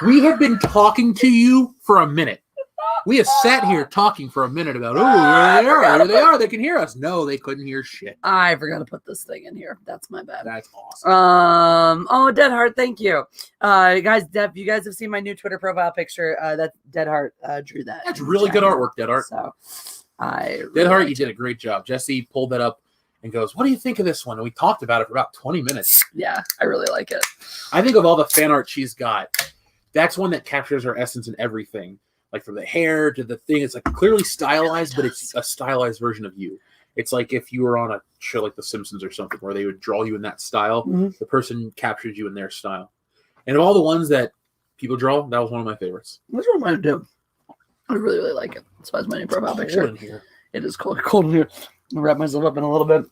We have been talking to you for a minute. We have sat here talking for a minute about, there they are. They can hear us. No, they couldn't hear shit. I forgot to put this thing in here. That's my bad. That's awesome. Oh, Dead Heart, thank you. Guys, you guys have seen my new Twitter profile picture. That Dead Heart drew that. That's really good artwork, Dead Heart. So, Dead Heart, you did a great job. Jesse pulled that up and goes, what do you think of this one? And we talked about it for about 20 minutes. Yeah, I really like it. I think of all the fan art she's got, that's one that captures her essence in everything. Like from the hair to the thing, it's like clearly stylized, but it's a stylized version of you. It's like if you were on a show like The Simpsons or something where they would draw you in that style, the person captured you in their style. And of all the ones that people draw, that was one of my favorites. What's wrong with do? I really, really like it. That's why it's my new profile picture. In here. It is cold in here. I'll wrap myself up in a little bit.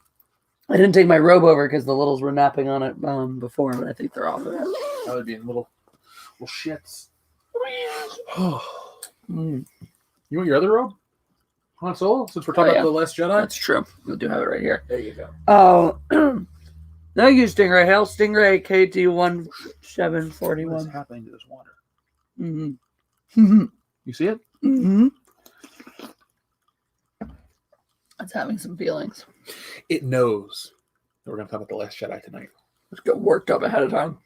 I didn't take my robe over because the littles were napping on it before, but I think they're off of it. That would be in little shits. You want your other robe? Han Solo? Since we're talking about The Last Jedi? That's true. We do have it right here. There you go. Oh, thank you, Stingray. Hail Stingray KT1741. What's happening to this water? Mm-hmm. You see it? Mm-hmm. It's having some feelings. It knows that we're going to talk about The Last Jedi tonight. Let's get worked up ahead of time.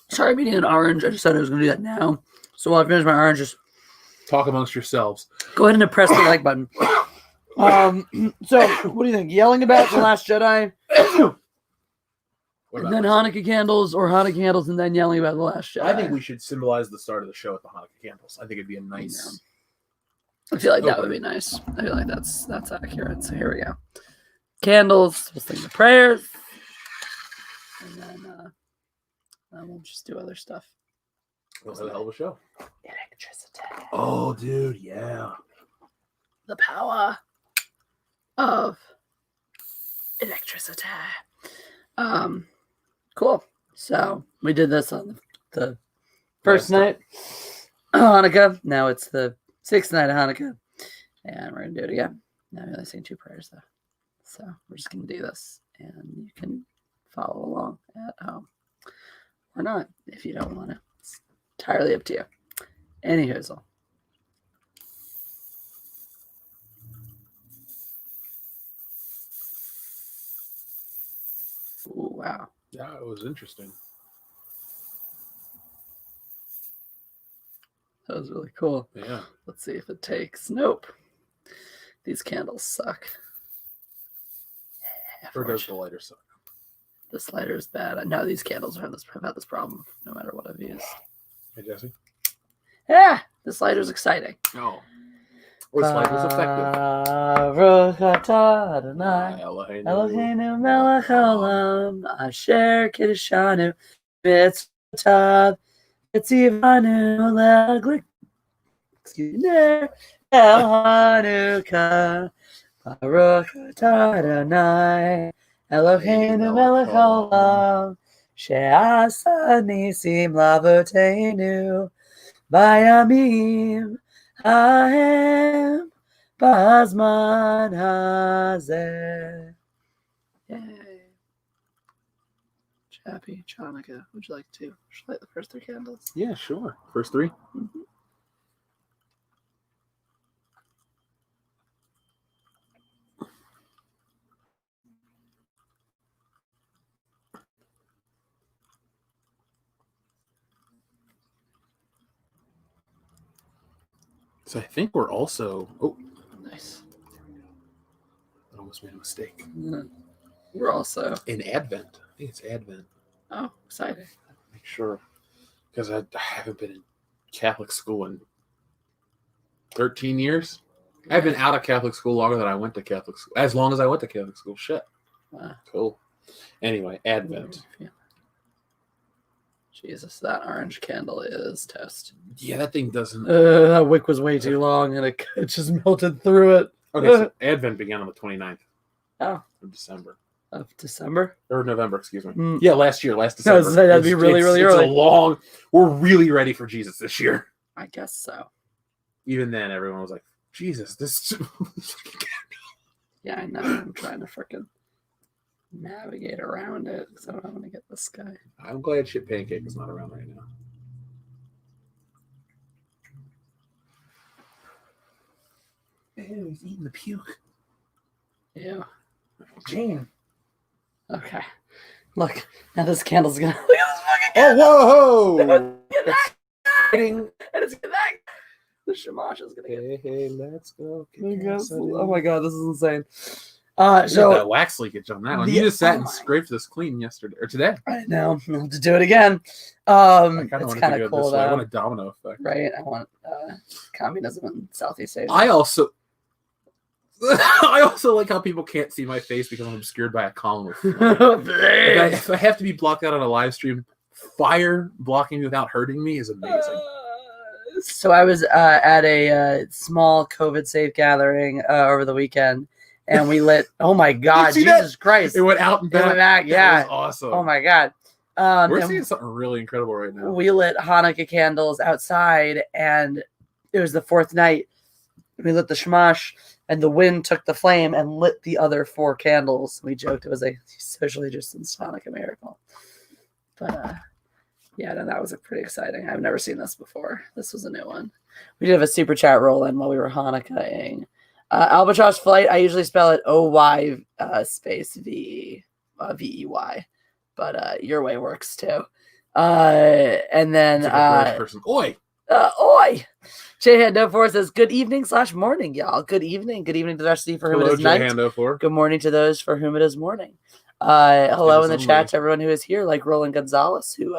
Sorry, I'm eating an orange. I just said I was going to do that now. So while I finish my orange, just talk amongst yourselves. Go ahead and press the like button. So, what do you think? Yelling about The Last Jedi, and then Hanukkah candles, or Hanukkah candles and then yelling about The Last Jedi? I think we should symbolize the start of the show with the Hanukkah candles. I think it'd be a nice. I feel like that would be nice. I feel like that's accurate. So here we go. Candles. We'll sing the prayers, and then we'll just do other stuff. We'll have a hell of a show. Electricity. Oh, dude, yeah. The power of electricity. Cool. So we did this on the first night of Hanukkah. Now it's the sixth night of Hanukkah, and we're gonna do it again. Now I'm only saying 2 prayers though, so we're just gonna do this, and you can follow along at home or not if you don't want to. It's entirely up to you. Any hoozle. Ooh, wow. Yeah, it was interesting. That was really cool. Yeah. Let's see if it takes. Nope. These candles suck. Or does the lighter suck? This lighter is bad. No, these candles have had this problem no matter what I've used. Hey, Jesse? Yeah, this lighter is exciting. Oh. Or this lighter is effective. Eloheinu melech haolam, asher kiddushanu mitzvotav, etzivanu le'aglik, el Hanukkah, Baruch atah Adonai, Eloheinu melech haolam, she'asa nisim lavoteinu, bayamim Ahem Bazman Hazeh. Yay. Happy Hanukkah. Would you like to light the first 3 candles? Yeah, sure. First 3? Mm-hmm. So I think we're also... Oh. Nice. I almost made a mistake. Mm-hmm. We're also... In Advent. I think it's Advent. Oh, exciting. Make sure. Because I haven't been in Catholic school in 13 years. Yeah. I've been out of Catholic school longer than I went to Catholic school. As long as I went to Catholic school. Shit. Wow. Cool. Anyway, Advent. Yeah. Jesus, that orange candle is toast. Yeah, that thing doesn't... that wick was way too long, and it just melted through it. Okay, so Advent began on the 29th. Oh. Of December. Of December? Or November, excuse me. Yeah, last December. That'd be really early. It's a long... We're really ready for Jesus this year. I guess so. Even then, everyone was like, Jesus, this... Yeah, I know. I'm trying to freaking... navigate around it because I don't want to get this guy. I'm glad Shit Pancake is not around right now. Ew, he's eating the puke. Ew. Jane. Okay. Look, now this candle's gonna. Look at this fucking Oh, candle! whoa! Look at that! Hitting. And it's gonna. The shamash is gonna get. Hey, let's go. Oh my god, this is insane. So So that wax leakage on that one. You just sat and scraped this clean yesterday or today. I know. I'll have to do it again. I kind of It's want kind to go of cool this way. I though, want a domino effect. right? I want communism in Southeast Asia. I also like how people can't see my face because I'm obscured by a column of fire. If I have to be blocked out on a live stream, fire blocking me without hurting me is amazing. So I was at a small COVID safe gathering over the weekend, and we lit. Oh my God, Jesus Christ! It went out and back. It went back. Yeah, that was awesome. Oh my God. We're seeing something really incredible right now. We lit Hanukkah candles outside, and it was the fourth night. We lit the shamash, and the wind took the flame and lit the other 4 candles. We joked it was a socially distanced Hanukkah miracle. But yeah, no, that was pretty exciting. I've never seen this before. This was a new one. We did have a super chat roll in while we were Hanukkahing. Albatross Flight, I usually spell it O-Y space V-E-Y. But your way works too. And then person. Oi! Oi! J-Hando4 says, good evening / morning, y'all. Good evening. Good evening to the rest of you for whom it is night. J-Hando4. Good morning to those for whom it is morning. Hello in the chat to everyone who is here, like Roland Gonzalez, who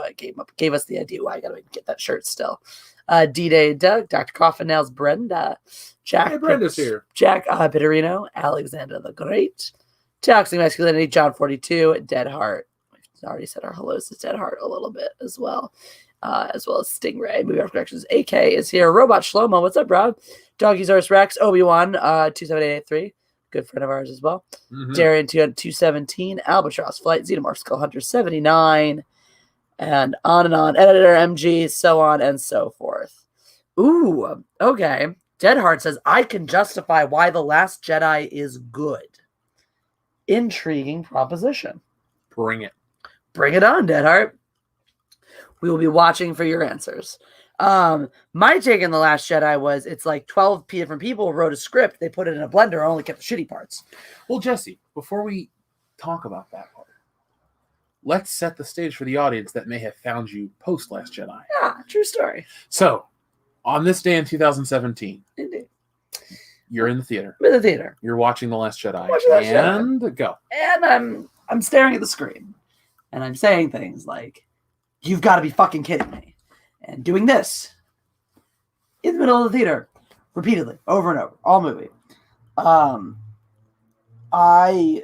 gave us the idea. I gotta get that shirt still. D-Day Doug, Dr. Coffin Nails, Brenda, Jack. Hey, Brenda's here. Jack Bitterino, Alexander the Great, Toxic Masculinity, John 42, Dead Heart. We've already said our hellos to Dead Heart a little bit as well as Stingray. Movie Art Corrections. AK is here. Robot Shlomo, what's up, bro? Doggysaurus Rex, Obi-Wan, 27883. Good friend of ours as well. Mm-hmm. Darian 217, Albatross Flight, Xenomorph Skull Hunter 79, and on. Editor MG, so on and so forth. Ooh, okay. Deadheart says, I can justify why The Last Jedi is good. Intriguing proposition. Bring it. Bring it on, Deadheart. We will be watching for your answers. My take in The Last Jedi was it's like 12 different people wrote a script. They put it in a blender, only kept the shitty parts. Well, Jesse, before we talk about that part, let's set the stage for the audience that may have found you post Last Jedi. Yeah, true story. So, on this day in 2017, Indeed. You're in the theater. I'm in the theater. You're watching The Last Jedi. And go. And I'm staring at the screen. And I'm saying things like, you've got to be fucking kidding me. And doing this in the middle of the theater repeatedly, over and over, all movie. I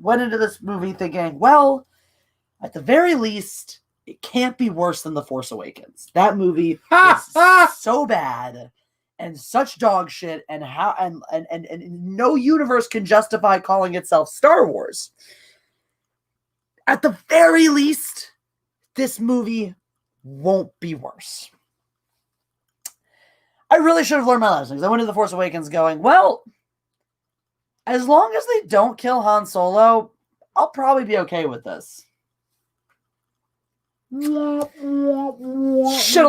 went into this movie thinking, well, at the very least, it can't be worse than The Force Awakens. That movie was so bad and such dog shit, and no universe can justify calling itself Star Wars. At the very least, this movie won't be worse. I really should have learned my lesson because I went to The Force Awakens going, well, as long as they don't kill Han Solo, I'll probably be okay with this. Should have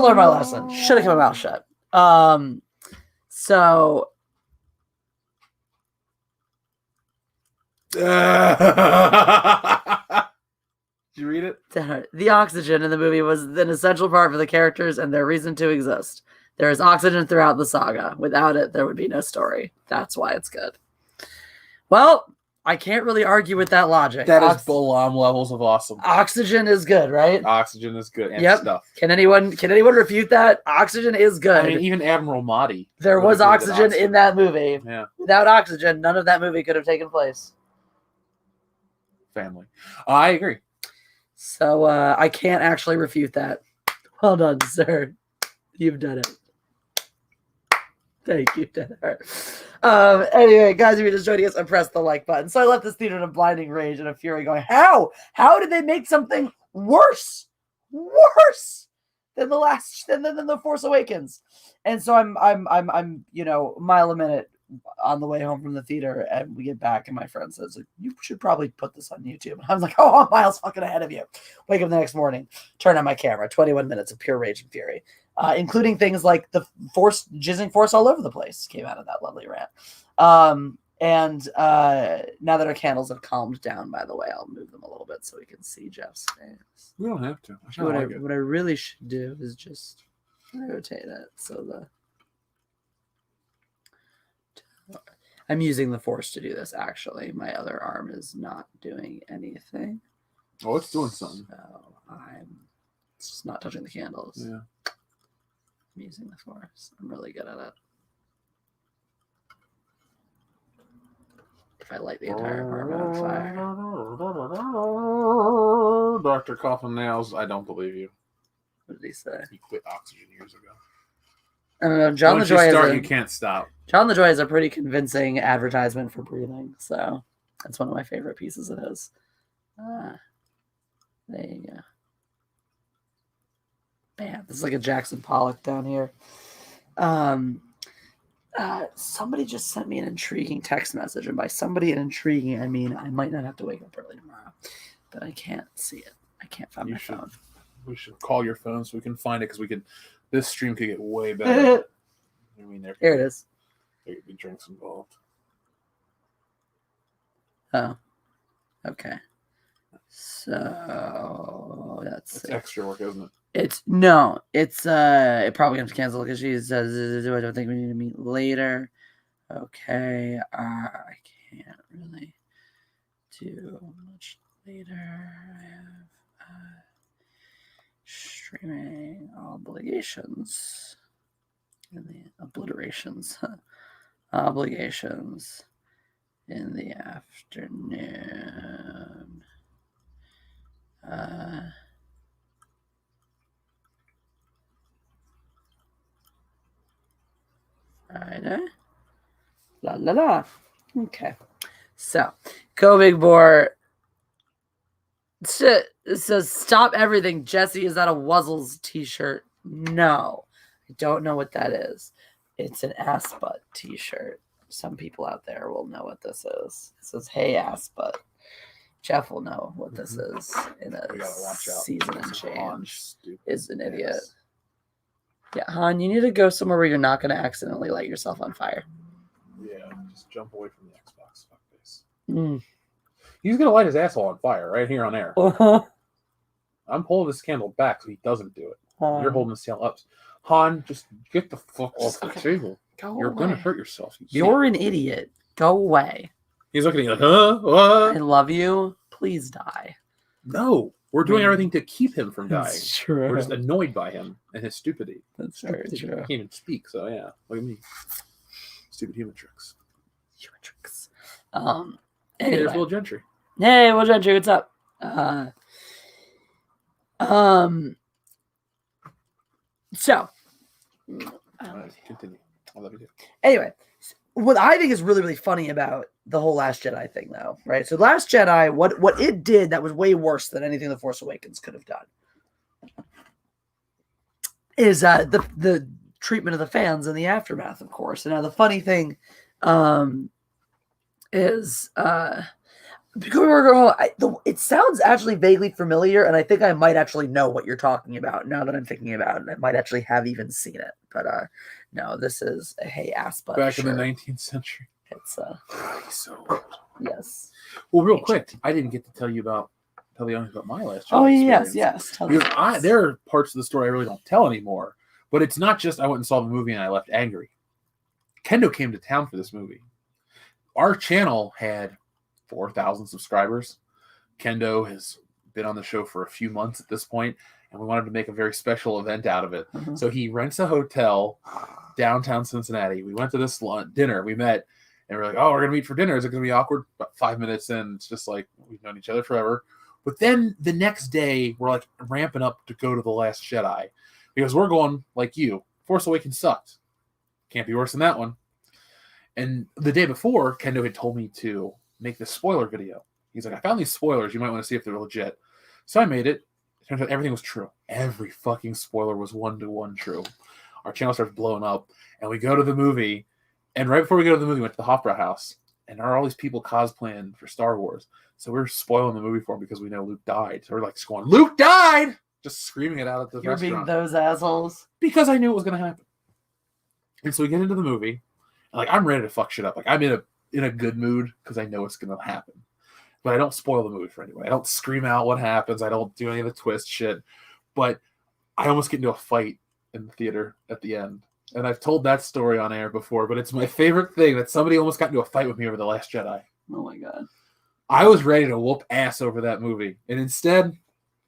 learned my lesson. Should have kept my mouth shut. So Did you read it? The oxygen in the movie was an essential part for the characters and their reason to exist. There is oxygen throughout the saga. Without it, there would be no story. That's why it's good. Well, I can't really argue with that logic. That is Bolam levels of awesome. Oxygen is good, right? Oxygen is good. And stuff. Can anyone refute that? Oxygen is good. I mean, even Admiral Mahdi. There was oxygen in that movie. Yeah. Without oxygen, none of that movie could have taken place. Family. I agree. So I can't actually refute that. Well done, sir. You've done it. Thank you, Denner. Anyway, guys, if you're just joining us, I pressed the like button. So I left this theater in a blinding rage and a fury going, how? How did they make something worse than The Force Awakens? And so I'm mile a minute on the way home from the theater, and we get back, and my friend says, like, you should probably put this on YouTube. I was like, oh, I'm miles fucking ahead of you. Wake up the next morning, turn on my camera, 21 minutes of pure rage and fury, including things like the jizzing force all over the place came out of that lovely rant. And now that our candles have calmed down, by the way, I'll move them a little bit so we can see Jeff's face. We don't have to. What I really should do is just rotate it so I'm using the force to do this, actually. My other arm is not doing anything. Oh, it's doing something. So it's just not touching the candles. Yeah. I'm using the force. I'm really good at it. If I light the entire apartment on fire. Dr. Coffin Nails, I don't believe you. What did he say? He quit oxygen years ago. I don't know. John Once LaJoy you start, you can't stop. John LaJoy is a pretty convincing advertisement for breathing, so that's one of my favorite pieces of his. There you go. Man, this is like a Jackson Pollock down here. Somebody just sent me an intriguing text message, and by somebody intriguing, I mean I might not have to wake up early tomorrow, but I can't see it. I can't find my phone. We should call your phone so we can find it, because this stream could get way better. I mean, here it is. There could be drinks involved. Oh, okay. So it's extra work, isn't it? It's it probably has to cancel because she says, I don't think we need to meet later. Okay, I can't really do much later. I have streaming obligations in the obligations in the afternoon. Friday. La la la. Okay. So, Big Boar. It says, stop everything. Jesse, is that a Wuzzles t-shirt? No. I don't know what that is. It's an ass butt t-shirt. Some people out there will know what this is. It says, hey, ass butt. Jeff will know what this is in a season and change. Is an idiot. Yes. Yeah, Han, you need to go somewhere where you're not going to accidentally light yourself on fire. Yeah, just jump away from the Xbox. Fuck this. He's going to light his asshole on fire right here on air. I'm pulling this candle back so he doesn't do it. You're holding his tail up. Han, just get the fuck off the table. You're going to hurt yourself. You're an idiot. Go away. He's looking at you like, huh? What? I love you. Please die. No. We're doing everything to keep him from dying. That's true. We're just annoyed by him and his stupidity. That's very true. I can't even speak, so yeah. Look at me. Stupid human tricks. Anyway. Hey, there's Will Gentry. Hey, Will Gentry, what's up? So. Continue. I love you too. Anyway, what I think is really, really funny about the whole Last Jedi thing, though, right? So Last Jedi, what it did that was way worse than anything The Force Awakens could have done is the treatment of the fans in the aftermath, of course. And now the funny thing is it sounds actually vaguely familiar, and I think I might actually know what you're talking about now that I'm thinking about it. I might actually have even seen it, but no, this is a hey ass butt back shirt. in the 19th century. It's he's so old. Yes. Well, real quick, I didn't get to tell the audience about my Last Jedi. Oh experience. yes. Because there are parts of the story I really don't tell anymore. But it's not just I went and saw the movie and I left angry. Kendo came to town for this movie. Our channel had 4,000 subscribers. Kendo has been on the show for a few months at this point, and we wanted to make a very special event out of it. Mm-hmm. So he rents a hotel downtown Cincinnati. We went to this dinner. We met, and we're like, oh, we're going to meet for dinner. Is it going to be awkward? About 5 minutes in, it's just like, we've known each other forever. But then the next day, we're like ramping up to go to The Last Jedi because we're going like you. Force Awakens sucked. Can't be worse than that one. And the day before, Kendo had told me to make this spoiler video. He's like, I found these spoilers. You might want to see if they're legit. So I made it. It turns out everything was true. Every fucking spoiler was 1-to-1 true. Our channel starts blowing up, and we go to the movie, And right before we go to the movie, we went to the Hofbrauhaus, and there are all these people cosplaying for Star Wars. So we're spoiling the movie for him because we know Luke died. So we're like going, Luke died! Just screaming it out at the You're being restaurant. those assholes. Because I knew it was going to happen. And so we get into the movie, and like I'm ready to fuck shit up. Like I'm in a good mood because I know it's going to happen. But I don't spoil the movie for anyone. I don't scream out what happens. I don't do any of the twist shit. But I almost get into a fight in the theater at the end. And I've told that story on air before, but it's my favorite thing that somebody almost got into a fight with me over The Last Jedi. Oh my god. I was ready to whoop ass over that movie. And instead,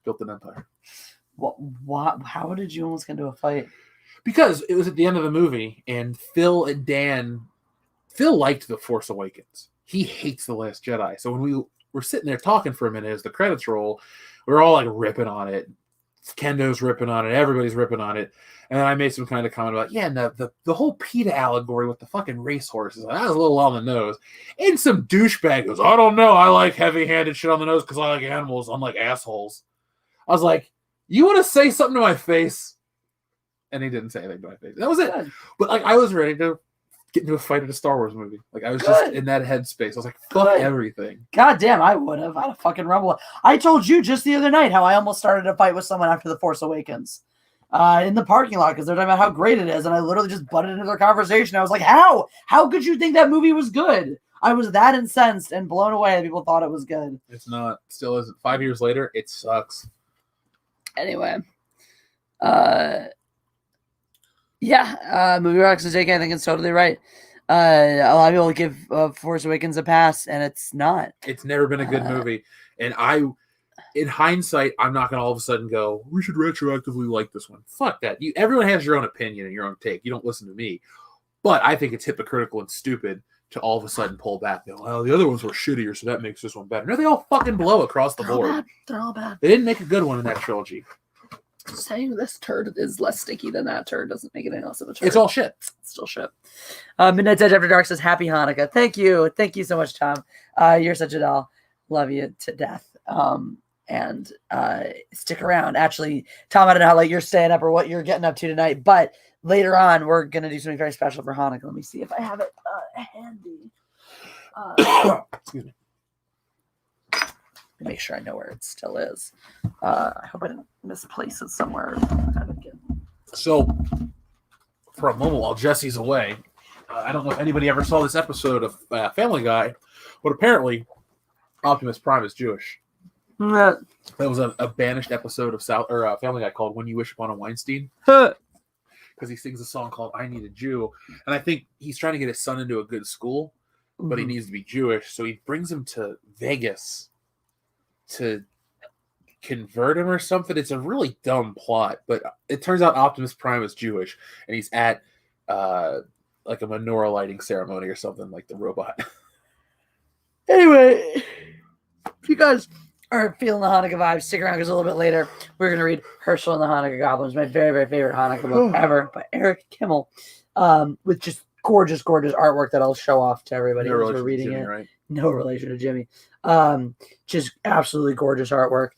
built an empire. What? How did you almost get into a fight? Because it was at the end of the movie, and Phil and Dan... Phil liked The Force Awakens. He hates The Last Jedi. So when we were sitting there talking for a minute as the credits roll, we were all like ripping on it. Kendo's ripping on it. Everybody's ripping on it. And then I made some kind of comment about, yeah, and the whole PETA allegory with the fucking racehorses. That was a little on the nose. And some douchebag goes, I don't know. I like heavy-handed shit on the nose because I like animals, unlike assholes. I was like, you want to say something to my face? And he didn't say anything to my face. That was it. Good. But like I was ready to get into a fight at a Star Wars movie. Like I was just in that headspace. I was like, fuck everything. God damn, I would have. I'd have fucking rumble. I told you just the other night how I almost started a fight with someone after The Force Awakens. In the parking lot because they're talking about how great it is, and I literally just butted into their conversation. I was like, how? How could you think that movie was good? I was that incensed and blown away that people thought it was good. It's not. Still isn't. 5 years later, it sucks. Anyway. Movie Rocks and JK, I think it's totally right. A lot of people give Force Awakens a pass, and it's not. It's never been a good movie. And in hindsight, I'm not going to all of a sudden go, we should retroactively like this one. Fuck that. Everyone has your own opinion and your own take. You don't listen to me. But I think it's hypocritical and stupid to all of a sudden pull back. Go, well, the other ones were shittier, so that makes this one better. No, they all fucking blow across the board. They're all bad. They didn't make a good one in that trilogy. Saying this turd is less stinky than that turd doesn't make it any less of a turd. It's all shit. It's still shit. Midnight's Edge After Dark says, Happy Hanukkah. Thank you. Thank you so much, Tom. You're such a doll. Love you to death. And stick around. Actually, Tom, I don't know how late you're staying up or what you're getting up to tonight, but later on, we're going to do something very special for Hanukkah. Let me see if I have it handy. Excuse me. Make sure I know where it still is. I hope I didn't misplace it somewhere. So, for a moment while Jesse's away, I don't know if anybody ever saw this episode of Family Guy, but apparently Optimus Prime is Jewish. That was a banished episode of Family Guy called When You Wish Upon a Weinstein. Because he sings a song called I Need a Jew. And I think he's trying to get his son into a good school, but he needs to be Jewish. So he brings him to Vegas to convert him or something. It's a really dumb plot, but it turns out Optimus Prime is Jewish, and he's at like a menorah lighting ceremony or something, like the robot. Anyway, if you guys are feeling the Hanukkah vibes, stick around because a little bit later we're going to read Herschel and the Hanukkah Goblins, my very, very favorite Hanukkah book ever by Eric Kimmel, with just gorgeous, gorgeous artwork that I'll show off to everybody as we're reading it. Right? No relation to Jimmy. Just absolutely gorgeous artwork.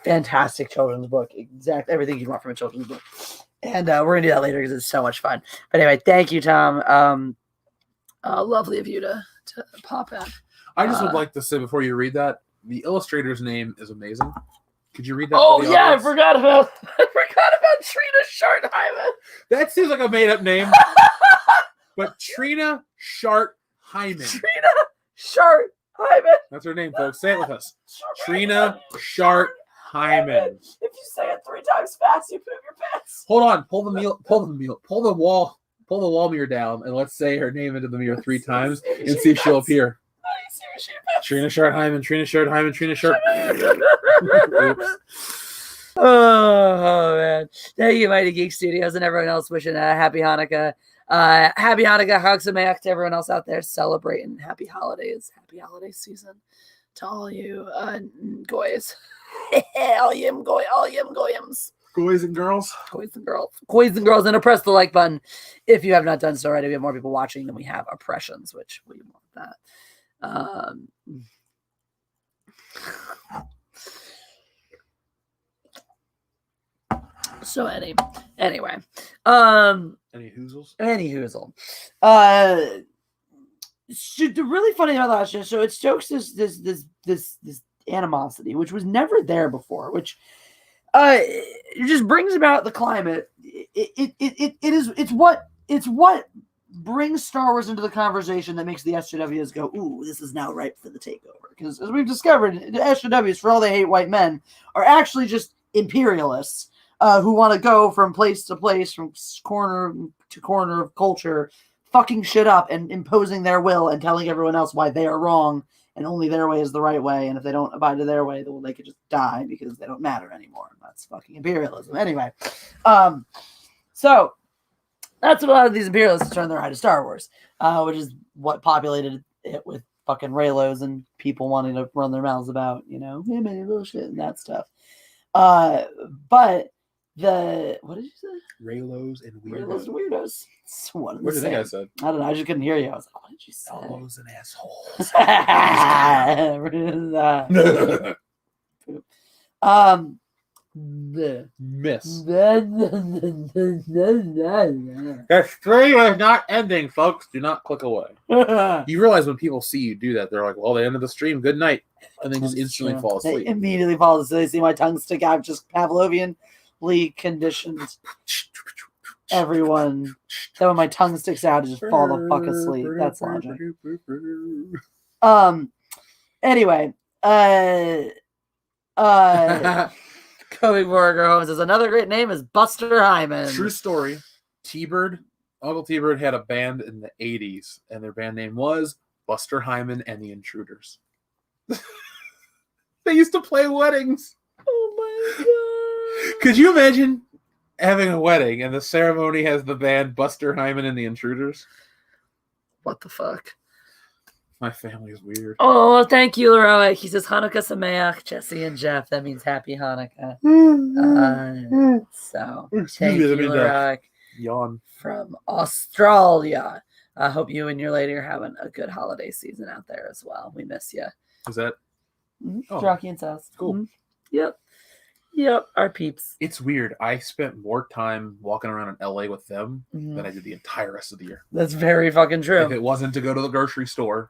Fantastic children's book. Exact everything you want from a children's book. And we're gonna do that later because it's so much fun. But anyway, thank you, Tom. Lovely of you to pop in. I just would like to say before you read that, the illustrator's name is amazing. Could you read that? Oh yeah, audience? I forgot about Trina Shart-Hyman. That seems like a made up name. But Trina Shart-Hyman. Trina Shart-Hyman. That's her name, folks. Say it with us. Trina Shart-Hyman. If you say it 3 times fast, you poop your pants. Hold on. Pull the wall mirror down, and let's say her name into the mirror 3 times and see if she'll appear. Trina Shart-Hyman. Trina Shart-Hyman. Trina Shart. Oh man! Thank you, Mighty Geek Studios, and everyone else wishing a happy Hanukkah. Happy Hanukkah, hugs and mayach to everyone else out there celebrating happy holidays, happy holiday season to all you goys, all yim goyams, boys and girls, and press the like button if you have not done so already. We have more people watching than we have oppressions, which we want that. So anyway, Any hoozles? Any hoozle. The really funny about Last Jedi, so it stokes this animosity, which was never there before, which it just brings about the climate. It's what brings Star Wars into the conversation that makes the SJWs go, ooh, this is now ripe for the takeover. Because as we've discovered, the SJWs, for all they hate white men, are actually just imperialists who want to go from place to place, from corner to corner of culture, fucking shit up and imposing their will and telling everyone else why they are wrong and only their way is the right way. And if they don't abide to their way, they could just die because they don't matter anymore. That's fucking imperialism. Anyway, so that's what a lot of these imperialists turn their eye to Star Wars, which is what populated it with fucking Raylos and people wanting to run their mouths about, bullshit and that stuff. But what did you say? Raylos and weirdos. Raylos and weirdos. What do you think I said? I don't know. I just couldn't hear you. I was like, what did you say? Elbows and assholes. Miss. That stream is not ending, folks. Do not click away. You realize when people see you do that, they're like, well, they ended the stream. Good night. And they just instantly fall asleep. They immediately fall asleep. They see my tongue stick out. Just Pavlovianly conditioned everyone that when my tongue sticks out, I just fall the fuck asleep. That's logic. Anyway, Kobe Borger Holmes says another great name is Buster Hyman. True story. Uncle T-Bird had a band in the 80s, and their band name was Buster Hyman and the Intruders. They used to play weddings. Oh my god. Could you imagine having a wedding and the ceremony has the band Buster Hyman and the Intruders? What the fuck? My family is weird. Oh, thank you, Leroy. He says Hanukkah Sameach, Jesse and Jeff. That means happy Hanukkah. Thank you, Leroy. Yawn. From Australia. I hope you and your lady are having a good holiday season out there as well. We miss you. Is that? Rocky and South. Cool. Mm-hmm. Yep, our peeps. It's weird. I spent more time walking around in LA with them than I did the entire rest of the year. That's very fucking true. If it wasn't to go to the grocery store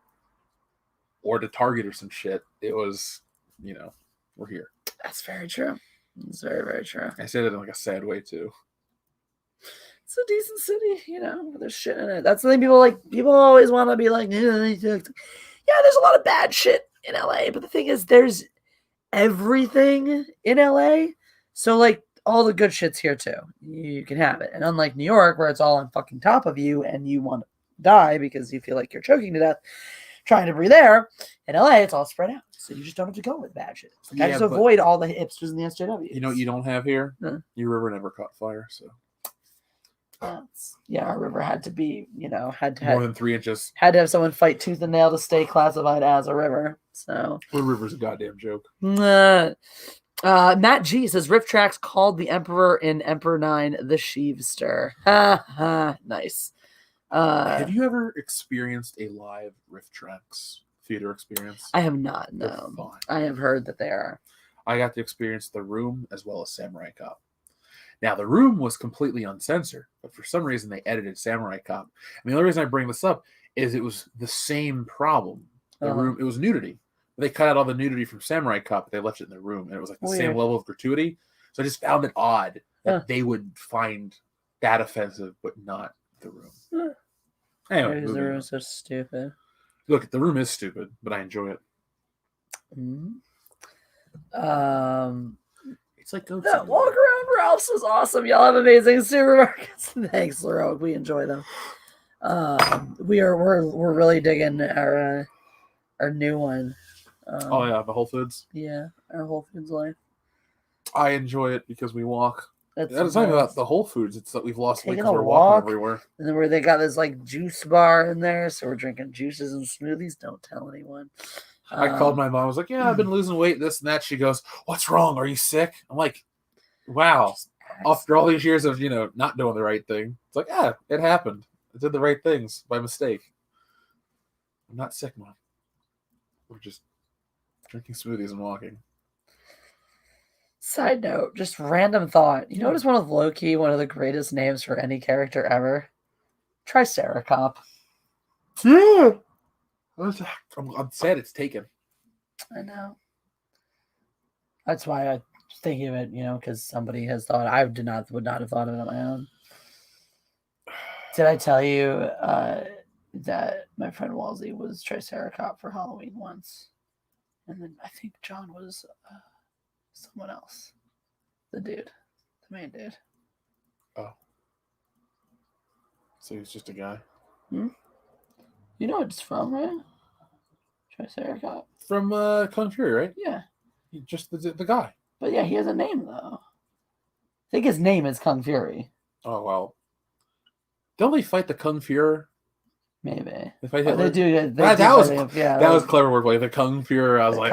or to Target or some shit, it was, we're here. That's very true. It's very, very true. I said it in like a sad way too. It's a decent city, there's shit in it. That's the thing people always want to be like, yeah, there's a lot of bad shit in LA, but the thing is there's everything in LA. So all the good shit's here too. You can have it. And unlike New York, where it's all on fucking top of you and you want to die because you feel like you're choking to death trying to breathe air, in LA it's all spread out. So you just don't have to go with bad shit. I just avoid all the hipsters in the SJW. You know what you don't have here? Your river never caught fire, so our river had to be, had to more have than 3 inches. Had to have someone fight tooth and nail to stay classified as a river. So the river's a goddamn joke. Matt G says Riff Tracks called the Emperor in Emperor 9 the Sheevester. Nice. Have you ever experienced a live Riff Tracks theater experience? I have not. No, I have heard that they are. I got to experience The Room as well as Samurai Cop. Now, The Room was completely uncensored, but for some reason they edited Samurai Cop. And the only reason I bring this up is it was the same problem. The Room, it was nudity. They cut out all the nudity from Samurai Cop, but they left it in The Room, and it was like the same level of gratuity. So I just found it odd that they would find that offensive, but not The Room. Anyway, The Room is so stupid. Look, The Room is stupid, but I enjoy it. It's like that walk around Ralph's is awesome. Y'all have amazing supermarkets. Thanks, Leroy. We enjoy them. We're really digging our new one. The Whole Foods. Yeah, our Whole Foods life. I enjoy it because we walk. It's not even about the Whole Foods. It's that we've lost weight because we're walking everywhere. And then where they got this juice bar in there, so we're drinking juices and smoothies. Don't tell anyone. I called my mom. I was like, "Yeah, I've been losing weight, this and that." She goes, "What's wrong? Are you sick?" I'm like, "Wow." After all these years of not doing the right thing, it's like, yeah, it happened. I did the right things by mistake. I'm not sick, Mom. We're just drinking smoothies and walking. Side note, just random thought. You notice one of Loki, one of the greatest names for any character ever? Triceracop. Yeah. I'm sad it's taken. I know. That's why I was thinking of it, because somebody has thought. I would not have thought of it on my own. Did I tell you that my friend Walsey was Triceracop for Halloween once? And then I think John was someone else. The dude. The main dude. Oh. So he's just a guy? Hmm? You know what it's from, right? Triceracop. From Kung Fury, right? Yeah. He's just the guy. But yeah, he has a name, though. I think his name is Kung Fury. Oh, well. Don't they fight the Kung Fury? Maybe. They fight They do. That was clever wordplay. The Kung Fury. I was like,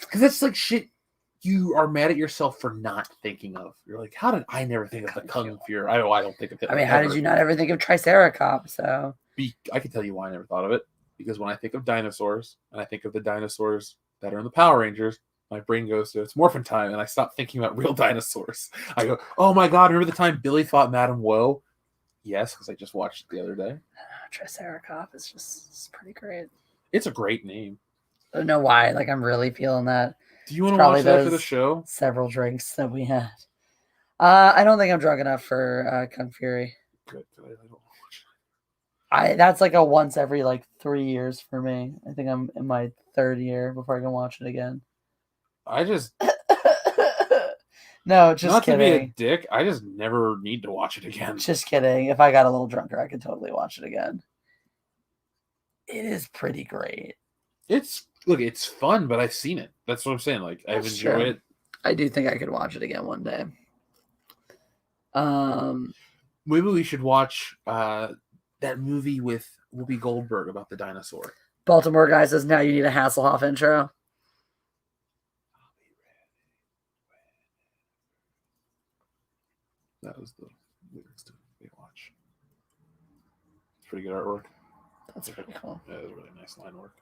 because that's like shit you are mad at yourself for not thinking of. You're like, how did I never think of the Kung Fury? I don't think of it. I mean, how did you not ever think of Triceracop? So I can tell you why I never thought of it. Because when I think of dinosaurs, and I think of the dinosaurs that are in the Power Rangers, my brain goes to it's Morphin Time, and I stop thinking about real dinosaurs. I go, oh my god, remember the time Billy fought Madame Woe? Yes, because I just watched it the other day. Triceracop is just pretty great. It's a great name. I don't know why. Like, I'm really feeling that. Do you want to watch that after the show? Several drinks that we had. I don't think I'm drunk enough for Kung Fury. Good. I don't watch it. That's like a once every 3 years for me. I think I'm in my third year before I can watch it again. I just no, just not kidding. To be a dick, I just never need to watch it again. Just kidding. If I got a little drunker, I could totally watch it again. It is pretty great. It's fun, but I've seen it. That's what I'm saying. Like, I've enjoyed it. I do think I could watch it again one day. Maybe we should watch that movie with Whoopi Goldberg about the dinosaur. Baltimore guy says now you need a Hasselhoff intro. That was the lyrics to Baywatch. It's pretty good artwork. That's pretty cool. Yeah, it was really nice line work.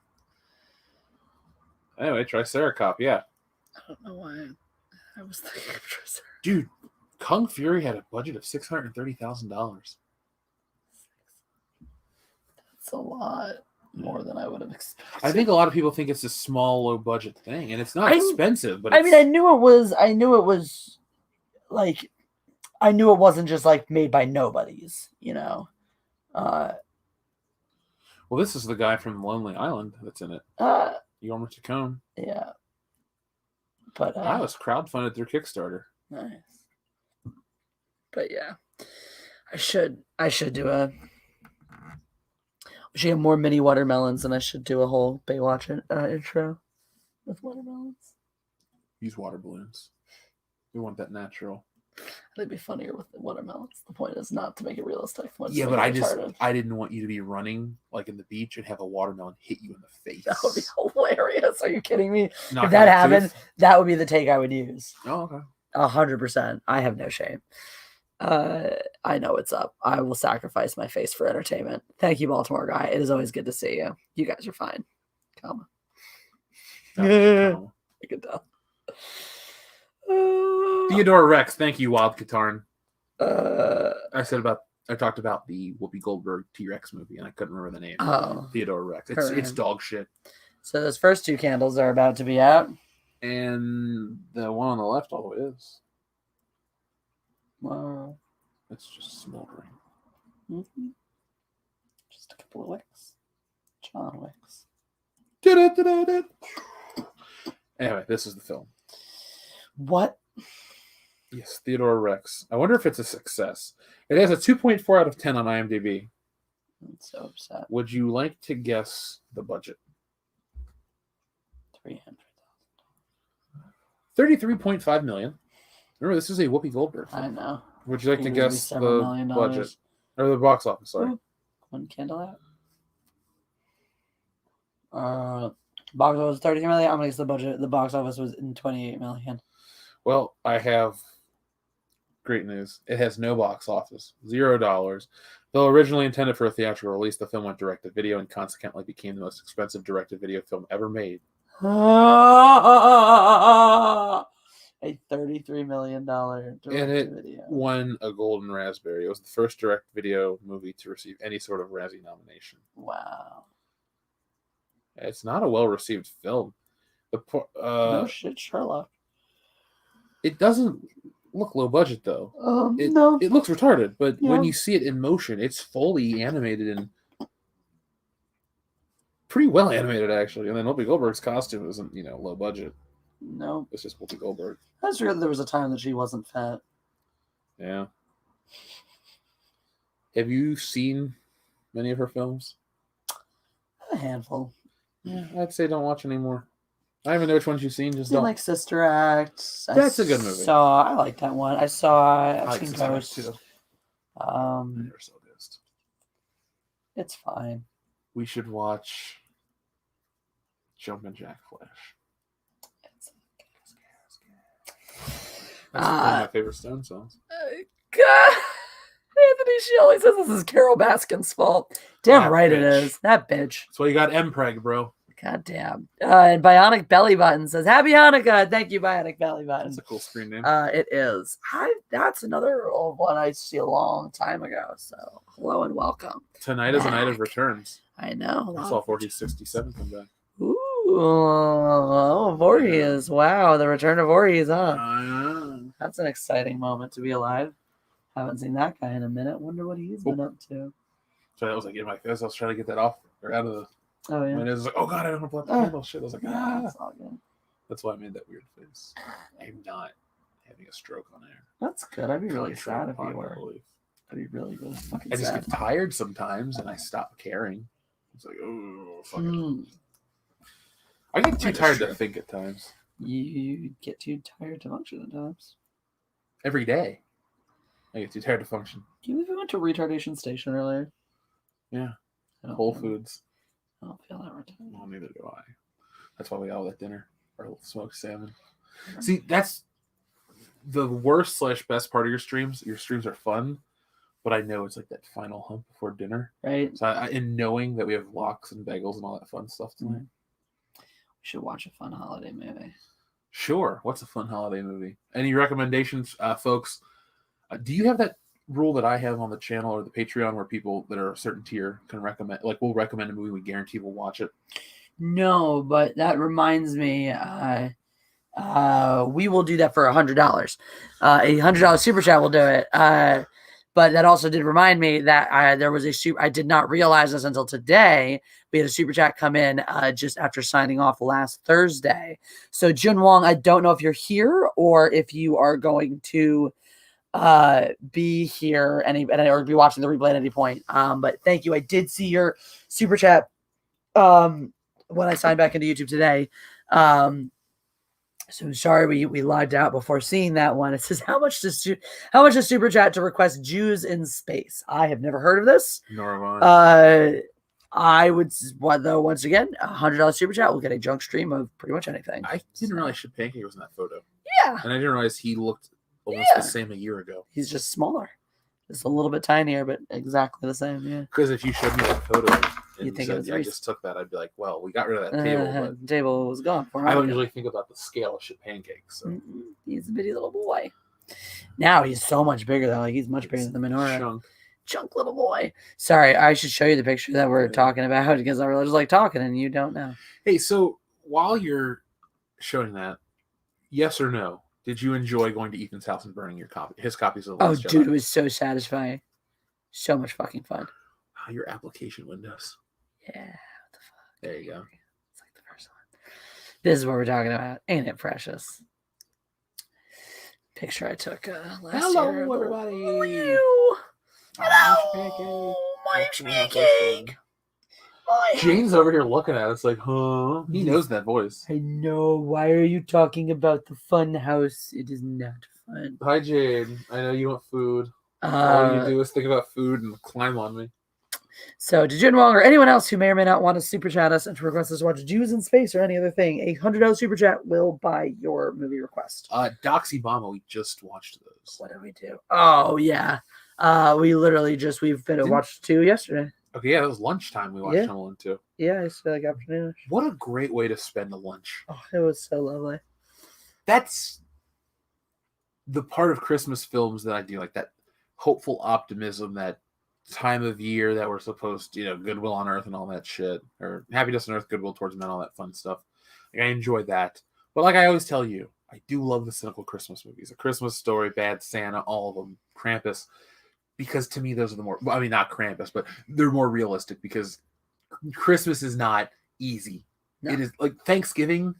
Anyway, Triceracop, yeah. I don't know why I was thinking of Triceracop. Dude, Kung Fury had a budget of $630,000. That's a lot more than I would have expected. I think a lot of people think it's a small, low budget thing, and it's not expensive. But I knew it was like, I knew it wasn't just made by nobodies, Well, this is the guy from Lonely Island that's in it. Yorma Tacone. Yeah. But I was crowdfunded through Kickstarter. Nice. But yeah, I should do we should have more mini watermelons, and I should do a whole Baywatch intro with watermelons. Use water balloons. We want that natural. It'd be funnier with the watermelons. The point is not to make it realistic. Yeah, but I didn't want you to be running in the beach and have a watermelon hit you in the face. That would be hilarious. Are you kidding me? Knock if that happened, that would be the take I would use. Oh, okay. 100%. I have no shame. I know what's up. I will sacrifice my face for entertainment. Thank you, Baltimore guy. It is always good to see you. You guys are fine. Comma. I can tell. Theodore Rex, thank you, Wild Katarn. I I talked about the Whoopi Goldberg T-Rex movie, and I couldn't remember the name. Oh, Theodore Rex. It's dog shit. So those first two candles are about to be out, and the one on the left all the way is. Wow, it's just smoldering. Mm-hmm. Just a couple of wicks. John Wicks. Anyway, this is the film. What? Yes, Theodore Rex. I wonder if it's a success. It has a 2.4 out of 10 on IMDb. I'm so upset. Would you like to guess the budget? $300,000. $33.5 million. Remember, this is a Whoopi Goldberg film. I know. Would you like to guess the budget? Or the box office, sorry. One candle out. Box office was $33 million. I'm going to guess the budget. The box office was in $28 million. Well, I have great news. It has no box office. $0. Though originally intended for a theatrical release, the film went direct to video and consequently became the most expensive direct to video film ever made. A $33 million direct video. Won a Golden Raspberry. It was the first direct-video movie to receive any sort of Razzie nomination. Wow. It's not a well-received film. No shit, Sherlock. It doesn't look low budget though. No. It looks retarded, but when you see it in motion, it's fully animated and pretty well animated actually. And then Whoopi Goldberg's costume isn't, low budget. No. It's just Whoopi Goldberg. I just forgot there was a time that she wasn't fat. Yeah. Have you seen many of her films? A handful. Yeah, I'd say don't watch anymore. I don't even know which ones you've seen. Just don't. Don't. Like Sister Act. That's a good movie. I like that one. I've like seen Sister Act Ghost. too. I never saw Ghost. It's fine. We should watch Jumpin' Jack Flash. That's one of my favorite Stone songs. God. Anthony, she always says this is Carol Baskin's fault. Damn right it is. That bitch. That's why you got M-Preg, bro. God damn. And Bionic Belly Button says, Happy Hanukkah. Thank you, Bionic Belly Button. That's a cool screen name. It is. That's another one I see a long time ago. So, hello and welcome. Tonight is a night of returns. I know. I saw 4067 come back. Ooh. Voorhees. Wow. The return of Voorhees, huh? That's an exciting moment to be alive. Haven't seen that guy in a minute. Wonder what he's been up to. So that was like in my face. I was trying to get that off or out of the. Oh yeah. And it was like, oh god, I don't want to block the candle. Shit. I was like, That's all good. That's why I made that weird face. I'm not having a stroke on air. That's good. I'd be really sad if you were. I'd be really, really fucking sad. I just get tired sometimes and I stop caring. It's like, oh, fuck it. I get too tired to think at times. You get too tired to function at times. Every day. I get too tired to function. Can you believe we went to Retardation Station earlier? Yeah. Whole Foods. I don't feel that retarded. Well, neither do I. That's why we all at dinner. Our smoked salmon. See, that's the worst / best part of your streams. Your streams are fun, but I know it's like that final hump before dinner. Right. So in knowing that we have lox and bagels and all that fun stuff tonight. We should watch a fun holiday movie. Sure. What's a fun holiday movie? Any recommendations, folks? Do you have that rule that I have on the channel or the Patreon where people that are a certain tier can recommend, like we'll recommend a movie, we guarantee we'll watch it? No, but that reminds me, we will do that for $100. $100 super chat will do it. But that also did remind me that there was I did not realize this until today. We had a super chat come in just after signing off last Thursday. So Jun Wong, I don't know if you're here or if you are going to be here or be watching the replay at any point. But thank you. I did see your super chat when I signed back into YouTube today. So sorry we logged out before seeing that one. It says how much does super chat to request Jews in space? I have never heard of this. Nor have I. I would, though, once again, $100 super chat will get a junk stream of pretty much anything. I didn't realize Ship Pancake was in that photo. Yeah. And I didn't realize he looked almost the same a year ago. He's just smaller. Just a little bit tinier, but exactly the same, yeah. Because if you showed me that photo and you think said, it was I just took that, I'd be like, well, we got rid of that table. But the table was gone. I don't usually think about the scale of Ship Pancake. So. He's a bitty little boy. Now he's so much bigger, though. Like, he's much bigger than the menorah. Chunk little boy. Sorry, I should show you the picture that we're talking about because I really just like talking and you don't know. Hey, so while you're showing that, yes or no, did you enjoy going to Ethan's house and burning his copies of the Last Jedi? Dude, it was so satisfying. So much fucking fun. Oh, your application windows. Yeah. What the fuck? There you go. It's like the first one. This is what we're talking about. Ain't it precious? Picture I took last year. Hello, everybody. Hello. Hello. My pancake. Jane's over here looking at us like, huh? He knows that voice. I know. Why are you talking about the fun house? It is not fun. Hi, Jane. I know you want food. All you do is think about food and climb on me. So, to Jin Wong or anyone else who may or may not want to super chat us and to request us to watch Jews in Space or any other thing, a $100 super chat will buy your movie request. Doxy Bomba, we just watched those. What did we do? Oh, yeah. We literally we've been watched 2 yesterday. Okay, yeah, it was lunchtime we watched them all in 2. Yeah, it's like afternoon. What a great way to spend a lunch. Oh, it was so lovely. That's the part of Christmas films that I do, like that hopeful optimism, that time of year that we're supposed to, goodwill on earth and all that shit, or happiness on earth, goodwill towards men, all that fun stuff. Like, I enjoy that. But like I always tell you, I do love the cynical Christmas movies. A Christmas Story, Bad Santa, all of them, Krampus, because to me those are the more, well, I mean, not Krampus, but they're more realistic, because Christmas is not easy. No. It is like Thanksgiving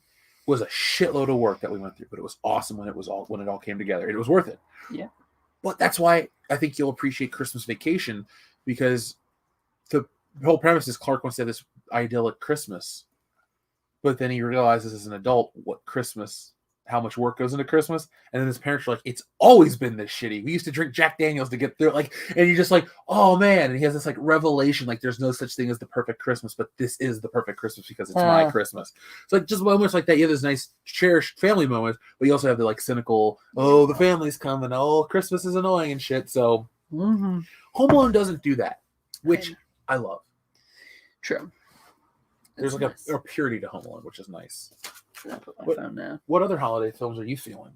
was a shitload of work that we went through, but it was awesome when it all came together. It was worth it. Yeah. But that's why I think you'll appreciate Christmas Vacation, because the whole premise is Clark wants to have this idyllic Christmas, but then he realizes as an adult how much work goes into Christmas, and then his parents are like, "It's always been this shitty. We used to drink Jack Daniels to get through." Like, and you're just like, "Oh man!" And he has this like revelation, like there's no such thing as the perfect Christmas, but this is the perfect Christmas because it's my Christmas. It's like just moments like that. You have this nice, cherished family moment, but you also have the like cynical, "Oh, the family's coming. Oh, Christmas is annoying and shit." So, Home Alone doesn't do that, which I love. True. There's like a purity to Home Alone, which is nice. Now. What other holiday films are you feeling?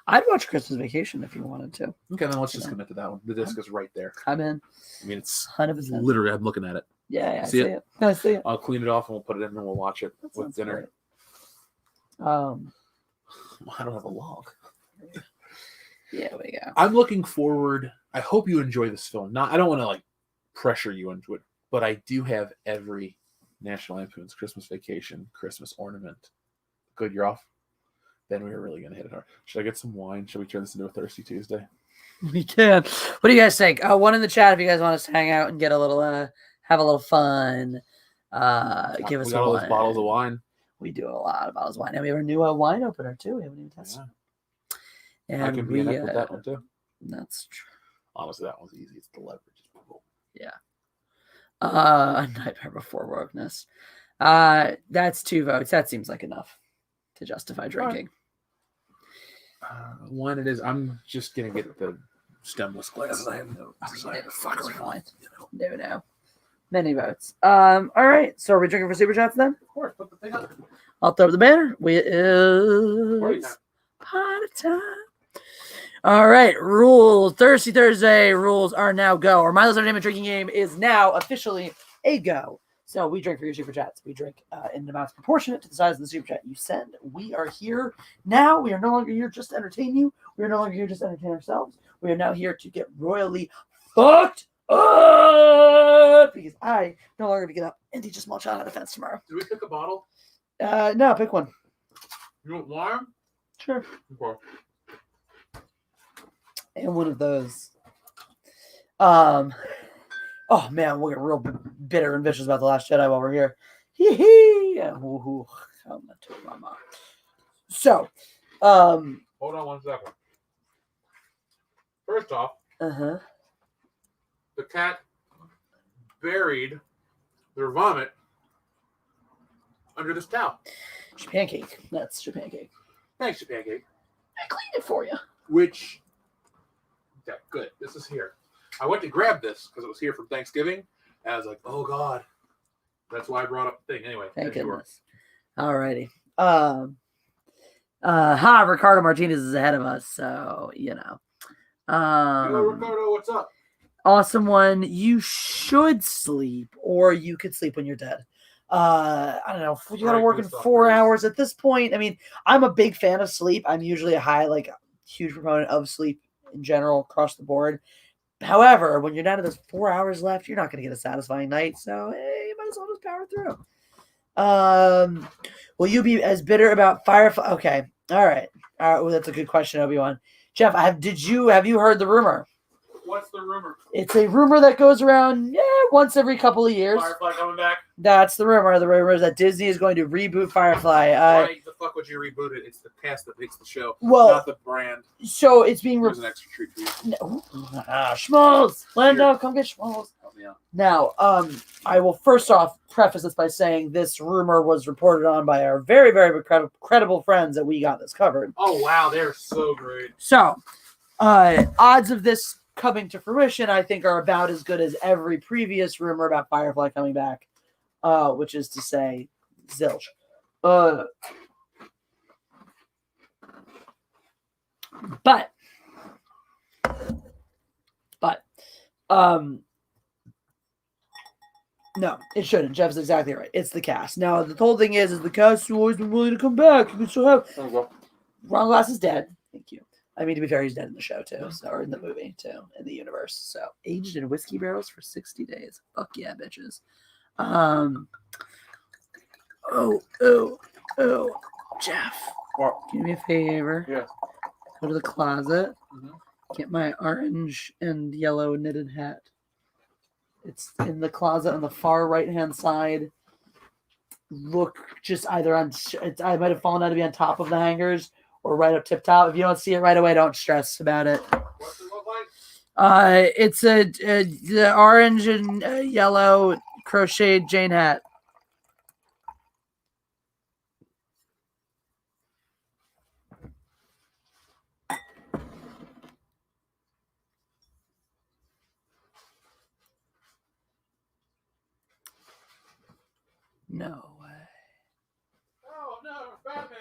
I'd watch Christmas Vacation if you wanted to. Okay, then let's just commit to that one. The disc is right there. I'm in. I mean, it's 100%. Literally, I'm looking at it. Yeah, I see it. I see it. I'll clean it off and we'll put it in and we'll watch it with dinner. Great. I don't have a log. Yeah, we go. I'm looking forward. I hope you enjoy this film. I don't want to like pressure you into it, but I do have every National Lampoon's Christmas Vacation Christmas ornament. Good, you're off? Then we were really going to hit it hard. Should I get some wine? Should we turn this into a Thirsty Tuesday? We can. What do you guys think? One in the chat if you guys want us to hang out and get a little, have a little fun. Give us all those bottles of wine. We do a lot of bottles of wine. And we have a new wine opener, too. We haven't even tested. Yeah. And I can be in it with that one, too. That's true. Honestly, that one's easy. It's the leverage. Yeah. A Nightmare Before Wokeness. That's 2 votes. That seems like enough to justify drinking. One it is. I'm just gonna get the stemless glasses. I have no desire to fuck around. No. Many votes. All right. So are we drinking for super chats then? Of course. Put the thing up. I'll throw up the banner. It is party time. All right, rules. Thirsty Thursday rules are now go. Our mindless entertainment drinking game is now officially a go. So we drink for your super chats. We drink in amounts proportionate to the size of the super chat you send. We are here now. We are no longer here just to entertain you. We are no longer here just to entertain ourselves. We are now here to get royally fucked up because I no longer to get up and teach a small child how to fence tomorrow. Do we pick a bottle? No, pick one. You want wine? Sure. Okay. And one of those. Oh man, we'll get real bitter and vicious about The Last Jedi while we're here. Hee hee. So, hold on 1 second. First off, the cat buried their vomit under this towel. Pancake. That's your pancake. Thanks, your pancake. I cleaned it for you. Which, yeah, good. This is here. I went to grab this because it was here from Thanksgiving, and I was like, oh, God. That's why I brought up the thing. Anyway, thank goodness. All righty. Ricardo Martinez is ahead of us, so, you know. Hello, Ricardo, what's up? Awesome one. You should sleep, or you could sleep when you're dead. I don't know. You got to work in 4 hours at this point. I mean, I'm a big fan of sleep. I'm usually a huge proponent of sleep in general across the board. However, when you're down to those 4 hours left, you're not going to get a satisfying night. So, hey, you might as well just power through. Will you be as bitter about Firefly? Okay. All right. Well, that's a good question, Obi-Wan. Jeff, have you heard the rumor? What's the rumor? It's a rumor that goes around once every couple of years. Firefly coming back? That's the rumor. The rumor is that Disney is going to reboot Firefly. Why the fuck would you reboot it? It's the cast that makes the show, not the brand. So it's being... There's an extra treat for you. No. Schmaltz! Lando, come get Schmaltz. Help me out. Now, I will first off preface this by saying this rumor was reported on by our very, very credible friends that we got this covered. Oh, wow. They're so great. So, odds of this coming to fruition, I think, are about as good as every previous rumor about Firefly coming back, which is to say, zilch. But no, it shouldn't. Jeff's exactly right. It's the cast. Now the whole thing is the cast has always been willing to come back. You can still have. Ron Glass is dead. Thank you. I mean, to be fair, he's dead in the show too, or in the movie too, in the universe. So aged in whiskey barrels for 60 days. Fuck yeah, bitches. Oh, Jeff. What? Do me a favor. Yeah. Go to the closet. Get my orange and yellow knitted hat. It's in the closet on the far right-hand side. Look just either on... I might have fallen out to be on top of the hangers or right up tip top. If you don't see it right away, don't stress about it. What's it look like? It's the orange and yellow crocheted Jane hat. No way. Oh no, Batman.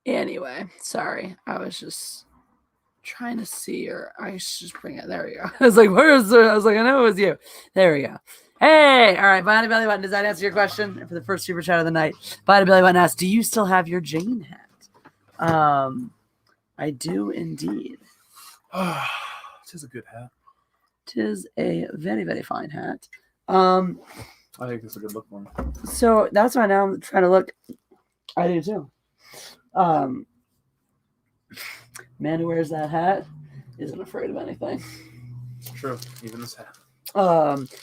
Anyway, sorry. I was just trying to see her. I should just bring it. There we go. I was like, where is it? I was like, I know it was you. There we go. Hey, all right. Bonnie Belly Button, does that answer your question? And for the first super chat of the night, Bonnie Belly Button asks, do you still have your Jane hat? I do indeed. Tis a good hat. Tis a very, very fine hat. I think it's a good look one. So that's why now I'm trying to look. I do too. Man who wears that hat isn't afraid of anything. True, even this hat.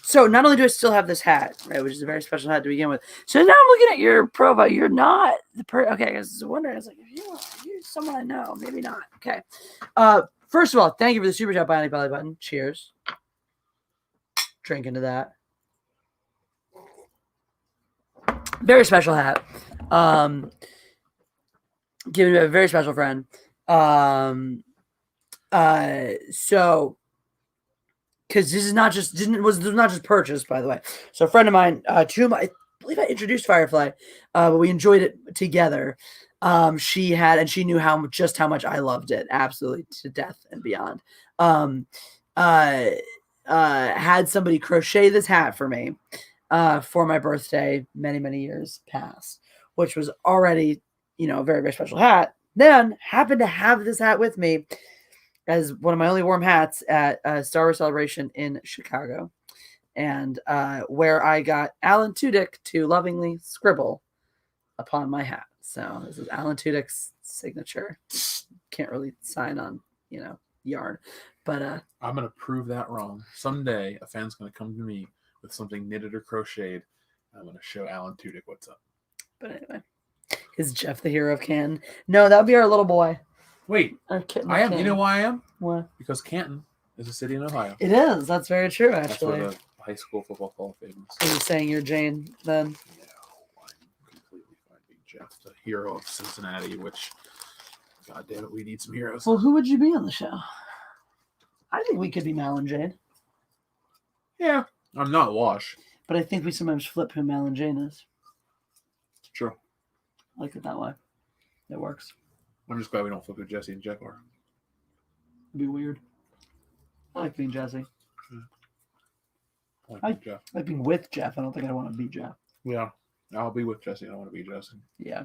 So not only do I still have this hat, right, which is a very special hat to begin with. So now I'm looking at your profile. You're not the okay. I was wondering. I was like, if you're someone I know, maybe not. Okay. First of all, thank you for the super chat, Bonnie Belly Button. Cheers. Drink into that. Very special hat. Given to a very special friend. So. Because this is not just was not just purchased, by the way. So a friend of mine, I believe I introduced Firefly, but we enjoyed it together. She knew how much I loved it, absolutely to death and beyond. Had somebody crochet this hat for me for my birthday many years past, which was already a very, very special hat. Then happened to have this hat with me as one of my only warm hats at Star Wars Celebration in Chicago, and where I got Alan Tudyk to lovingly scribble upon my hat. So this is Alan Tudyk's signature. Can't really sign on, yarn, but I'm gonna prove that wrong. Someday a fan's gonna come to me with something knitted or crocheted. I'm gonna show Alan Tudyk what's up. But anyway, is Jeff the hero of Canton? No, that would be our little boy. Wait, I am. Canton. You know why I am? What? Because Canton is a city in Ohio. It is. That's very true, actually. That's where the high school football hall of fame is. Are you saying you're Jane then? No, I'm completely fine being Jeff, the hero of Cincinnati, which, God damn it, we need some heroes. Well, who would you be on the show? I think we could be Mal and Jane. Yeah, I'm not Wash. But I think we sometimes flip who Mal and Jane is. True. I like it that way. It works. I'm just glad we don't flip who Jesse and Jeff are. It'd be weird. I like being Jesse. I like Jeff. I like being with Jeff. I don't think I want to be Jeff. Yeah. I'll be with Jesse. I don't want to be Jesse. Yeah.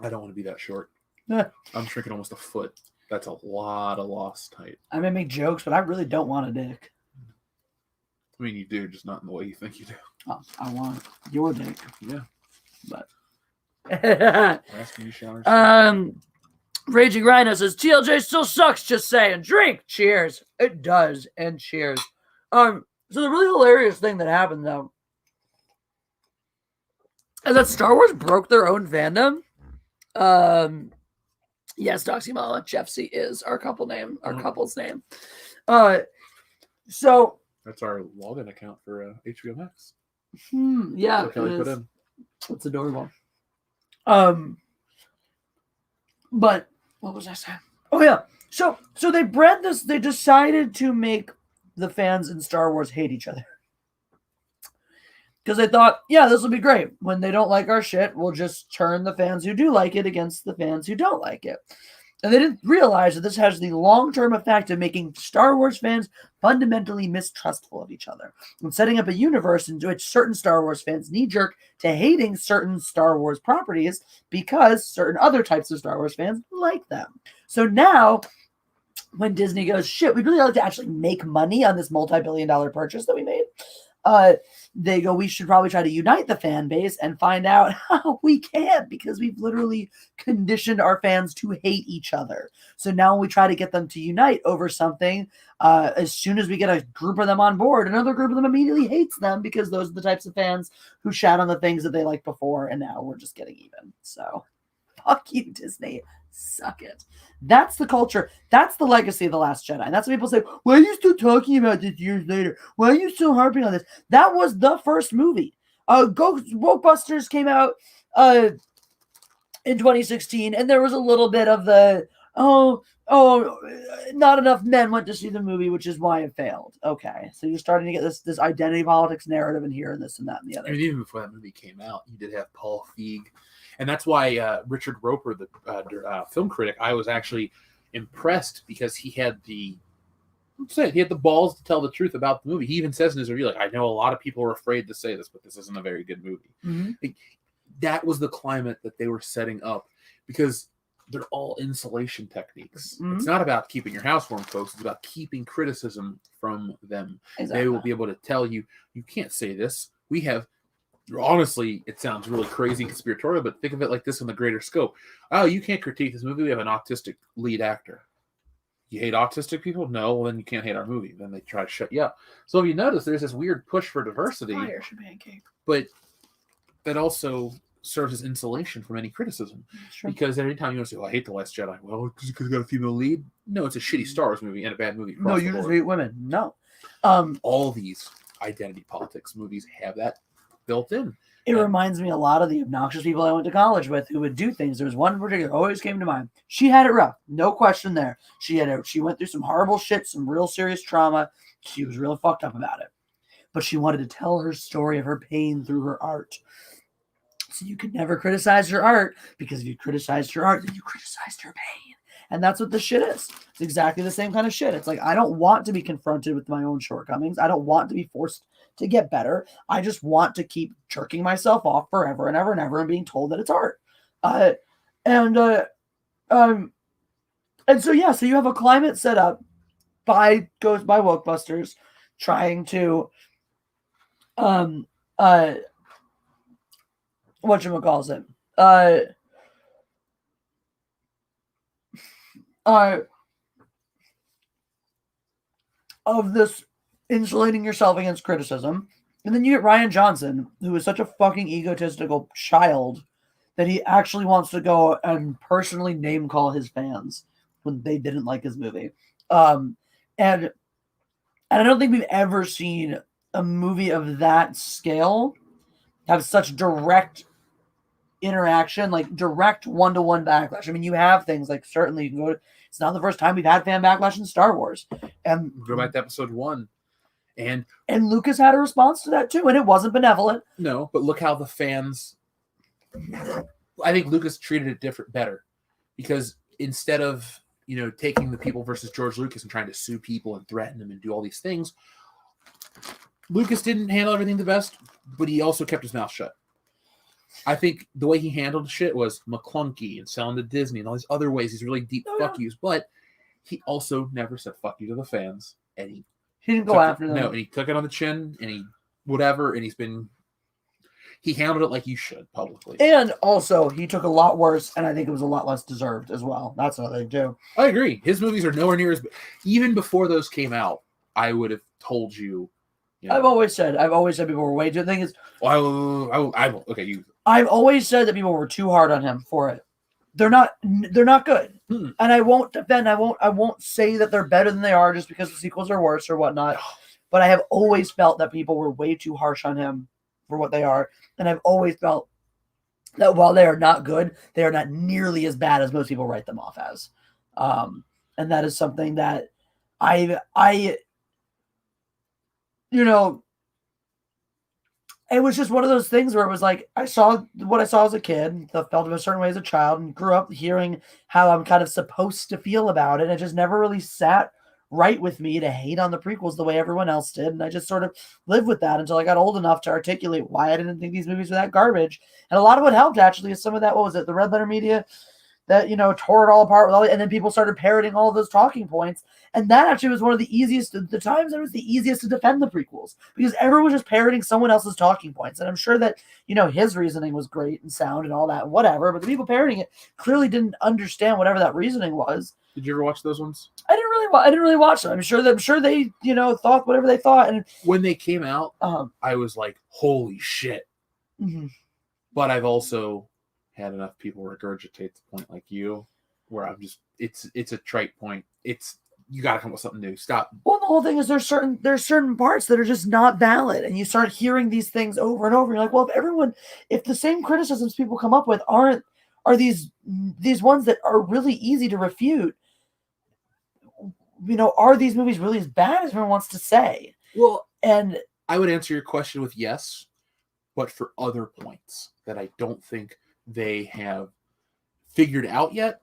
I don't want to be that short. Yeah. I'm shrinking almost a foot. That's a lot of lost height. I may make jokes, but I really don't want a dick. I mean, you do, just not in the way you think you do. Oh, I want your dick. Yeah. But. Asking you showers. Raging Rhino says TLJ still sucks, just saying. Drink. Cheers. It does. And cheers. So the really hilarious thing that happened though is that Star Wars broke their own fandom. Yes, Doxymala, Jeff C is our couple name, our couple's name. So that's our login account for HBO Max. Yeah, Kelly put in. It's adorable. But what was I saying? Oh yeah. So they bred this. They decided to make the fans in Star Wars hate each other. Because they thought, yeah, this will be great. When they don't like our shit, we'll just turn the fans who do like it against the fans who don't like it. And they didn't realize that this has the long-term effect of making Star Wars fans fundamentally mistrustful of each other and setting up a universe in which certain Star Wars fans knee-jerk to hating certain Star Wars properties because certain other types of Star Wars fans like them. So now, when Disney goes, shit, we'd really like to actually make money on this multi-billion-dollar purchase that we made, they go, we should probably try to unite the fan base and find out how we can't because we've literally conditioned our fans to hate each other. So now when we try to get them to unite over something, as soon as we get a group of them on board, another group of them immediately hates them because those are the types of fans who shat on the things that they liked before, and now we're just getting even. So fuck you, Disney. Suck it. That's the culture. That's the legacy of The Last Jedi. And that's what people say, why are you still talking about this years later? Why are you still harping on this? That was the first movie. Ghostbusters came out in 2016, and there was a little bit of the, not enough men went to see the movie, which is why it failed. Okay, so you're starting to get this identity politics narrative in here, and this and that and the other. I mean, even before that movie came out, you did have Paul Feig. And that's why Richard Roper, the film critic, I was actually impressed because he had the balls to tell the truth about the movie. He even says in his review, like, I know a lot of people are afraid to say this, but this isn't a very good movie. Mm-hmm. Like, that was the climate that they were setting up because they're all insulation techniques. Mm-hmm. It's not about keeping your house warm, folks. It's about keeping criticism from them. Exactly. They will be able to tell you, you can't say this. We have... Honestly, it sounds really crazy conspiratorial, but think of it like this in the greater scope. Oh, you can't critique this movie. We have an autistic lead actor. You hate autistic people? No, well, then you can't hate our movie. Then they try to shut you up. So if you notice, there's this weird push for diversity, but that also serves as insulation from any criticism. Because every time you say, well, I hate The Last Jedi. Well, because it's got a female lead? No, it's a shitty Star Wars movie and a bad movie. No, you just hate women. No. All these identity politics movies have that built in. It reminds me a lot of the obnoxious people I went to college with who would do things. There was one in particular always came to mind. She had it rough, no question there. She went through some horrible shit, some real serious trauma. She was real fucked up about it. But she wanted to tell her story of her pain through her art. So you could never criticize her art, because if you criticized her art, then you criticized her pain. And that's what this shit is. It's exactly the same kind of shit. It's like, I don't want to be confronted with my own shortcomings. I don't want to be forced to get better. I just want to keep jerking myself off forever and ever and ever and being told that it's art. And so you have a climate set up by Wokebusters trying to whatchamacallit, of this insulating yourself against criticism. And then you get Rian Johnson, who is such a fucking egotistical child that he actually wants to go and personally name call his fans when they didn't like his movie. And I don't think we've ever seen a movie of that scale have such direct interaction, like direct one-to-one backlash. I mean, you have things like, certainly you can go to, it's not the first time we've had fan backlash in Star Wars. And go back to episode 1. And Lucas had a response to that too, and it wasn't benevolent. No, but look how the fans... I think Lucas treated it better. Because instead of, taking the people versus George Lucas and trying to sue people and threaten them and do all these things, Lucas didn't handle everything the best, but he also kept his mouth shut. I think the way he handled shit was McClunky and selling to Disney and all these other ways, these really deep fuck yous, but he also never said fuck you to the fans, and he didn't go after them. No, and he took it on the chin, and he whatever, and he handled it like you should publicly. And also, he took a lot worse, and I think it was a lot less deserved as well. That's another thing too. I agree. His movies are nowhere near as... Even before those came out, I would have told you. I've always said people were way too... The thing is... I've always said that people were too hard on him for it. They're not good. And I won't defend. I won't say that they're better than they are just because the sequels are worse or whatnot. But I have always felt that people were way too harsh on him for what they are. And I've always felt that while they are not good, they are not nearly as bad as most people write them off as. And that is something that it was just one of those things where it was like I saw what I saw as a kid, felt in a certain way as a child, and grew up hearing how I'm kind of supposed to feel about it. And it just never really sat right with me to hate on the prequels the way everyone else did. And I just sort of lived with that until I got old enough to articulate why I didn't think these movies were that garbage. And a lot of what helped actually is some of that, what was it, the red letter media that, tore it all apart with and then people started parroting all of those talking points. And that actually was one of the easiest, the times it was the easiest to defend the prequels because everyone was just parroting someone else's talking points. And I'm sure that, his reasoning was great and sound and all that, whatever, but the people parroting it clearly didn't understand whatever that reasoning was. Did you ever watch those ones? I didn't really watch them. I'm sure they, thought whatever they thought. And when they came out, I was like, holy shit. Mm-hmm. But I've also had enough people regurgitate the point like you, where I'm just, it's a trite point. You got to come up with something new. Stop. Well, the whole thing is there's certain parts that are just not valid, and you start hearing these things over and over. You're like, well, if the same criticisms people come up with are these ones that are really easy to refute, are these movies really as bad as everyone wants to say? Well, and I would answer your question with yes, but for other points that I don't think they have figured out yet,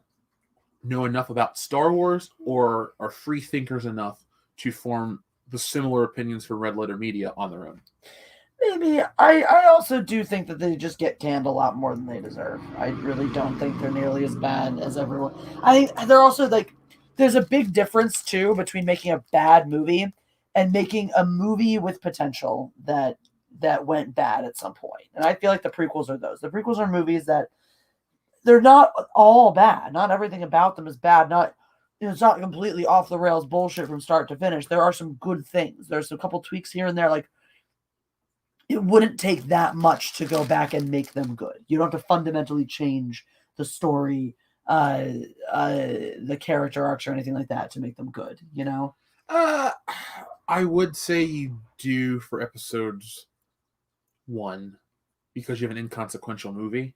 know enough about Star Wars, or are free thinkers enough to form the similar opinions for red letter media on their own. Maybe. I also do think that they just get canned a lot more than they deserve. I really don't think they're nearly as bad as everyone. I think they're also there's a big difference too between making a bad movie and making a movie with potential that went bad at some point. And I feel like the prequels are those. The prequels are movies that they're not all bad. Not everything about them is bad. It's not completely off the rails bullshit from start to finish. There are some good things. There's a couple tweaks here and there. Like, it wouldn't take that much to go back and make them good. You don't have to fundamentally change the story, the character arcs or anything like that to make them good, I would say you do for episodes 1 because you have an inconsequential movie.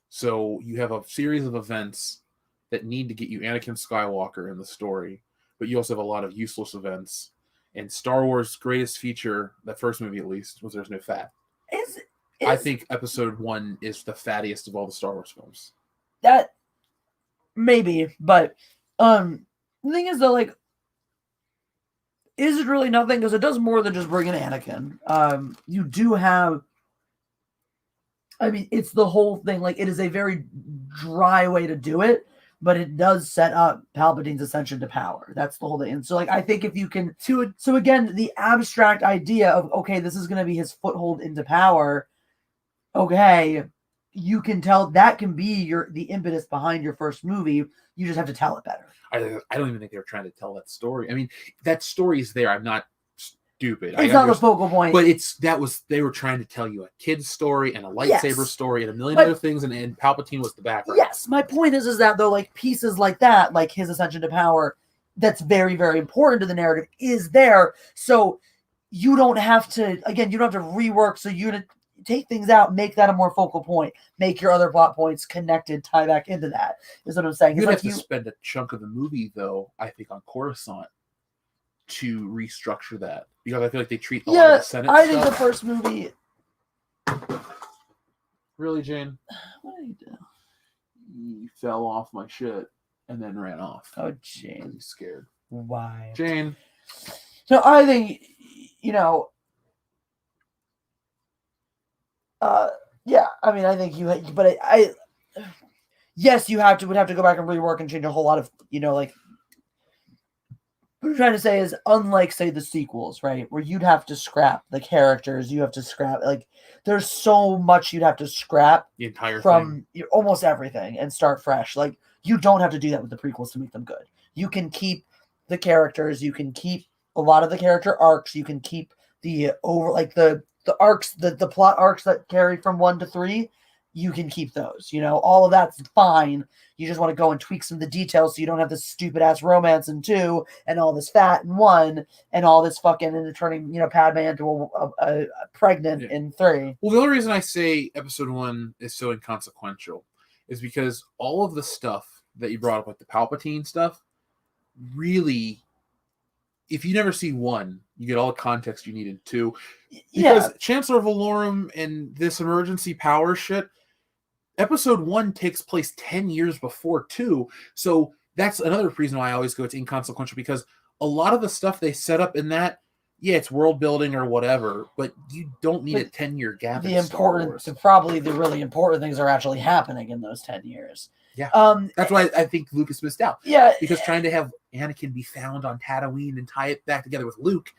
So you have a series of events that need to get you Anakin Skywalker in the story, but you also have a lot of useless events. And Star Wars' greatest feature, that first movie at least, was there's no fat. I think episode 1 is the fattiest of all the Star Wars films. That maybe, but the thing is though, is it really nothing? Because it does more than just bring in Anakin. You do have, it's the whole thing. It is a very dry way to do it, but it does set up Palpatine's ascension to power. That's the whole thing. And so, I think if you can so again, the abstract idea of, okay, this is going to be his foothold into power. Okay, you can tell that can be the impetus behind your first movie. You just have to tell it better. I don't even think they were trying to tell that story. That story is there. I'm not stupid. It's not the focal point. But they were trying to tell you a kid's story and a lightsaber story and a million other things, and Palpatine was the background. Yes, my point is that though, pieces like that, like his ascension to power, that's very, very important to the narrative, is there. So you don't have to rework. So you take things out, make that a more focal point, make your other plot points connected, tie back into that. Is what I'm saying. You'd have to spend a chunk of the movie, though, I think, on Coruscant to restructure that, because I feel like they treat a lot of the Senate stuff. Think the first movie. Really, Jane? What did he do? He fell off my shit and then ran off. Oh, Jane. He's scared. Why? Jane. So I think, I think yes, you would have to go back and rework and change a whole lot of, what I'm trying to say is, unlike, say, the sequels, right, where you'd have to scrap the characters, you have to scrap, there's so much you'd have to scrap the entire from almost everything and start fresh. You don't have to do that with the prequels to make them good. You can keep the characters, you can keep a lot of the character arcs, you can keep the arcs, the plot arcs that carry from 1 to 3, you can keep those. All of that's fine. You just want to go and tweak some of the details so you don't have this stupid ass romance in 2 and all this fat in 1 and all this fucking into turning, Padme into a pregnant in 3. Well, the only reason I say episode 1 is so inconsequential is because all of the stuff that you brought up, like the Palpatine stuff, really, if you never see 1, You get all the context you needed too. Yeah. Because Chancellor Valorum and this emergency power shit, episode 1 takes place 10 years before 2. So that's another reason why I always go it's inconsequential, because a lot of the stuff they set up in that, yeah, it's world building or whatever, but you don't need a 10-year gap. Probably the really important things are actually happening in those 10 years. Yeah. That's why I think Lucas missed out. Yeah. Because trying to have Anakin be found on Tatooine and tie it back together with Luke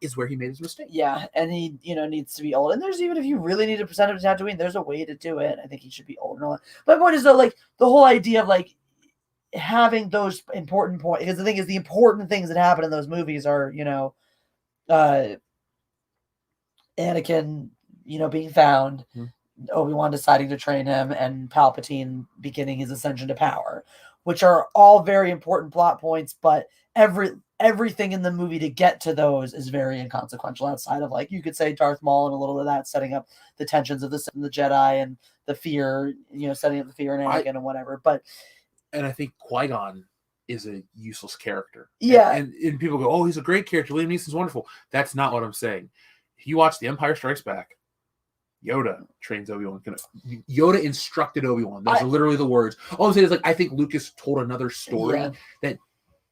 is where he made his mistake. Yeah, and he, needs to be old. And there's, even if you really need to present him to Tatooine, there's a way to do it. I think he should be old and all that. But my point is, though, like, the whole idea of, like, having those important points, because the thing is, the important things that happen in those movies are, Anakin, being found, Obi-Wan deciding to train him, and Palpatine beginning his ascension to power, which are all very important plot points, but everything in the movie to get to those is very inconsequential outside of, like, you could say Darth Maul and a little of that setting up the tensions of the Jedi and the fear, setting up the fear in Anakin and whatever. And I think Qui-Gon is a useless character. Yeah. And people go, oh, he's a great character. Liam Neeson's wonderful. That's not what I'm saying. If you watch The Empire Strikes Back, Yoda trains Obi-Wan. Yoda instructed Obi-Wan. Those are literally the words. All I'm saying is, like, I think Lucas told another story that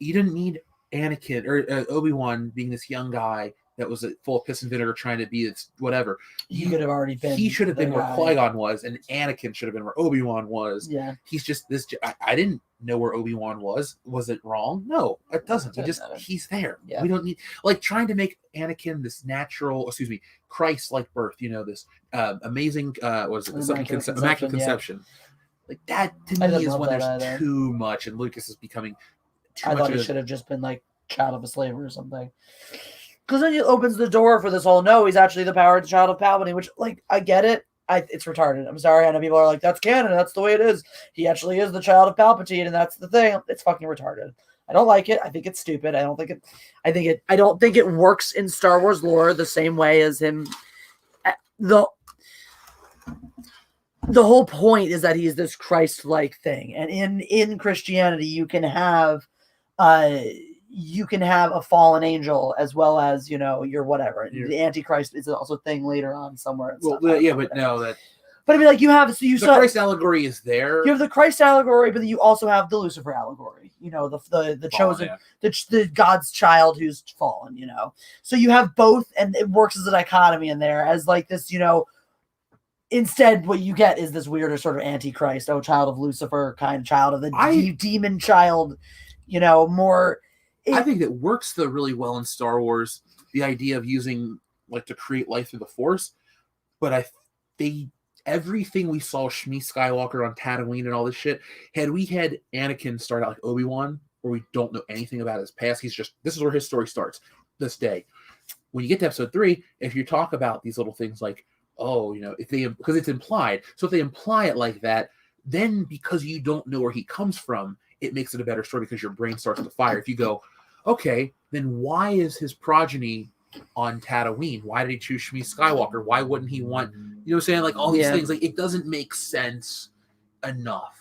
you didn't need Anakin or Obi-Wan being this young guy that was full of piss and vinegar trying to be this whatever. He could have already been. He should have been where Qui-Gon was, and Anakin should have been where Obi-Wan was. Yeah. He's just this. I didn't know where Obi-Wan was. Was it wrong? No, it doesn't. He's there. Yeah. We don't need, like, trying to make Anakin this natural, Christ-like birth. This amazing, immaculate conception. Like, that to me is when there's too much, and Lucas is becoming too much. I thought he should have just been like child of a slave or something. Because then he opens the door for this whole, no, he's actually the powered child of Palpatine, which, like, I get it. It's retarded. I'm sorry. I know people are like, that's canon. That's the way it is. He actually is the child of Palpatine, and that's the thing. It's fucking retarded. I don't like it. I think it's stupid. I don't think it works in Star Wars lore the same way as him. The whole point is that he's this Christ-like thing. And in Christianity, you can have a fallen angel as well as, your whatever. Yeah. The Antichrist is also a thing later on somewhere. But I mean, like, the Christ allegory is there. You have the Christ allegory, but then you also have the Lucifer allegory. The chosen, the God's child who's fallen. So you have both, and it works as a dichotomy in there as, like, this. Instead, what you get is this weirder sort of Antichrist, child of Lucifer, kind of child of the demon child. More. I think that works really well in Star Wars, the idea of using, like, to create life through the Force. But everything we saw Shmi Skywalker on Tatooine and all this shit, had we had Anakin start out like Obi-Wan, where we don't know anything about his past, this is where his story starts, this day. When you get to episode 3, if you talk about these little things like, because it's implied, so if they imply it like that, then because you don't know where he comes from, it makes it a better story because your brain starts to fire. If you go, okay, then why is his progeny on Tatooine? Why did he choose Shmi Skywalker? Why wouldn't he want, like, all these things? Like, it doesn't make sense enough.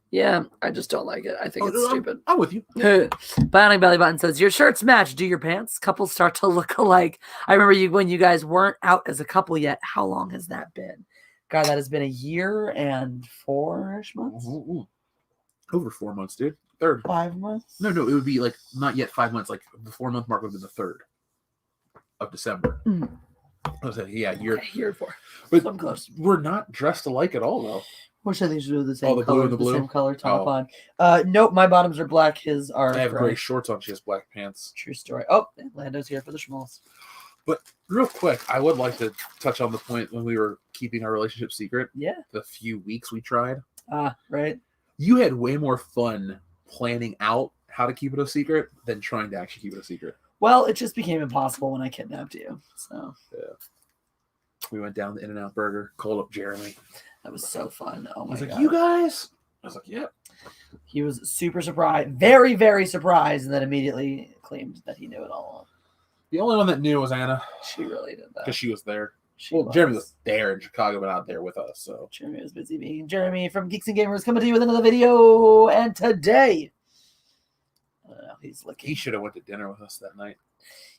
Yeah, I just don't like it. I think it's stupid. I'm with you. Bionic Belly Button says, your shirts match. Do your pants? Couples start to look alike. I remember when you guys weren't out as a couple yet. How long has that been? God, that has been a year and 4-ish months. Ooh. Over 4 months, dude. 3rd. 5 months? No, it would be, like, not yet 5 months. Like, the 4-month mark would have been the 3rd of December. I was like, yeah, year 4. But I'm close. We're not dressed alike at all, though. Which I think should do the same color, the blue? Same color top on. Nope, my bottoms are black. His are. I have gray shorts on. She has black pants. True story. Oh, and Lando's here for the schmaltz. But real quick, I would like to touch on the point when we were keeping our relationship secret. Yeah. The few weeks we tried. Right. You had way more fun planning out how to keep it a secret than trying to actually keep it a secret. Well, it just became impossible when I kidnapped you. So. Yeah. We went down the In-N-Out Burger, called up Jeremy. That was so fun. Oh my God. He's like, you guys? I was like, yep. He was super surprised, very, very surprised, and then immediately claimed that he knew it all along. The only one that knew was Anna. She really did that. Because she was there. Jeremy was there in Chicago, but not there with us. So Jeremy was busy being Jeremy from Geeks and Gamers coming to you with another video. And today, he's looking. He should have went to dinner with us that night.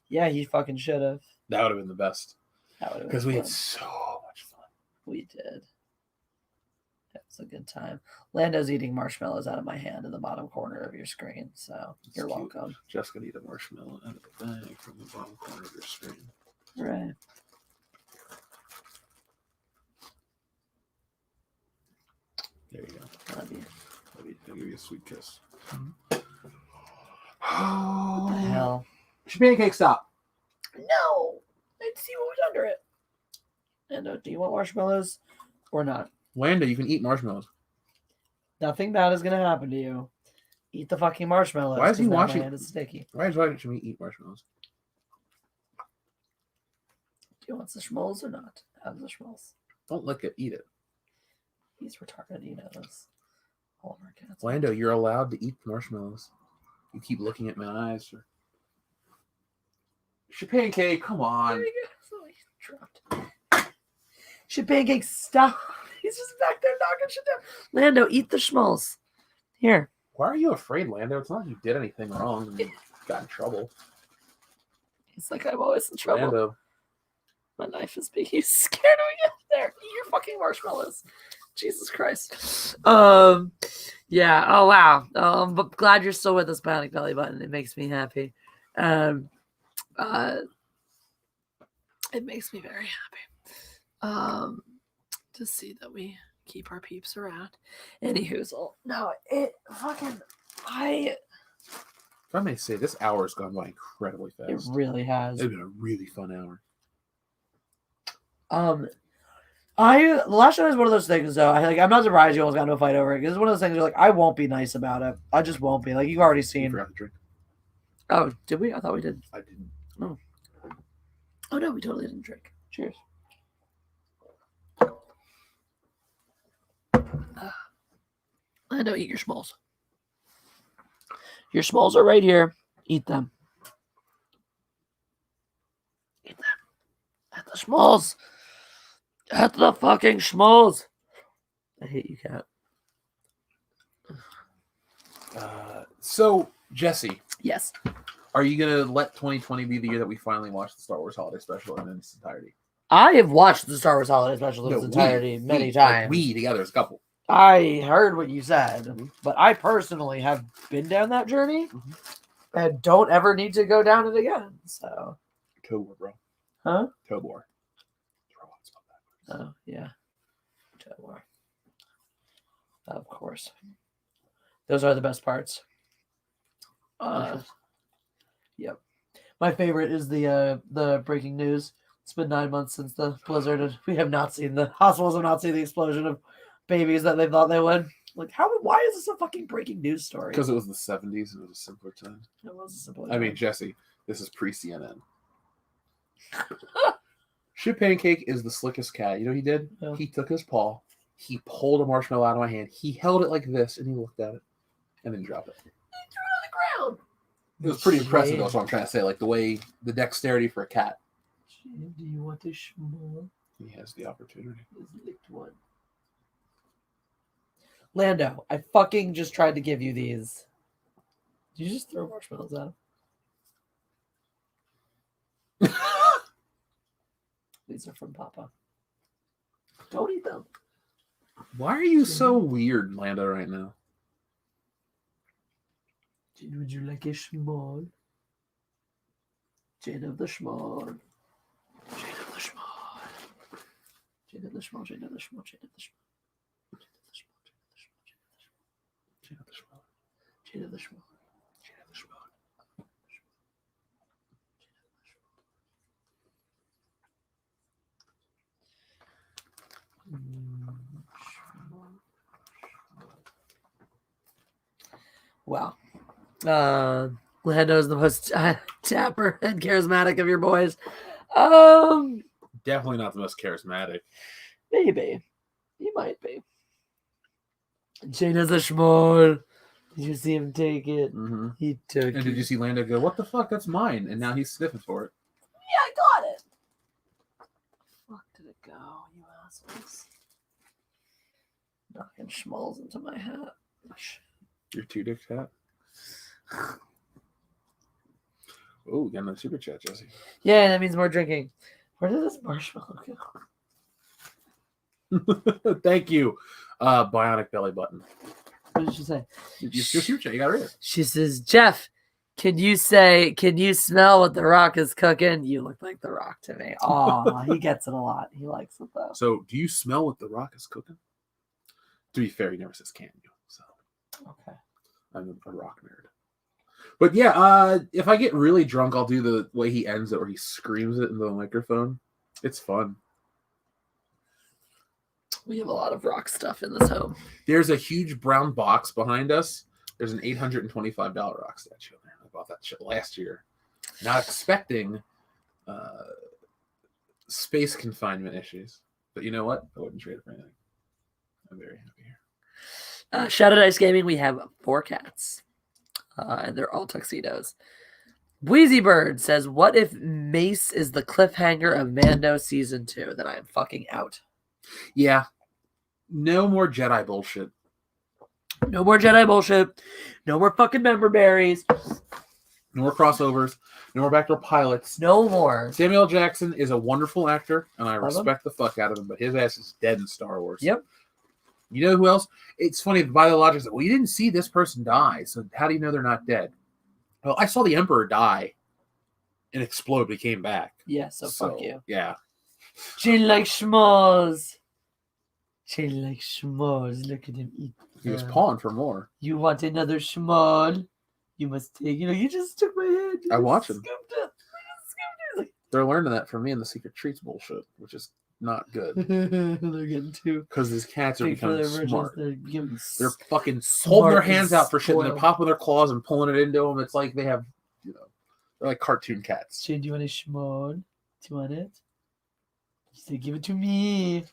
Yeah, he fucking should have. That would have been the best. Because we had fun. so much fun. We did. It was a good time. Lando's eating marshmallows out of my hand in the bottom corner of your screen, so you're cute. welcome. Just gonna eat a marshmallow out of the bag from the bottom corner of your screen. Right. There you go. Love you. I'll give you a sweet kiss. What the hell? Pancake, stop. No! Let's see what was under it. And do you want marshmallows or not? Lando, you can eat marshmallows. Nothing bad is gonna happen to you. Eat the fucking marshmallows. Why is he 'cause now watching? My hand is sticky. Why is watching me eat marshmallows? Do you want the schmoles or not? Have the schmoles. Don't lick it. Eat it. He's retarded. He knows. All of our cats. Lando, you're allowed to eat marshmallows. You keep looking at my eyes. Pancake, come on. There you go. So he's dropped. Pancake, stop. He's just back there knocking shit down. Lando, eat the schmoles. Here. Why are you afraid, Lando? It's not like you did anything wrong and you got in trouble. He's like, I'm always in trouble. Lando. My knife is big. He's scared of me up there. Eat your fucking marshmallows. Jesus Christ. Yeah. Oh wow. But glad you're still with us, Panic Belly Button. It makes me happy. It makes me very happy. To see that we keep our peeps around. Anywho, no, it fucking If I may say, this hour has gone by incredibly fast. It really has. It's been a really fun hour. The Last Jedi is one of those things, though. I'm not surprised you almost got into a fight over it. It's one of those things where, I won't be nice about it. I just won't be. You've already seen. You forgot to drink. Oh, did we? I thought we did. I didn't. Oh no, we totally didn't drink. Cheers. Lando, eat your schmoles. Your schmoles are right here. Eat them. Eat them. At the schmoles. At the fucking schmoles. I hate you, cat. So, Jesse. Yes. Are you going to let 2020 be the year that we finally watch the Star Wars Holiday Special in its entirety? I have watched the Star Wars Holiday Special in its entirety many times. We together as a couple. I heard what you said, but I personally have been down that journey and don't ever need to go down it again. So, Tobor, bro. Huh? Tobor. Oh, yeah. Tobor. Of course. Those are the best parts. Yep. My favorite is the breaking news. It's been 9 months since the blizzard, and we have not seen the hospitals have not seen the explosion of babies that they thought they would. Why is this a fucking breaking news story? Because it was the 70s and it was a simpler time. It was a simpler time. I mean, Jesse, this is pre-CNN. Pancake is the slickest cat. You know what he did? Yeah. He took his paw, he pulled a marshmallow out of my hand, he held it like this, and he looked at it, and then dropped it. He threw it on the ground. It was pretty impressive, though, that's what I'm trying to say. The dexterity for a cat. Do you want a schmoo? He has the opportunity. He's licked one. Lando, I fucking just tried to give you these. Did you just throw marshmallows at him? These are from Papa. Don't eat them. Why are you so weird, Lando, right now? Would you like a schmoo? Jane of the schmoo. Jane of the schmoo. Jane of the schmoo. Jane of the schmoo. Jane of the schmoo. Jane of the schmoo. Jane of the schmoo. Jane of the schmoo. Wow. Lando's the most dapper and charismatic of your boys. Definitely not the most charismatic. Maybe. He might be. Jane has a schmoll. Did you see him take it? Mm-hmm. He took it. And did you see Lando go, what the fuck? That's mine. And now he's sniffing for it. Yeah, I got it. Fuck did it go, you assholes? Knocking schmolls into my hat. Your two-dick hat? Oh, got another super chat, Jesse. Yeah, that means more drinking. Where did this marshmallow go? Thank you, Bionic Belly Button. What did she say? Your super chat, you got to read it. She says, Jeff, can you smell what The Rock is cooking? You look like The Rock to me. Oh, he gets it a lot. He likes it, though. So, do you smell what The Rock is cooking? To be fair, he never says can you. So, okay. I'm a Rock nerd. But yeah, if I get really drunk, I'll do the way he ends it where he screams it into the microphone. It's fun. We have a lot of Rock stuff in this home. There's a huge brown box behind us. There's an $825 Rock statue in there. I bought that shit last year. Not expecting space confinement issues. But you know what? I wouldn't trade it for anything. I'm very happy here. Shadow Dice Gaming, we have 4 cats. And they're all tuxedos. Wheezy Bird says, what if Mace is the cliffhanger of Mando Season 2? Then I am fucking out. Yeah. No more Jedi bullshit. No more Jedi bullshit. No more fucking member berries. No more crossovers. No more backdoor pilots. No more. Samuel L. Jackson is a wonderful actor, and I Love respect the fuck out of him, but his ass is dead in Star Wars. Yep. You know who else? It's funny, by the logic, well, you didn't see this person die, so how do you know they're not dead? Well, I saw the Emperor die and explode, but he came back. Yeah, so fuck you. Yeah. Chain like schmoes. Chain like schmoes. Look at him eat. He was pawing for more. You want another schmol? You must take, you just took my hand. I watch him. Scooped it. They're learning that from me in the Secret Treats bullshit, which is not good. They're getting too because these cats are becoming smart. They're fucking smart holding their hands out for shit, and they're spoiled. popping their claws and pulling it into them. It's like they have, they're like cartoon cats. Shane, do you want a schmol? Do you want it? You said, give it to me.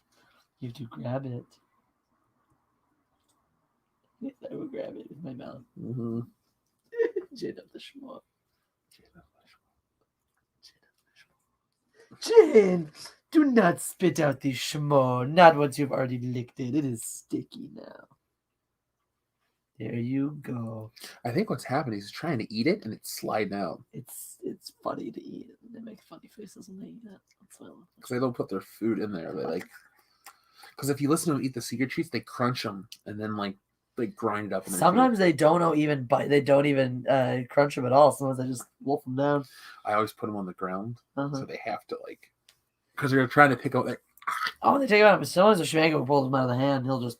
You have to grab it. Yes, I will grab it with my mouth. Mm-hmm. Jane of the schmol. Jane, do not spit out the schmol. Not once you've already licked it. It is sticky now. There you go. I think what's happening is he's trying to eat it and it's sliding out. It's funny to eat it. They make funny faces when they eat it. That's why I love it. Because they don't put their food in there. They like, because if you listen to them eat the Secret Treats, they crunch them and then like they grind it up. In Sometimes they don't even bite. They don't even crunch them at all. Sometimes they just wolf them down. I always put them on the ground, Uh-huh. so they have to like, because they're trying to pick up. Like, Oh, they take him out. As soon as a Schmango pulls him out of the hand, he'll just.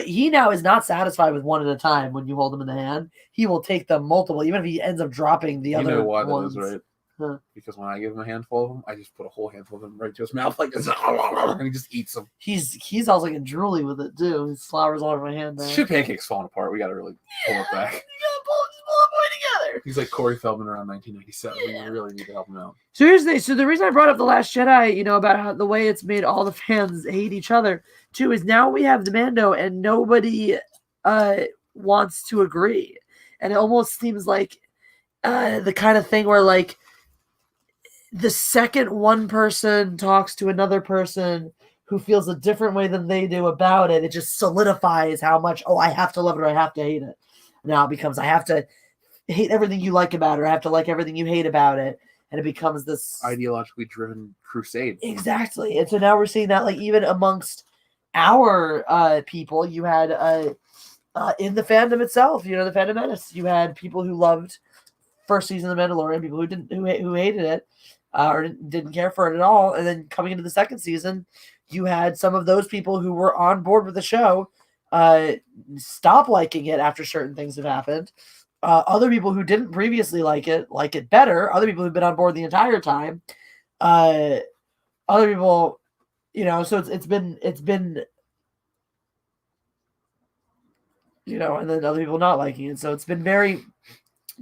He now is not satisfied with one at a time. When you hold him in the hand, he will take them multiple, even if he ends up dropping the other. You know why ones. that is, right? Huh. Because when I give him a handful of them, I just put a whole handful of them right to his mouth like this, and he just eats them. He's also getting drooly with it too. He slobbers all over my hand. Now. Shit, pancakes falling apart. We got to really pull it back. You gotta pull it together. He's like Corey Feldman around 1997. Yeah. We really need to help him out. So here's the so the reason I brought up The Last Jedi, about how the way it's made all the fans hate each other too, is now we have the Mando and nobody wants to agree, and it almost seems like the kind of thing where like the second one person talks to another person who feels a different way than they do about it, it just solidifies how much, I have to love it or I have to hate it. Now it becomes I have to hate everything you like about it or I have to like everything you hate about it. And it becomes this ideologically driven crusade. Exactly. And so now we're seeing that like even amongst our people, you had in the fandom itself, the Phantom Menace, you had people who loved first season of The Mandalorian, people who didn't, who hated it or didn't care for it at all. And then coming into the second season, you had some of those people who were on board with the show stop liking it after certain things have happened. Other people who didn't previously like it better. Other people who've been on board the entire time. Other people, so it's been, and then other people not liking it. So it's been very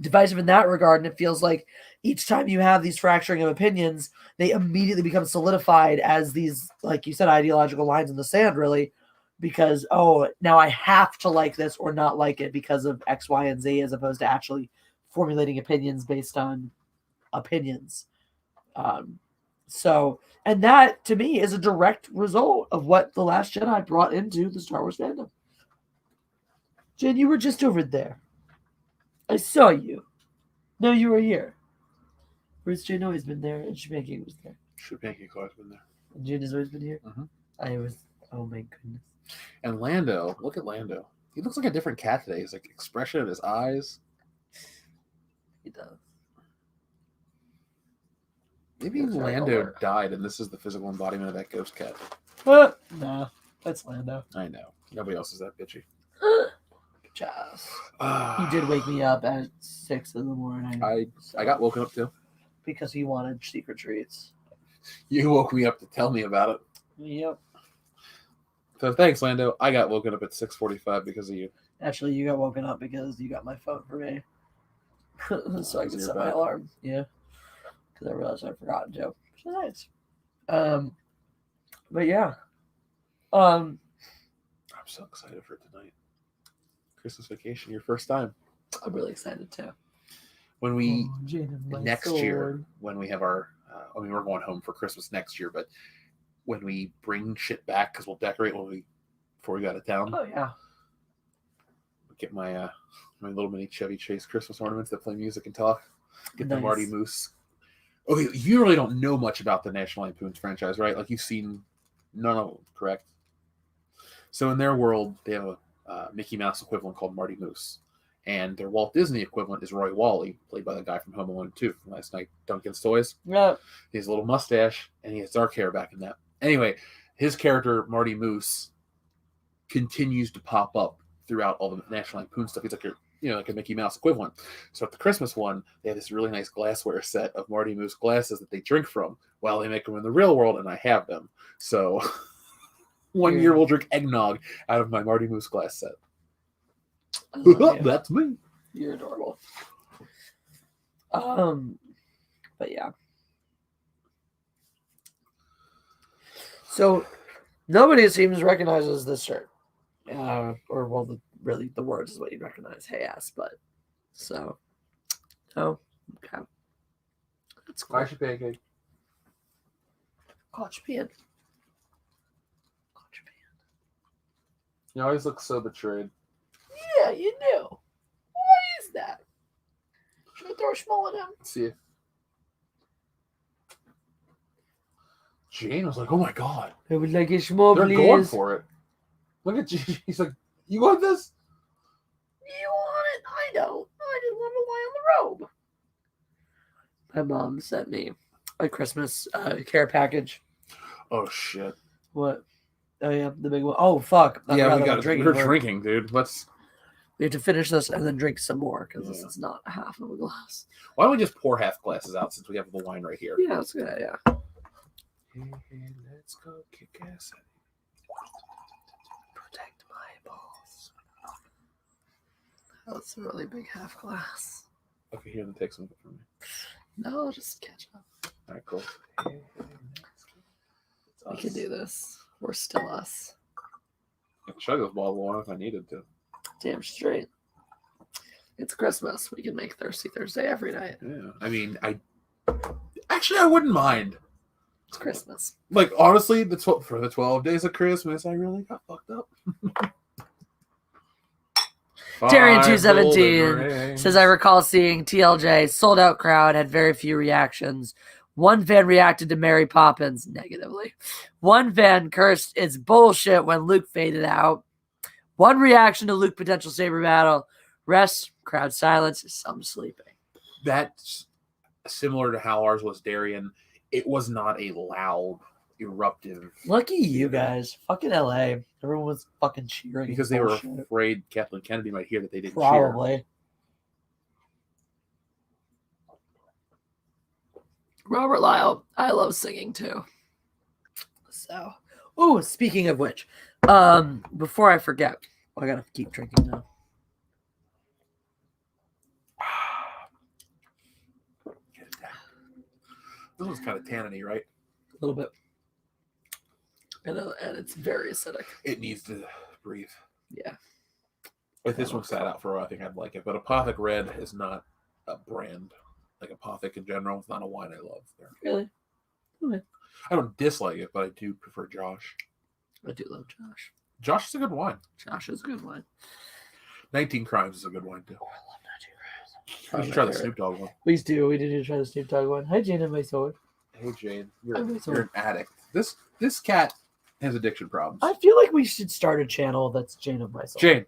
divisive in that regard. And it feels like each time you have these fracturing of opinions, they immediately become solidified as these, like you said, ideological lines in the sand, really. Because, now I have to like this or not like it because of X, Y, and Z, as opposed to actually formulating opinions based on opinions. And that, to me, is a direct result of what The Last Jedi brought into the Star Wars fandom. Jen, you were just over there. I saw you. No, you were here. Bruce Jane always been there, and Schmanking was there. Pancake always been there. And Jane has always been here. Mhm. I was. Oh my goodness. And Lando, look at Lando. He looks like a different cat today. His like expression in his eyes. He does. Maybe That's very Lando older. died, and this is the physical embodiment of that ghost cat. Nah, that's Lando. I know. Nobody else is that bitchy. Jazz. He He did wake me up at 6 in the morning. I got woken up too. Because he wanted secret treats. You woke me up to tell me about it. Yep. So thanks, Lando. I got woken up at 6:45 because of you. Actually, you got woken up because you got my phone for me. So I Was could your set my bed? alarm. Yeah. Because I realized I'd forgotten to. Which is nice. But yeah. I'm so excited for tonight. Christmas vacation, your first time. I'm really excited too. When we Oh, Jane of my next sword. year, when we have our, I mean, we're going home for Christmas next year, but when we bring shit back, because we'll decorate before we go out of town. Oh yeah. Get my my little mini Chevy Chase Christmas ornaments that play music and talk. Get the Nice. Marty Moose. Okay, you really don't know much about the National Lampoon's franchise, right? Like you've seen none of them, correct? So in their world, they have a Mickey Mouse equivalent called Marty Moose, and their Walt Disney equivalent is Roy Wally, played by the guy from Home Alone 2 from last night, Duncan's Toys. Yeah. He has a little mustache, and he has dark hair back in that. Anyway, his character, Marty Moose, continues to pop up throughout all the National Lampoon stuff. He's like like a Mickey Mouse equivalent. So at the Christmas one, they have this really nice glassware set of Marty Moose glasses that they drink from while they make them in the real world, and I have them. So one year we'll drink eggnog out of my Marty Moose glass set. I love you. That's me. You're adorable. But yeah. So nobody it seems recognizes this shirt. Or well, the words is what you'd recognize. Hey ass, but so. Oh, okay. That's cool. Why's your pancake? Caught your pan. Caught your pan. You always look so betrayed. Yeah, you knew. What is that? Should I throw a small at him? Let's see. Jane was like, "Oh my god, I would like a small, they're please. going for it." Look at Jane. He's like, "You want this?" You want it? I don't. I just want to lie on the robe. My mom sent me a Christmas care package. Oh shit. What? Oh yeah, the big one. Oh fuck! I Yeah, forgot we that got we're drinking. We're drinking, dude. We have to finish this and then drink some more because this Yeah. is not half of a glass. Why don't we just pour half glasses out since we have the wine right here? Yeah, that's good. Yeah. Hey, let's go kick ass. Protect my balls. That's a really big half glass. Okay, here, then take some from me. No, I'll just catch up. All right, cool. Hey, let's go. It's We us. can do this. We're still us. I could chug this bottle of wine if I needed to. Damn straight. It's Christmas. We can make Thirsty Thursday every night. Yeah, I mean, I wouldn't mind. It's Christmas. Like honestly, for the 12 days of Christmas, I really got fucked up. Darian217 says, I recall seeing TLJ, sold out crowd, had very few reactions. One fan reacted to Mary Poppins negatively. One fan cursed it's bullshit when Luke faded out. One reaction to Luke potential saber battle. Rest, crowd silence, some sleeping. That's similar to how ours was, Darian. It was not a loud, eruptive. Lucky you guys. Fucking LA. Everyone was fucking cheering. Because they were afraid Kathleen Kennedy might hear that they didn't cheer. Probably. Robert Lyle. I love singing too. So, oh, speaking of which, before I forget, I gotta keep drinking now. This one's kind of tanniny, right? A little bit. And it's very acidic. It needs to breathe. Yeah. If this one sat out for a while, I think I'd like it. But Apothic Red is not a brand. Like Apothic in general, it's not a wine I love. Really? Okay. I don't dislike it, but I do prefer Josh. I do love Josh. Josh is a good wine. Josh is a good wine. 19 Crimes is a good wine too. Oh, I love 19 Crimes. I should try the Snoop Dogg one. Please do. We did try the Snoop Dogg one. Hi, Jane and my sword. Hey, Jane. You're an addict. This cat has addiction problems. I feel like we should start a channel that's Jane of my soul. Jane.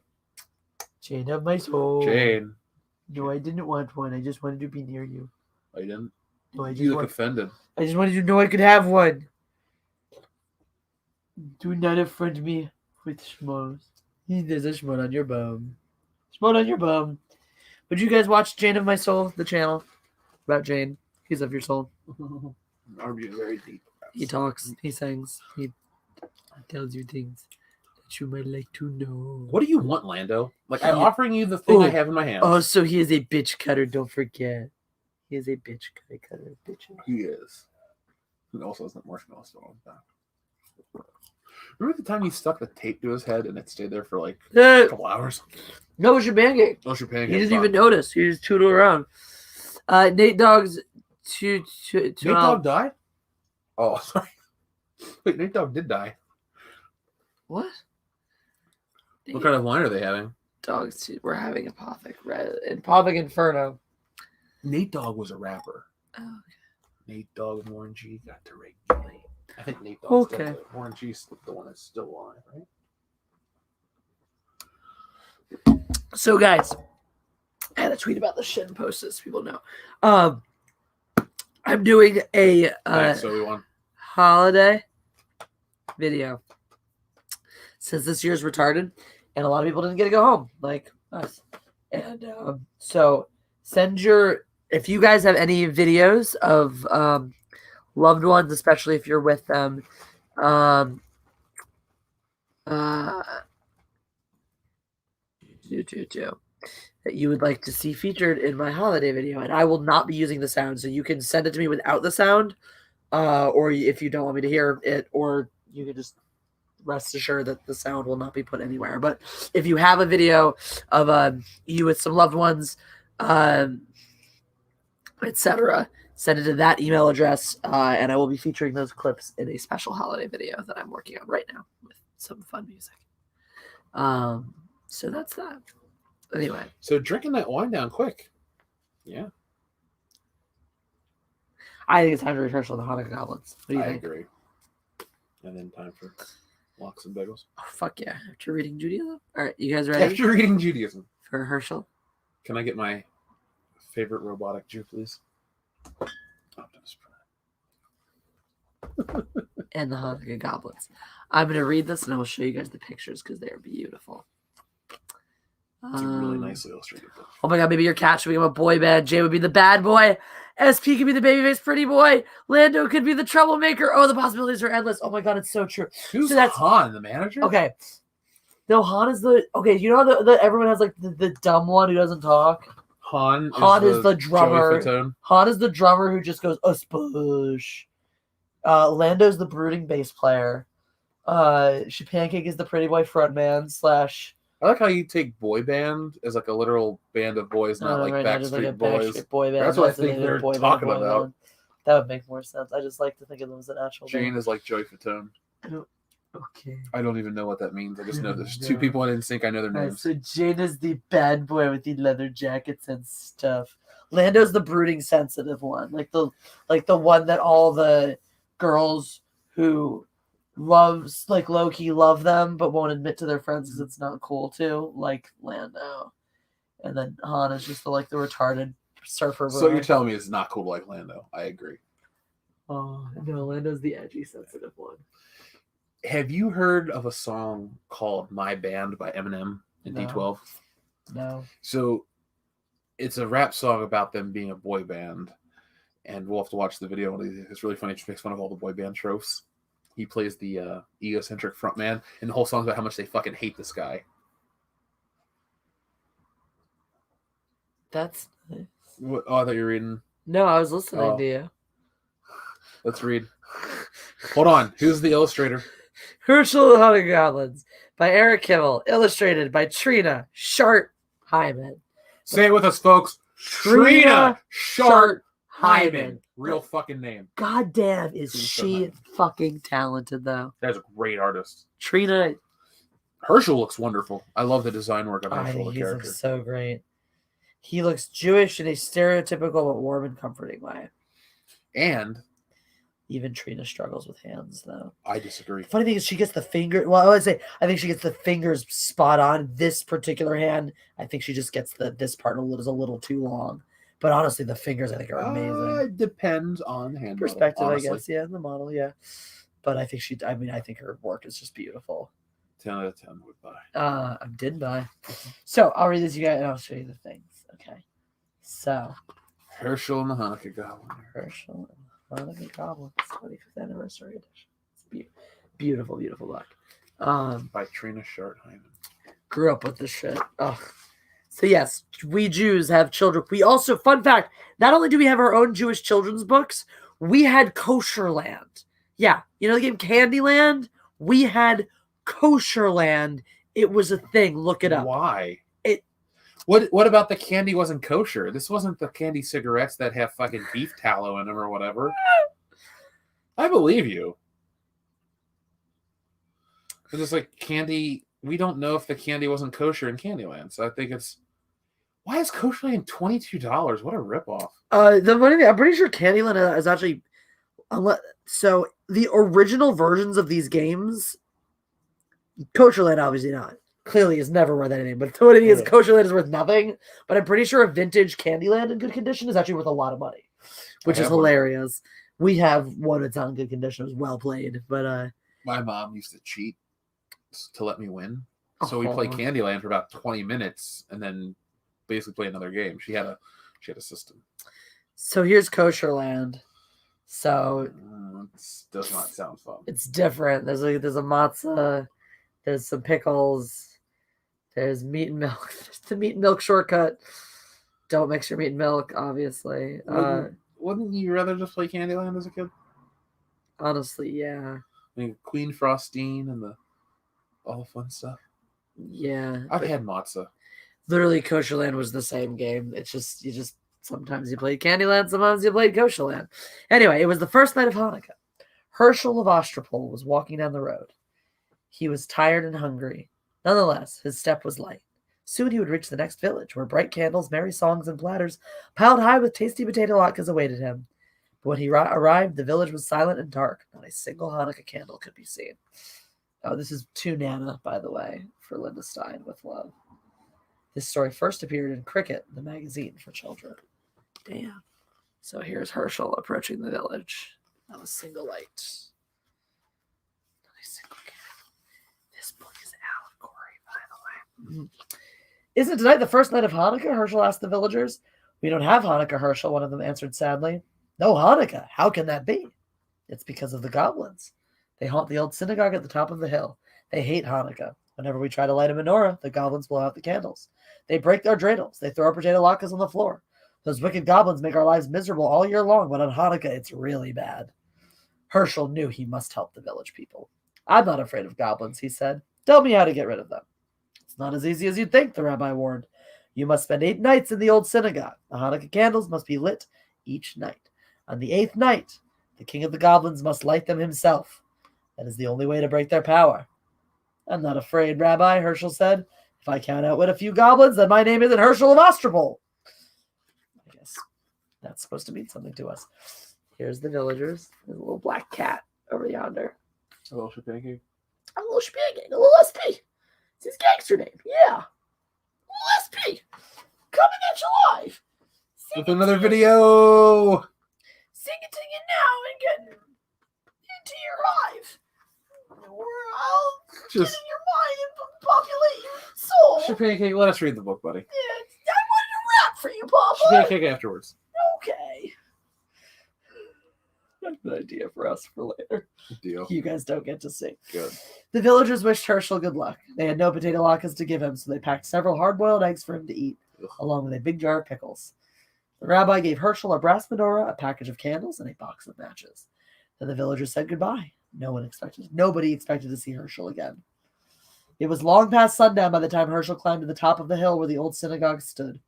Jane of my soul. Jane. No, I didn't want one. I just wanted to be near you. I didn't. No, You look offended. I just wanted you to know I could have one. Do not affront me with schmoes. There's a schmoe on your bum. Schmoe on your bum. Would you guys watch Jane of my soul, the channel about Jane? He's of your soul. Are you very deep? He talks. He sings. He tells you things that you might like to know. What do you want, Lando? Like, I'm offering you the thing I have in my hand. Oh, so he is a bitch cutter. Don't forget. He is a bitch cutter. Bitches. He is. He also has that marshmallow still on that. Remember the time you stuck the tape to his head and it stayed there for like a couple hours? No, it was your pancake. Oh, it's your pancake. He didn't even notice. He just tootled around. Nate Dogg's Nate Dogg died? Oh, sorry. Wait, Nate Dogg did die. What? What kind of wine are they having? Dogs. We're having Apothic Inferno. Nate Dogg was a rapper. Oh, okay. Nate Dogg and Warren G got to regulate. I think Nate Dogg's dead. Warren G's the one that's still alive, right? So, guys, I had a tweet about this shit and post this. People know. I'm doing a holiday video. Since this year's retarded, and a lot of people didn't get to go home, like us. And so send if you guys have any videos of loved ones, especially if you're with them, that you would like to see featured in my holiday video, and I will not be using the sound, so you can send it to me without the sound, or if you don't want me to hear it, or you can just rest assured that the sound will not be put anywhere. But if you have a video of you with some loved ones, etc., send it to that email address, and I will be featuring those clips in a special holiday video that I'm working on right now with some fun music. So that's that. Anyway. So drinking that wine down quick. Yeah. I think it's time to Herschel the Hanukkah Goblins. What do you think? I agree. And then time for lox and bagels. Oh, fuck yeah. After reading Judaism? All right, you guys ready? After reading Judaism. For Herschel? Can I get my favorite robotic Jew, please? Optimus Prime. And the Hanukkah Goblins. I'm going to read this and I will show you guys the pictures because they are beautiful. It's a really nicely illustrated book. Oh my god, maybe your cat should become a boy band. Jay would be the bad boy. SP could be the babyface pretty boy. Lando could be the troublemaker. Oh, the possibilities are endless. Oh my god, it's so true. Who's Han, the manager? Okay. No, Han is the... Okay, you know how everyone has like the dumb one who doesn't talk? Han is the drummer. Han is the drummer who just goes, spush. Lando's the brooding bass player. Pancake is the pretty boy frontman / I like how you take boy band as like a literal band of boys, not like Backstreet Boys. Boy band. That's what I think they're talking about. Band. That would make more sense. I just like to think of them as an actual Jane band. is like Joey Fatone. Okay. I don't even know what that means. I just know there's two people in sync. I know their names. So Jane is the bad boy with the leather jackets and stuff. Lando's the brooding, sensitive one, like the one that all the girls who loves like low-key love them but won't admit to their friends because it's not cool to, like Lando. And then Han is just the retarded surfer boy. So you're telling me it's not cool to like Lando? I agree. Oh no, Lando's the edgy, sensitive one. Have you heard of a song called My Band by Eminem and D12? No. So it's a rap song about them being a boy band, and we'll have to watch the video. It's really funny. It makes fun of all the boy band tropes. He plays the egocentric frontman, and the whole song's about how much they fucking hate this guy. That's nice. What? Oh, I thought you were reading. No, I was listening to you. Let's read. Hold on. Who's the illustrator? Herschel the Hanukkah Goblins by Eric Kimmel, illustrated by Trina Shart Hyman. Say it with us, folks. Trina Shart Hyman. Real fucking name. God damn, is she fucking talented, though. That's a great artist. Trina. Herschel looks wonderful. I love the design work on Herschel, the character. He looks so great. He looks Jewish in a stereotypical but warm and comforting way. And even Trina struggles with hands, though. I disagree. The funny thing is, she gets the finger. Well, I think she gets the fingers spot on. This particular hand, I think she just gets this part is a little too long. But honestly, the fingers I think are amazing. It depends on hand perspective, model, I guess. Yeah, the model, yeah. But I think I think her work is just beautiful. 10 out of 10 would buy. I did buy. So I'll read this, you guys, and I'll show you the things. Okay. So Herschel and the Hanukkah Goblin. Herschel and the Hanukkah Goblins 25th anniversary edition. It's beautiful, beautiful book. By Trina Scharthyman. Grew up with this shit. Oh. So yes, we Jews have children. We also, fun fact, not only do we have our own Jewish children's books, we had Kosher Land. Yeah, you know the game Candyland? We had Kosher Land. It was a thing. Look it up. Why? What about the candy wasn't kosher? This wasn't the candy cigarettes that have fucking beef tallow in them or whatever. I believe you. It's just like candy. We don't know if the candy wasn't kosher in Candyland, so I think it's. Why is Kosherland $22? What a ripoff! The funny thing, I'm pretty sure Candyland is actually, so the original versions of these games, Kosherland obviously not. Clearly is never worth anything, but what it is, Kosherland is worth nothing. But I'm pretty sure a vintage Candyland in good condition is actually worth a lot of money, which is hilarious. We have one that's not in good condition. It was well played, but my mom used to cheat to let me win. So we played Candyland for about 20 minutes and then basically play another game. She had a system. So here's Kosherland. So it does not sound fun. It's different. There's a matzah. There's some pickles. There's meat and milk. There's the meat and milk shortcut. Don't mix your meat and milk, obviously. Wouldn't you rather just play Candyland as a kid? Honestly, yeah. I mean, Queen Frostine and all the fun stuff. Yeah. I've had matzah. Literally, Kosherland was the same game. It's just, sometimes you played Candyland, sometimes you played Kosherland. Anyway, it was the first night of Hanukkah. Herschel of Ostropol was walking down the road. He was tired and hungry. Nonetheless, his step was light. Soon he would reach the next village, where bright candles, merry songs, and platters piled high with tasty potato latkes awaited him. But when he arrived, the village was silent and dark. Not a single Hanukkah candle could be seen. Oh, this is To Nana, by the way, for Linda Stein with love. This story first appeared in Cricket, the magazine for children. Damn. So here's Herschel approaching the village. Not a single light. Not a single candle. This book is allegory, by the way. Isn't tonight the first night of Hanukkah? Herschel asked the villagers. We don't have Hanukkah, Herschel, one of them answered sadly. No Hanukkah. How can that be? It's because of the goblins. They haunt the old synagogue at the top of the hill. They hate Hanukkah. Whenever we try to light a menorah, the goblins blow out the candles. They break our dreidels. They throw our potato latkes on the floor. Those wicked goblins make our lives miserable all year long, but on Hanukkah, it's really bad. Herschel knew he must help the village people. I'm not afraid of goblins, he said. Tell me how to get rid of them. It's not as easy as you'd think, the rabbi warned. You must spend 8 nights in the old synagogue. The Hanukkah candles must be lit each night. On the 8th night, the king of the goblins must light them himself. That is the only way to break their power. I'm not afraid, Rabbi, Herschel said. If I can't outwit a few goblins, then my name isn't Herschel of Ostropol. I guess that's supposed to mean something to us. Here's the villagers. There's a little black cat over yonder. A little Shapanky. A little Shapanky. A little SP. It's his gangster name. Yeah. A little SP. Coming at you live. With another video. Sing it to you now and get into your life. I'll get in your mind and populate your soul. Shapanky, let us read the book, buddy. Yeah, I wanted to rap for you, Papa. Shapanky afterwards. Okay. That's an idea for us for later. Good deal. You guys don't get to sing. Good. The villagers wished Herschel good luck. They had no potato latkes to give him, so they packed several hard-boiled eggs for him to eat, along with a big jar of pickles. The rabbi gave Herschel a brass menorah, a package of candles, and a box of matches. Then the villagers said goodbye. Nobody expected to see Herschel again. It was long past sundown by the time Herschel climbed to the top of the hill where the old synagogue stood.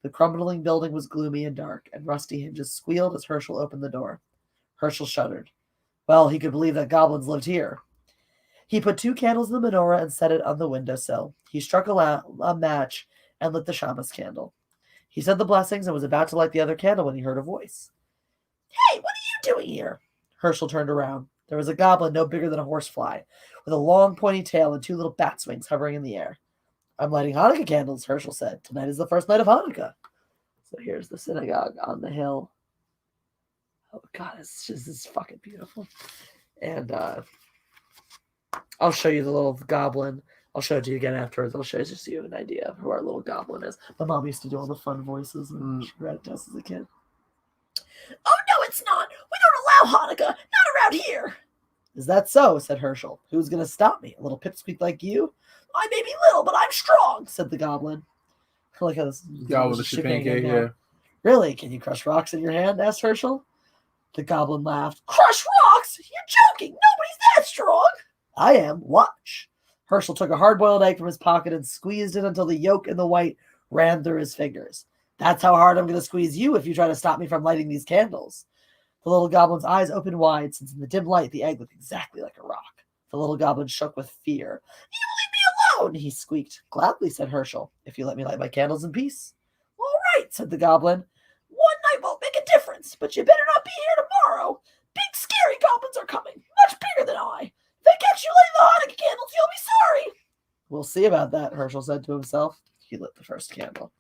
The crumbling building was gloomy and dark, and rusty hinges squealed as Herschel opened the door. Herschel shuddered. Well, he could believe that goblins lived here. He put 2 candles in the menorah and set it on the windowsill. He struck a match and lit the Shabbos candle. He said the blessings and was about to light the other candle when he heard a voice. Hey, what are you doing here? Herschel turned around. There was a goblin no bigger than a horsefly, with a long pointy tail and 2 little bat's wings hovering in the air. I'm lighting Hanukkah candles, Herschel said. Tonight is the first night of Hanukkah. So here's the synagogue on the hill. Oh, God, it's fucking beautiful. And I'll show you the little goblin. I'll show it to you again afterwards. I'll show you just so you have an idea of who our little goblin is. My mom used to do all the fun voices when she read it to us as a kid. Oh, no, it's not. We don't allow Hanukkah. Not around here. Is that so? Said Herschel. Who's going to stop me? A little pipsqueak like you? I may be little, but I'm strong, said the goblin. I like how this Goblin with the pancake, yeah. Really? Can you crush rocks in your hand? Asked Herschel. The goblin laughed. Crush rocks? You're joking. Nobody's that strong. I am. Watch. Herschel took a hard-boiled egg from his pocket and squeezed it until the yolk and the white ran through his fingers. That's how hard I'm going to squeeze you if you try to stop me from lighting these candles. The little goblin's eyes opened wide, since in the dim light the egg looked exactly like a rock. The little goblin shook with fear. You leave me alone, he squeaked. Gladly, said Herschel, if you let me light my candles in peace. All right, said the goblin. One night won't make a difference, but you better not be here tomorrow. Big scary goblins are coming, much bigger than I. If they catch you lighting the Hanukkah candles, you'll be sorry. We'll see about that, Herschel said to himself. He lit the first candle.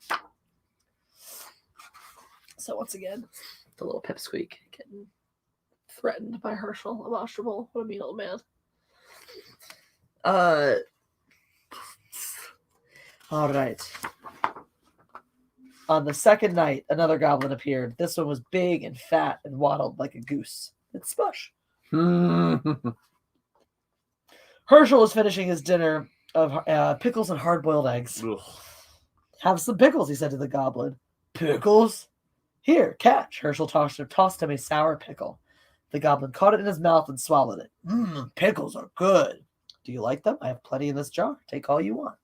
So once again, the little pipsqueak getting threatened by Herschel, a washable. What a mean old man. All right. On the second night, another goblin appeared. This one was big and fat and waddled like a goose. It's Smush. Herschel was finishing his dinner of pickles and hard-boiled eggs. Ugh. Have some pickles, he said to the goblin. Pickles? Here, catch. Herschel tossed him a sour pickle. The goblin caught it in his mouth and swallowed it. Pickles are good. Do you like them? I have plenty in this jar. Take all you want.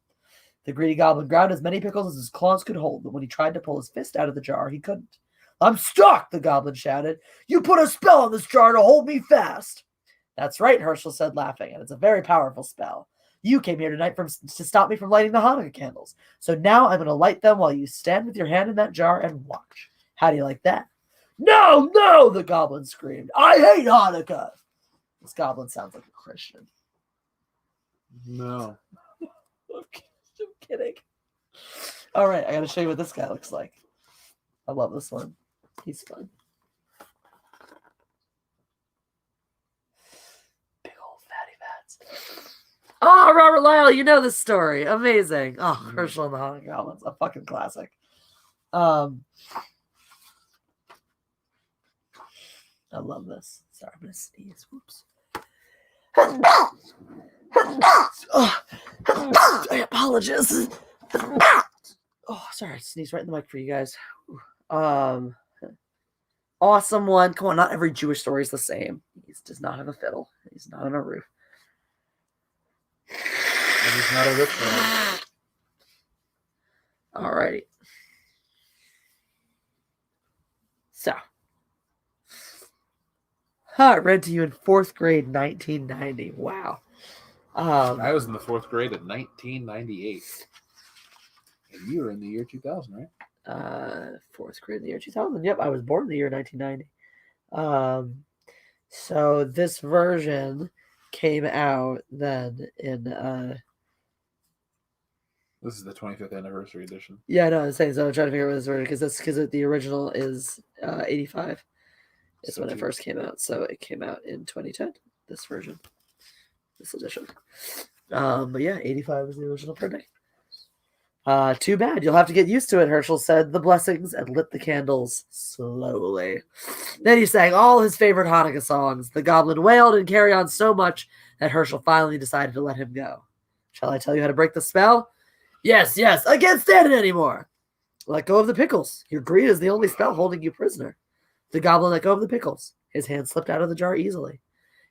The greedy goblin grabbed as many pickles as his claws could hold, but when he tried to pull his fist out of the jar, he couldn't. I'm stuck, the goblin shouted. You put a spell on this jar to hold me fast. That's right, Herschel said, laughing, and it's a very powerful spell. You came here tonight to stop me from lighting the Hanukkah candles. So now I'm going to light them while you stand with your hand in that jar and watch. How do you like that? No, no, the goblin screamed. I hate Hanukkah. This goblin sounds like a Christian. No. I'm kidding. All right, I got to show you what this guy looks like. I love this one. He's fun. Big old fatty bats. Oh, Robert Lyle, you know this story. Amazing. Oh, Herschel and the Hanukkah Goblins, a fucking classic. I love this. Sorry, I'm going to sneeze. Whoops. I apologize. Oh, sorry, I sneezed right in the mic for you guys. Awesome one. Come on, not every Jewish story is the same. He does not have a fiddle. He's not on a roof. And he's not a rich man. Alrighty. So, I read to you in 4th grade, 1990. Wow. I was in the 4th grade in 1998. And you were in the year 2000, right? 4th grade in the year 2000. Yep, I was born in the year 1990. So this version came out then in This is the 25th anniversary edition. yeah, no, I'm saying, so I'm trying to figure out what this version, because the original is 85 is So when it first came out. So it came out in 2010, this version, this edition. But yeah, 85 was the original printing. Too bad. You'll have to get used to it, Herschel said the blessings and lit the candles slowly. Then he sang all his favorite Hanukkah songs. The goblin wailed and carried on so much that Herschel finally decided to let him go. Shall I tell you how to break the spell? Yes, I can't stand it anymore. Let go of the pickles. Your greed is the only spell holding you prisoner. The goblin let go of the pickles. His hand slipped out of the jar easily.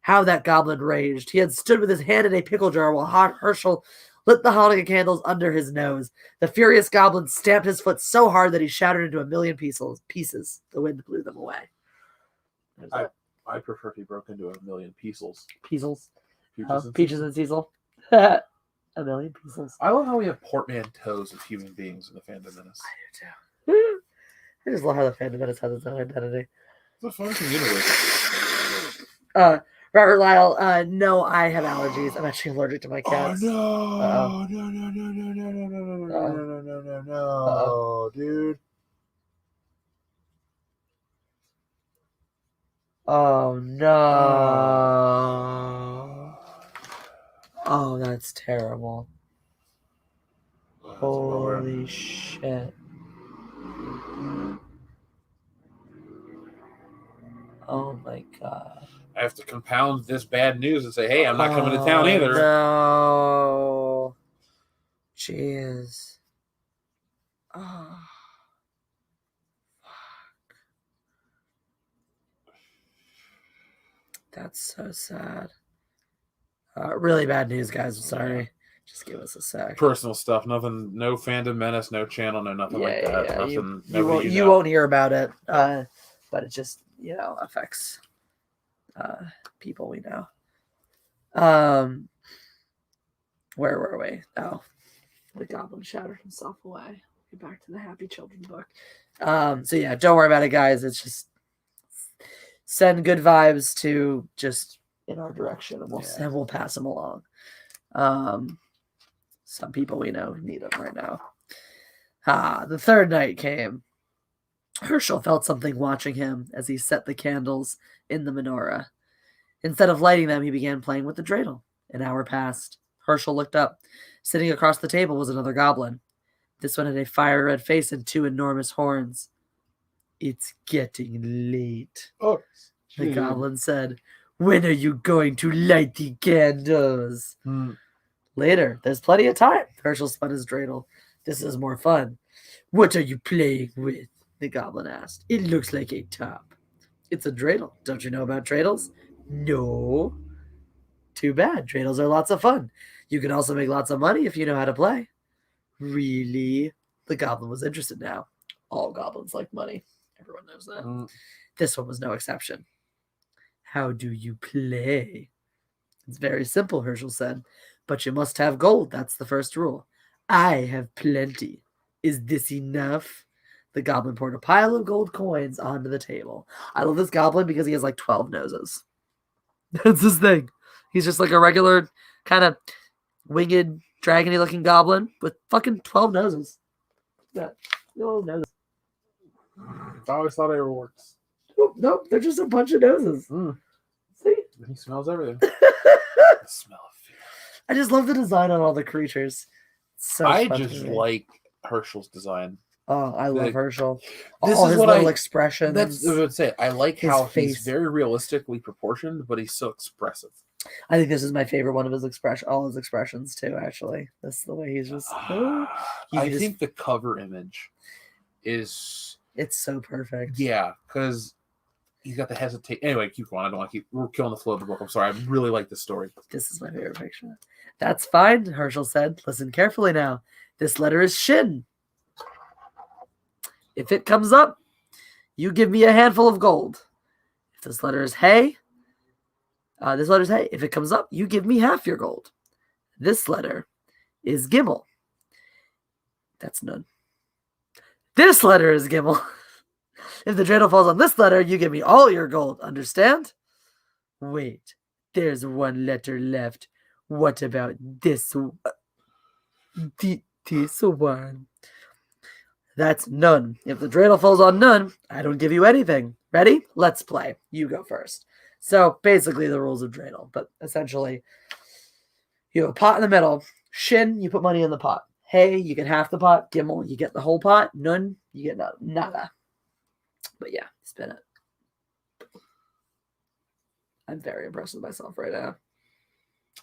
How that goblin raged. He had stood with his hand in a pickle jar while Herschel lit the Hanukkah candles under his nose. The furious goblin stamped his foot so hard that he shattered into a million pieces. The wind blew them away. I prefer if he broke into a million pieces. Peasels. Peaches and Peaches and Cecil. A million pieces. I love how we have portmanteaus of human beings in the Fandom Menace. I do too. I just love how the fandom has its own identity. It's a fun community. Robert Lyle, no, I have allergies. I'm actually allergic to my cats. Oh Uh-oh. no! No! Uh-oh. Dude. Oh no. Oh, that's terrible. Holy shit. Oh my god. I have to compound this bad news and say, hey, I'm not coming to town either. No. Jeez. Oh. Fuck. That's so sad. Really bad news, guys. I'm sorry. Just give us a sec. Personal stuff, nothing, no fandom menace, no channel, no nothing like that. Yeah. Nothing, You won't hear about it, but it just affects people we know. Where were we? Oh, the goblin shouted himself away. Get back to the Happy Children book. So yeah, don't worry about it, guys. It's just send good vibes to just in our direction, and we'll pass them along. Some people we know need them right now. The third night came. Herschel felt something watching him as he set the candles in the menorah. Instead of lighting them, he began playing with the dreidel. An hour passed. Herschel looked up. Sitting across the table was another goblin. This one had a fire-red face and 2 enormous horns. It's getting late, Oh, the goblin said. When are you going to light the candles? Later. There's plenty of time. Herschel spun his dreidel. This is more fun. What are you playing with? The goblin asked. It looks like a top. It's a dreidel. Don't you know about dreidels? No. Too bad. Dreidels are lots of fun. You can also make lots of money if you know how to play. Really? The goblin was interested now. All goblins like money. Everyone knows that. This one was no exception. How do you play? It's very simple, Herschel said. But you must have gold. That's the first rule. I have plenty. Is this enough? The goblin poured a pile of gold coins onto the table. I love this goblin because he has like 12 noses. That's his thing. He's just like a regular kind of winged, dragony looking goblin with fucking 12 noses. Yeah, 12 noses. I always thought they were orcs. Nope, they're just a bunch of noses. See? He smells everything. The smell of fear. I just love the design on all the creatures. So I fun just to me. like Herschel's design. Oh, I love Like, Herschel. this All is his what little I- expressions. That's what I would say. I like His how face. he's very realistically proportioned, but he's so expressive. I think this is my favorite one of his expression. All his expressions too. Actually, that's the way he's just. You I just- think the cover image is It's so perfect. because he's got the hesitate. Anyway, keep going. I don't want to keep. We're killing the flow of the book. I'm sorry. I really like this story. This is my favorite picture. That's fine, Herschel said. Listen carefully now. This letter is shin. If it comes up, you give me a handful of gold. If this letter is hey, this letter is hey. If it comes up, you give me half your gold. This letter is gimel. That's none. This letter is gimel. If the dreidel falls on this letter, you give me all your gold. Understand? Wait, there's one letter left. What about this one? This one. That's none. If the dreidel falls on none, I don't give you anything. Ready? Let's play. You go first. So basically the rules of dreidel, but essentially you have a pot in the middle. Shin, you put money in the pot. Hey, you get half the pot. Gimel, you get the whole pot. None, you get nada. But yeah, spin it. I'm very impressed with myself right now.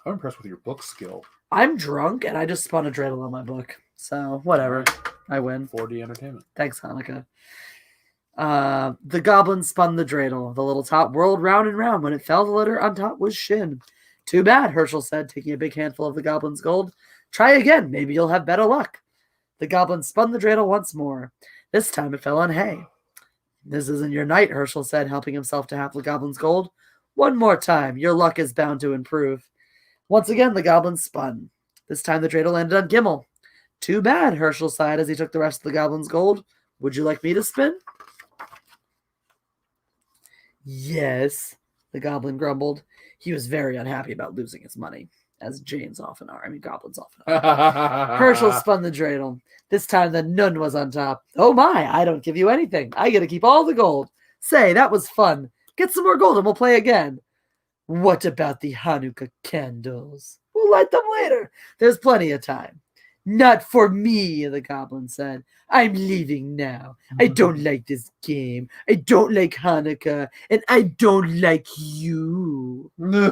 I'm impressed with your book skill. I'm drunk and I just spun a dreidel on my book. So whatever. I win. 4D entertainment. Thanks, Hannukah. The goblin spun the dreidel. The little top whirled round and round. When it fell, the letter on top was shin. Too bad, Herschel said, taking a big handful of the goblin's gold. Try again. Maybe you'll have better luck. The goblin spun the dreidel once more. This time it fell on hay. This isn't your night, Herschel said, helping himself to half the goblin's gold. One more time. Your luck is bound to improve. Once again, the goblin spun. This time the dreidel landed on Gimel. Too bad, Herschel sighed as he took the rest of the goblin's gold. Would you like me to spin? Yes, the goblin grumbled. He was very unhappy about losing his money, as Janes often are. I mean, goblins often are. Herschel spun the dreidel. This time the nun was on top. Oh my, I don't give you anything. I get to keep all the gold. Say, that was fun. Get some more gold and we'll play again. What about the Hanukkah candles? We'll light them later. There's plenty of time. Not for me, the goblin said. I'm leaving now. I don't like this game. I don't like Hanukkah. And I don't like you. Yeah,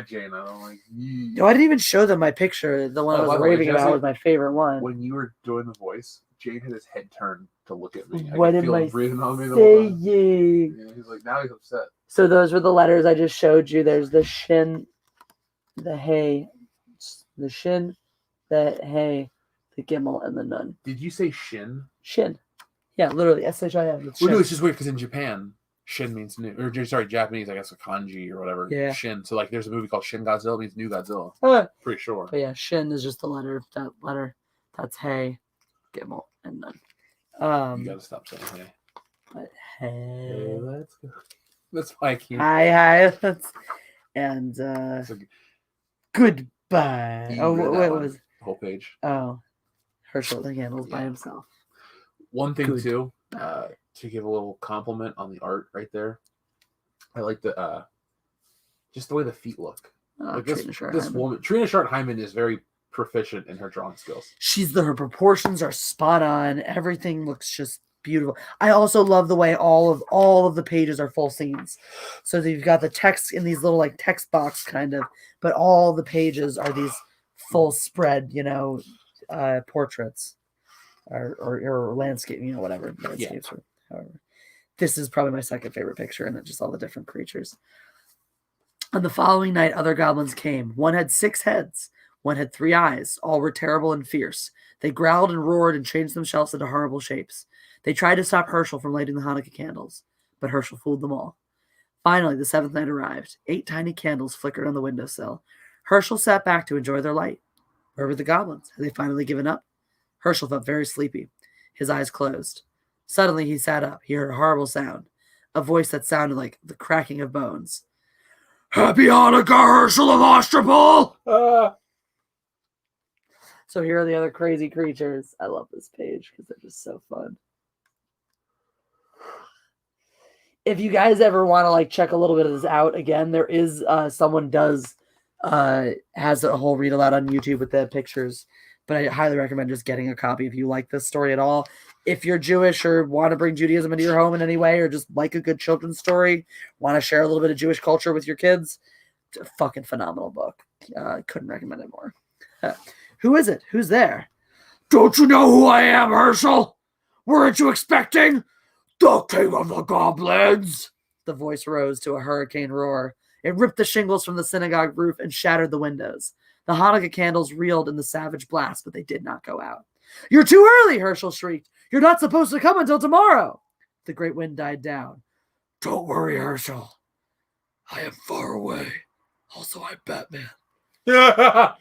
Jane, I don't like you. No, I didn't even show them my picture. The one I by was the way, raving about Jesse, was my favorite one. When you were doing the voice, Jane had his head turned to look at me. What could am feel him I breathing on me the whole time. saying? Yeah, he's like, now he's upset. So those were the letters I just showed you. There's the shin, the hey, the shin, the hey, the gimel, and the nun. Did you say shin? Shin. Yeah, literally. S-H-I-N. Well, no, it's just weird because in Japan, shin means new. Or, sorry, Japanese, I guess, a kanji or whatever. Yeah. Shin. So, like, there's a movie called Shin Godzilla. It means new Godzilla. Pretty sure. But yeah, shin is just the letter. That letter. That's hey, gimel, and nun. You gotta stop saying hey. But hey. Let's go. That's why I can't. Hi. And goodbye. You Oh, read that what one, was the whole page. Oh, Herschel the candles by Yeah. himself. One thing Good. too, to give a little compliment on the art right there. I like the just the way the feet look. Oh, Like Trina this Sharp-Hyman. woman, Trina Sharp-Hyman, is very proficient in her drawing skills. Her proportions are spot on. Everything looks just beautiful. I also love the way all of the pages are full scenes. So you've got the text in these little like text box kind of, but all the pages are these full spread, portraits or landscape, whatever. Landscapes or however. This is probably my second favorite picture, and it's just all the different creatures. On the following night, other goblins came. One had 6 heads. One had 3 eyes. All were terrible and fierce. They growled and roared and changed themselves into horrible shapes. They tried to stop Herschel from lighting the Hanukkah candles, but Herschel fooled them all. Finally, the 7th night arrived. 8 tiny candles flickered on the windowsill. Herschel sat back to enjoy their light. Where were the goblins? Had they finally given up? Herschel felt very sleepy. His eyes closed. Suddenly, he sat up. He heard a horrible sound, a voice that sounded like the cracking of bones. Happy Hanukkah, Herschel of Ostropol! So here are the other crazy creatures. I love this page because they're just so fun. If you guys ever want to check a little bit of this out, again, there is someone has a whole read aloud on YouTube with the pictures, but I highly recommend just getting a copy if you like this story at all. If you're Jewish or want to bring Judaism into your home in any way, or just like a good children's story, want to share a little bit of Jewish culture with your kids, it's a fucking phenomenal book. Couldn't recommend it more. Who is it? Who's there? Don't you know who I am, Herschel? Weren't you expecting? The king of the goblins! The voice rose to a hurricane roar. It ripped the shingles from the synagogue roof and shattered the windows. The Hanukkah candles reeled in the savage blast, but they did not go out. You're too early, Herschel shrieked. You're not supposed to come until tomorrow. The great wind died down. Don't worry, Herschel. I am far away. Also, I'm Batman. But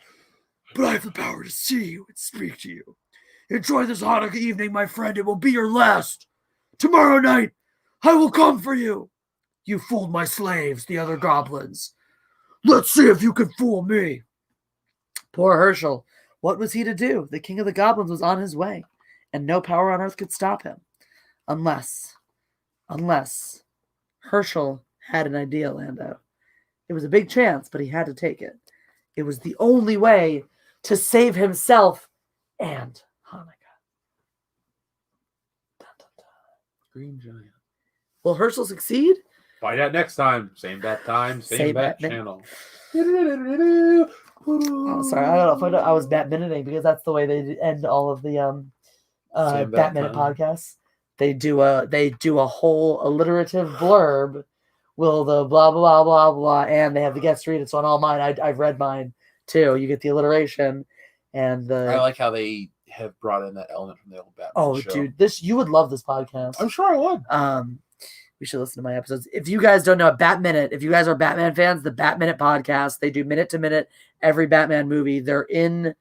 I have the power to see you and speak to you. Enjoy this Hanukkah evening, my friend. It will be your last. Tomorrow night, I will come for you. You fooled my slaves, the other goblins. Let's see if you can fool me. Poor Herschel. What was he to do? The king of the goblins was on his way, and no power on earth could stop him. Unless Herschel had an idea, Lando. It was a big chance, but he had to take it. It was the only way to save himself and Hanukkah. Dun, dun, dun. Green Giant. Will Herschel succeed? Find out next time. Same bat time, same bat bat channel. Oh, sorry, I don't know if I was Batminiting because that's the way they end all of the Same bat Batminute time. podcasts. They do a whole alliterative blurb. Will the blah blah blah blah blah, and they have the guest read it. So on all mine, I've read mine too. You get the alliteration, and the. I like how they have brought in that element from the old Batman Oh, show. dude, you would love this podcast. I'm sure I would. We should listen to my episodes. If you guys don't know Batminute, if you guys are Batman fans, the Batminute podcast, they do minute to minute every Batman movie. They're in.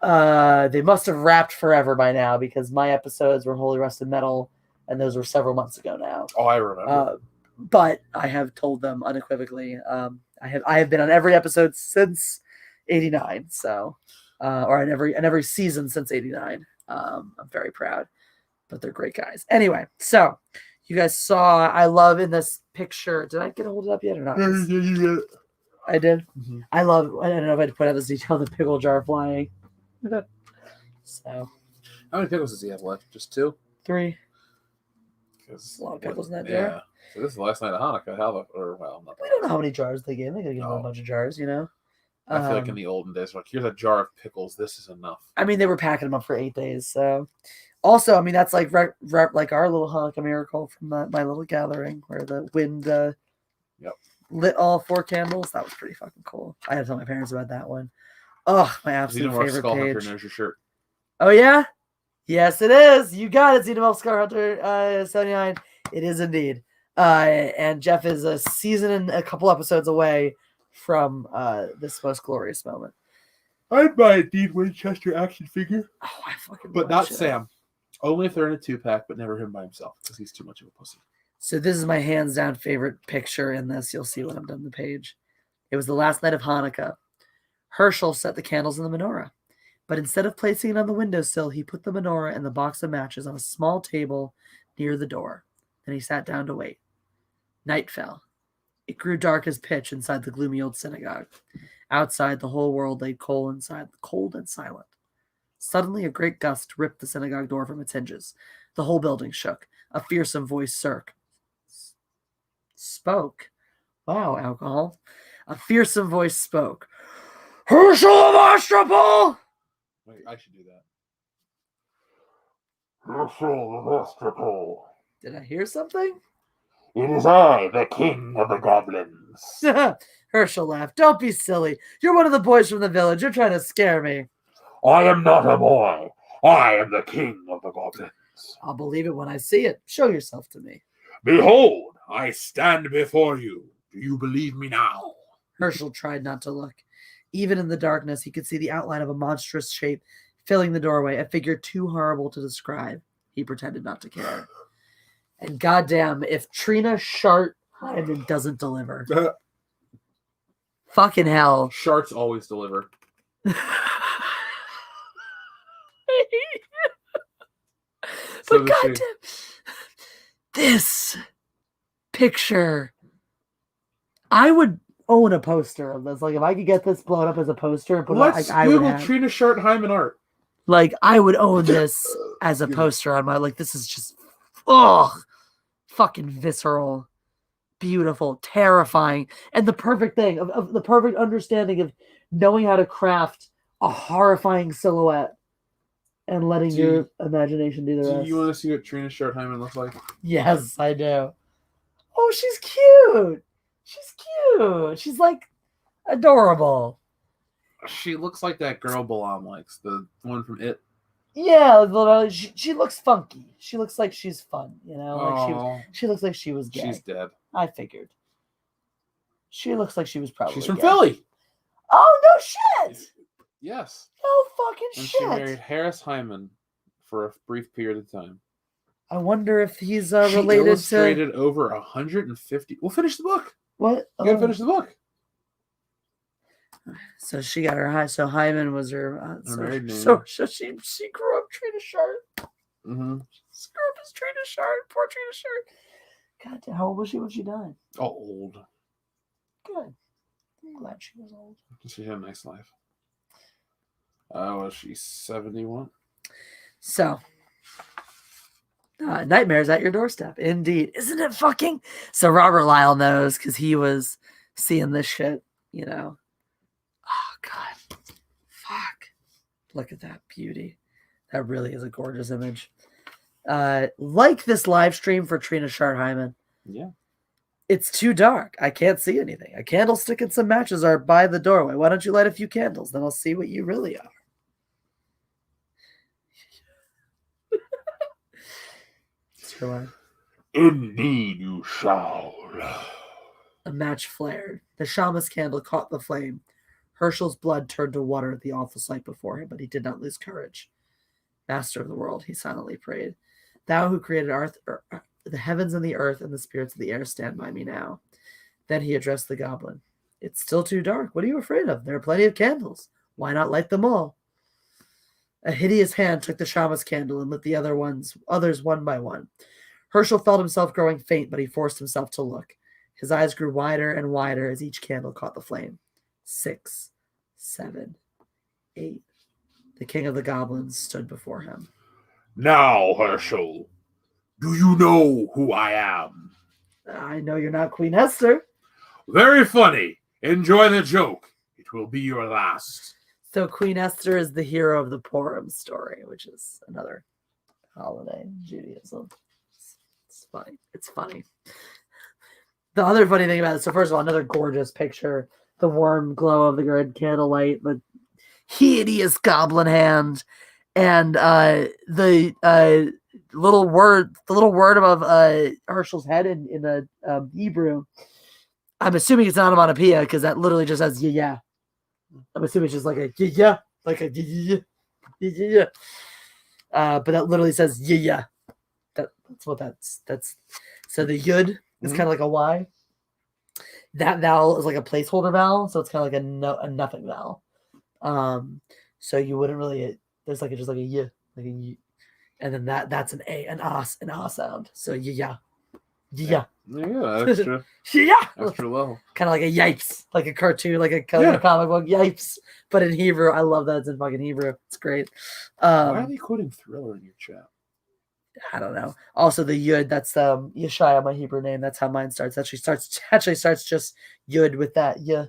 They must have wrapped forever by now because my episodes were Holy Rusted Metal and those were several months ago now. Oh, I remember. But I have told them unequivocally. I have been on every episode since '89, so or in every season since '89. I'm very proud, but they're great guys. Anyway, so you guys saw. I love in this picture. Did I get a hold it up yet or not? I did. Mm-hmm. I love. I don't know if I had to put out this detail. The pickle jar flying. So, how many pickles does he have left? Just 2? 3. There's a lot of pickles in that jar. Yeah. So this is the last night of Hanukkah. Not We don't know how many jars they gave. They could give them a bunch of jars, you know. I feel like in the olden days, like here's a jar of pickles. This is enough. I mean, they were packing them up for 8 days. So, also, I mean, that's like like our little Hanukkah miracle from my little gathering where the wind lit all 4 candles. That was pretty fucking cool. I had to tell my parents about that one. Oh, my absolute favorite page. Knows your shirt. Oh yeah, yes it is. You got it, Xenomorph Scar Hunter 79. It is indeed. And Jeff is a season and a couple episodes away from this most glorious moment. I'd buy a Dean Winchester action figure. Oh, I fucking. But not Sam. Only if they're in a 2-pack, but never him by himself because he's too much of a pussy. So this is my hands down favorite picture in this. You'll see when I'm done the page. It was the last night of Hanukkah. Herschel set the candles in the menorah, but instead of placing it on the windowsill, he put the menorah and the box of matches on a small table near the door. Then he sat down to wait. Night fell. It grew dark as pitch inside the gloomy old synagogue. Outside, the whole world lay cold and silent. Suddenly, a great gust ripped the synagogue door from its hinges. The whole building shook. A fearsome voice spoke. Wow, alcohol. A fearsome voice spoke. Herschel of Ostropol! Wait, I should do that. Herschel of Ostropol. Did I hear something? It is I, the king of the goblins. Herschel laughed. Don't be silly. You're one of the boys from the village. You're trying to scare me. I am not a boy. I am the king of the goblins. I'll believe it when I see it. Show yourself to me. Behold, I stand before you. Do you believe me now? Herschel tried not to look. Even in the darkness, he could see the outline of a monstrous shape filling the doorway, a figure too horrible to describe. He pretended not to care. And goddamn, if Trina Shart Hyman doesn't deliver. Fucking hell. Sharts always deliver. But goddamn, this picture, I would own a poster of this. Like, if I could get this blown up as a poster and put Let's it, I would Google have, Trina Shart Hyman art. like, I would own this as a poster on my, like, this is just, fucking visceral, beautiful, terrifying, and the perfect thing of the perfect understanding of knowing how to craft a horrifying silhouette and letting your imagination do the rest. Do you want to see what Trina Shart Hyman looks like? Yes, I do. Oh, she's cute. She's cute. She's like adorable. She looks like that girl Balam likes, the one from It. Yeah, she looks funky. She looks like she's fun, you know. Like she looks like she was gay. She's dead. I figured. She looks like she was probably. She's from gay. Philly. Oh no shit! Yes. No fucking And shit. she married Harris Hyman for a brief period of time. I wonder if he's She related illustrated over 150. We'll finish the book. What? You gotta finish the book. So she got her high. So Hyman was her. married name. So she grew up Trina Shart. Mm-hmm. She grew up as Trina Shart. Poor Trina Shart. God damn, how old was she when she died? Oh, old. Good. I'm glad she was old. She had a nice life. Was she 71? So, nightmares at your doorstep. Indeed. Isn't it fucking? So Robert Lyle knows because he was seeing this shit, you know. Oh, God. Fuck. Look at that beauty. That really is a gorgeous image. Like this live stream for Trina Shart Hyman. Yeah. It's too dark. I can't see anything. A candlestick and some matches are by the doorway. Why don't you light a few candles? Then I'll see what you really are. Indeed you shall. A match flared. The shaman's candle caught the flame. Herschel's blood turned to water at the awful sight before him, but he did not lose courage. Master of the world, he silently prayed. Thou who created the heavens and the earth and the spirits of the air, stand by me now. Then he addressed the goblin. It's still too dark. What are you afraid of? There are plenty of candles. Why not light them all? A hideous hand took the shaman's candle and lit the others one by one. Herschel felt himself growing faint, but he forced himself to look. His eyes grew wider and wider as each candle caught the flame. 6, 7, 8. The king of the goblins stood before him. Now, Herschel, do you know who I am? I know you're not Queen Esther. Very funny. Enjoy the joke. It will be your last. So Queen Esther is the hero of the Purim story, which is another holiday in Judaism. It's funny. It's funny. The other funny thing about it, so first of all, another gorgeous picture. The warm glow of the red candlelight, the hideous goblin hand, and the little word above Herschel's head in the Hebrew. I'm assuming it's an onomatopoeia because that literally just says yeah. I'm assuming it's just like a yeah, like a yeah. But that literally says yeah. That's what that's. So the yud is kind of like a y. That vowel is like a placeholder vowel, so it's kind of like a nothing vowel. So you wouldn't really. There's like just like a y, like a y, and then that's an a, an ah sound. So yeah. Yeah, extra. Yeah. Extra low. Kind of like a yipes, like a cartoon, like a comic book yipes, but in Hebrew. I love that it's in fucking Hebrew. It's great. Why are they quoting Thriller in your chat? I don't know. Also, the Yud, that's Yeshaya, my Hebrew name. That's how mine starts. Actually starts just Yud with that Y,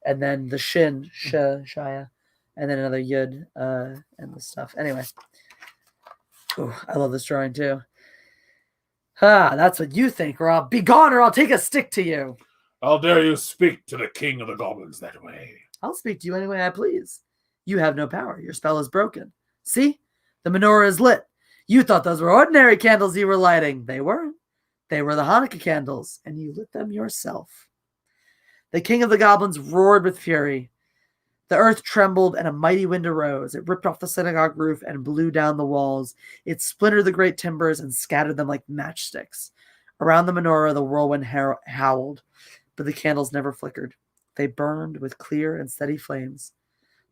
and then the Shin, Shaya, and then another Yud, and the stuff. Anyway, I love this drawing too. That's what you think, or I'll be gone, or I'll take a stick to you. How dare you speak to the king of the goblins that way? I'll speak to you any way I please. You have no power. Your spell is broken. See? The menorah is lit. You thought those were ordinary candles you were lighting. They weren't. They were the Hanukkah candles, and you lit them yourself. The king of the goblins roared with fury. The earth trembled, and a mighty wind arose. It ripped off the synagogue roof and blew down the walls. It splintered the great timbers and scattered them like matchsticks. Around the menorah, the whirlwind howled, but the candles never flickered. They burned with clear and steady flames.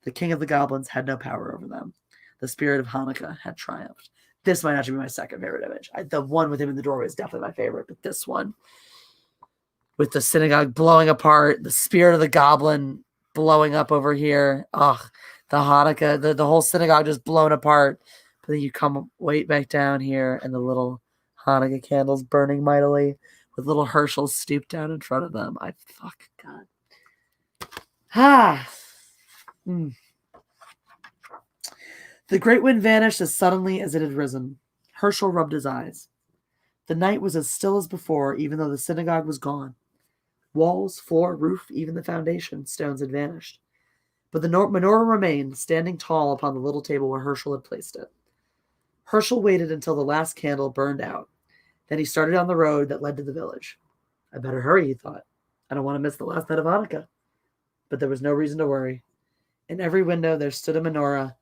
The king of the goblins had no power over them. The spirit of Hanukkah had triumphed. This might actually be my second favorite image. The one with him in the doorway is definitely my favorite, but this one with the synagogue blowing apart, the spirit of the goblin blowing up over here. The Hanukkah, the whole synagogue just blown apart. But then you come way back down here and the little Hanukkah candles burning mightily with little Herschel stooped down in front of them. God. The great wind vanished as suddenly as it had risen. Herschel rubbed his eyes. The night was as still as before, even though the synagogue was gone. Walls, floor, roof, even the foundation stones had vanished. But the menorah remained, standing tall upon the little table where Herschel had placed it. Herschel waited until the last candle burned out. Then he started on the road that led to the village. I better hurry, he thought. I don't want to miss the last night of Hanukkah. But there was no reason to worry. In every window there stood a menorah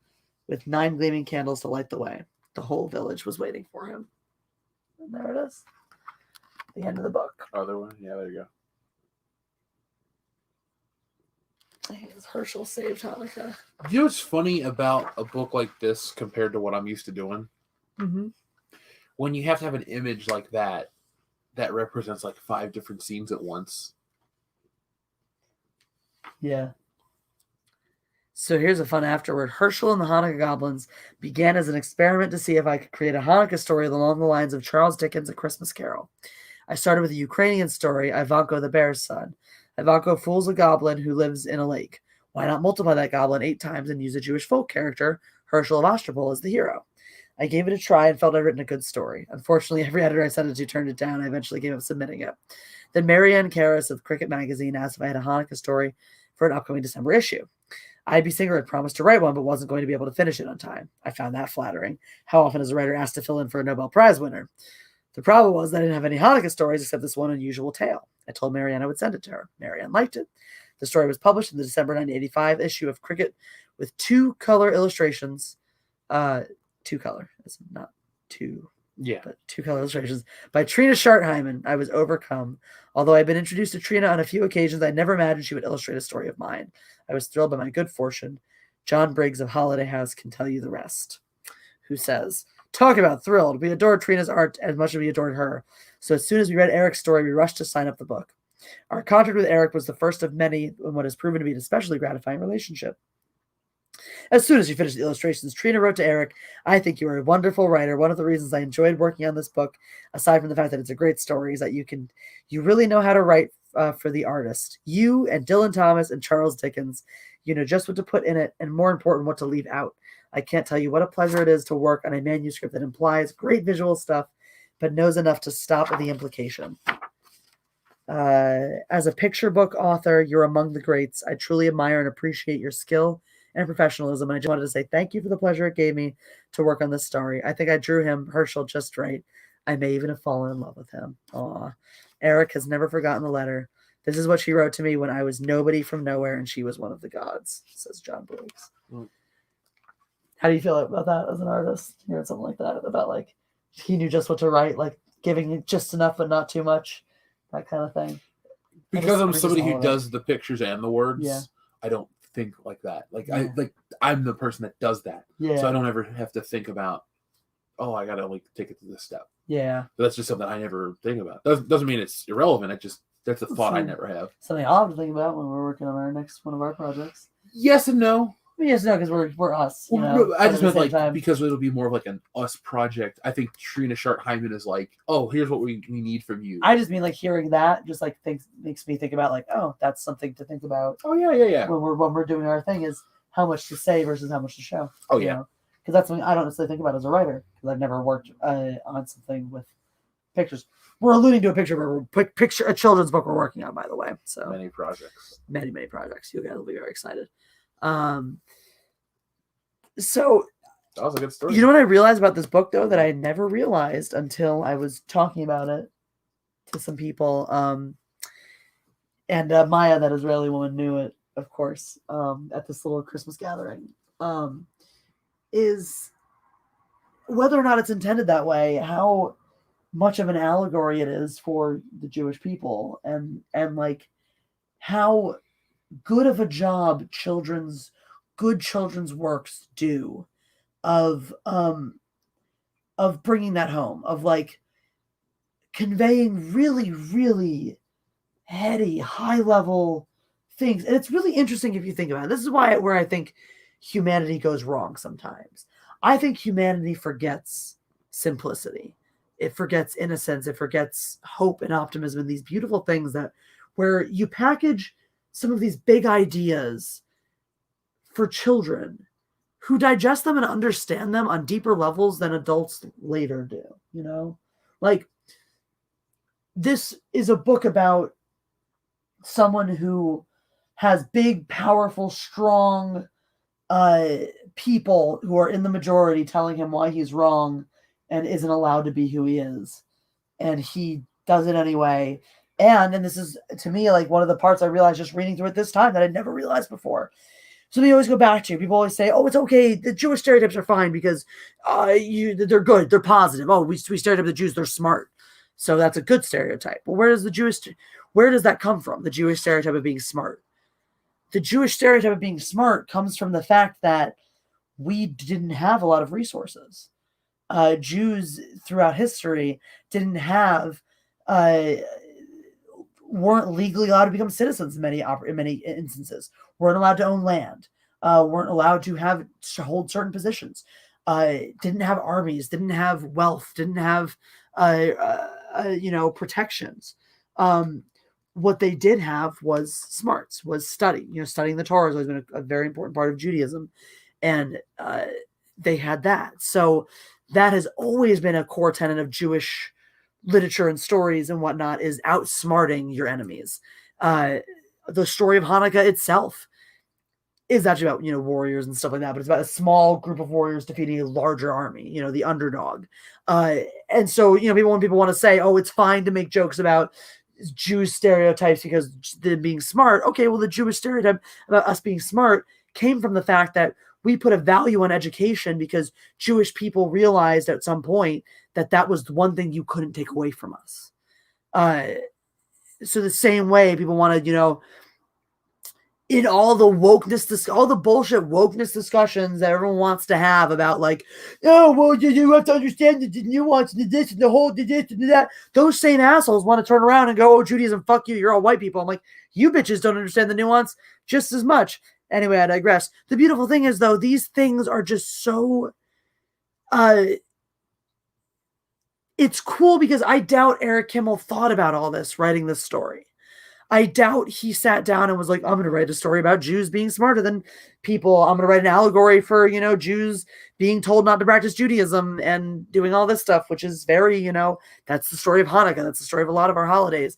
with 9 gleaming candles to light the way. The whole village was waiting for him. And there it is. The end of the book. Other one? Yeah, there you go. Herschel saved Hanukkah. You know what's funny about a book like this compared to what I'm used to doing? Mm-hmm. When you have to have an image like that represents like 5 different scenes at once. Yeah. So here's a fun afterword. Herschel and the Hanukkah Goblins began as an experiment to see if I could create a Hanukkah story along the lines of Charles Dickens' A Christmas Carol. I started with a Ukrainian story, Ivanko the Bear's Son. Ivanko fools a goblin who lives in a lake. Why not multiply that goblin 8 times and use a Jewish folk character, Herschel of Ostropol, as the hero? I gave it a try and felt I'd written a good story. Unfortunately, every editor I sent it to turned it down. I eventually gave up submitting it. Then Marianne Karras of Cricket Magazine asked if I had a Hanukkah story for an upcoming December issue. I.B. Singer had promised to write one, but wasn't going to be able to finish it on time. I found that flattering. How often is a writer asked to fill in for a Nobel Prize winner? The problem was that I didn't have any Hanukkah stories except this one unusual tale. I told Marianne I would send it to her. Marianne liked it. The story was published in the December 1985 issue of Cricket with 2-color illustrations. 2-color. It's not 2 Yeah. But 2 color illustrations by Trina Schartheimen. I was overcome. Although I've been introduced to Trina on a few occasions, I never imagined she would illustrate a story of mine. I was thrilled by my good fortune. John Briggs of Holiday House can tell you the rest. Who says, talk about thrilled. We adored Trina's art as much as we adored her. So as soon as we read Eric's story, we rushed to sign up the book. Our contract with Eric was the first of many in what has proven to be an especially gratifying relationship. As soon as she finished the illustrations, Trina wrote to Eric, I think you are a wonderful writer. One of the reasons I enjoyed working on this book, aside from the fact that it's a great story, is that you really know how to write for the artist. You and Dylan Thomas and Charles Dickens, you know just what to put in it, and more important, what to leave out. I can't tell you what a pleasure it is to work on a manuscript that implies great visual stuff, but knows enough to stop at the implication. As a picture book author, you're among the greats. I truly admire and appreciate your skill and professionalism. And I just wanted to say thank you for the pleasure it gave me to work on this story. I think I drew him, Herschel, just right. I may even have fallen in love with him. Aw. Eric has never forgotten the letter. This is what she wrote to me when I was nobody from nowhere and she was one of the gods, says John Briggs. How do you feel about that as an artist? Hearing something like that about like he knew just what to write, like giving you just enough but not too much, that kind of thing. Because I'm somebody who does the pictures and the words, Yeah. I don't think like that. Like Yeah. I'm the person that does that. Yeah. So I don't ever have to think about, oh, I gotta like take it to this step. Yeah. But that's just something I never think about. Doesn't mean it's irrelevant. That's a thought I never have. Something I'll have to think about when we're working on our next one of our projects. Yes and no. Yes, no, because we're us. You Well, know, no, I just meant like time. because it'll be more of like an us project. I think Trina Schartheimen is like, oh, here's what we need from you. I just mean like hearing that just like makes me think about like, oh, that's something to think about. Oh yeah. When we're doing our thing is how much to say versus how much to show. Oh yeah. Because that's something I don't necessarily think about as a writer because I've never worked on something with pictures. We're alluding to a a children's book we're working on, by the way. So many projects. Many projects. You guys will be very excited. So that was a good story. You know what I realized about this book though that I never realized until I was talking about it to some people. And Maya, that Israeli woman, knew it, of course, at this little Christmas gathering. Is whether or not it's intended that way, how much of an allegory it is for the Jewish people, and like how good of a job good children's works do of bringing that home, of like conveying really, really heady, high level things. And it's really interesting if you think about it. This is where I think humanity goes wrong sometimes. I think humanity forgets simplicity. It forgets innocence. It forgets hope and optimism and these beautiful things that where you package some of these big ideas for children who digest them and understand them on deeper levels than adults later do, you know? Like, this is a book about someone who has big, powerful, strong people who are in the majority telling him why he's wrong and isn't allowed to be who he is. And he does it anyway. And this is, to me, like one of the parts I realized just reading through it this time that I'd never realized before. So they always go back to, people always say, oh, it's okay. The Jewish stereotypes are fine because they're good. They're positive. Oh, we stereotype the Jews, they're smart. So that's a good stereotype. Well, where does that come from? The Jewish stereotype of being smart. The Jewish stereotype of being smart comes from the fact that we didn't have a lot of resources. Jews throughout history weren't legally allowed to become citizens in many instances, weren't allowed to own land, weren't allowed to hold certain positions, didn't have armies, didn't have wealth, didn't have protections. What they did have was smarts, was study. Studying the Torah has always been a very important part of Judaism, and they had that. So that has always been a core tenet of Jewish literature and stories and whatnot, is outsmarting your enemies. The story of Hanukkah itself is actually about, warriors and stuff like that, but it's about a small group of warriors defeating a larger army, the underdog. And so, when people want to say, oh, it's fine to make jokes about Jewish stereotypes because they're being smart. Okay, well, the Jewish stereotype about us being smart came from the fact that we put a value on education because Jewish people realized at some point that was the one thing you couldn't take away from us. So the same way people want to, in all the wokeness, all the bullshit wokeness discussions that everyone wants to have about like, oh, well, you have to understand the nuance and this and the whole this and that. Those same assholes want to turn around and go, oh, Judaism, fuck you, you're all white people. I'm like, you bitches don't understand the nuance just as much. Anyway, I digress. The beautiful thing is, though, these things are just so... it's cool because I doubt Eric Kimmel thought about all this writing this story. I doubt he sat down and was like, I'm going to write a story about Jews being smarter than people. I'm going to write an allegory for, Jews being told not to practice Judaism and doing all this stuff, which is very, that's the story of Hanukkah. That's the story of a lot of our holidays.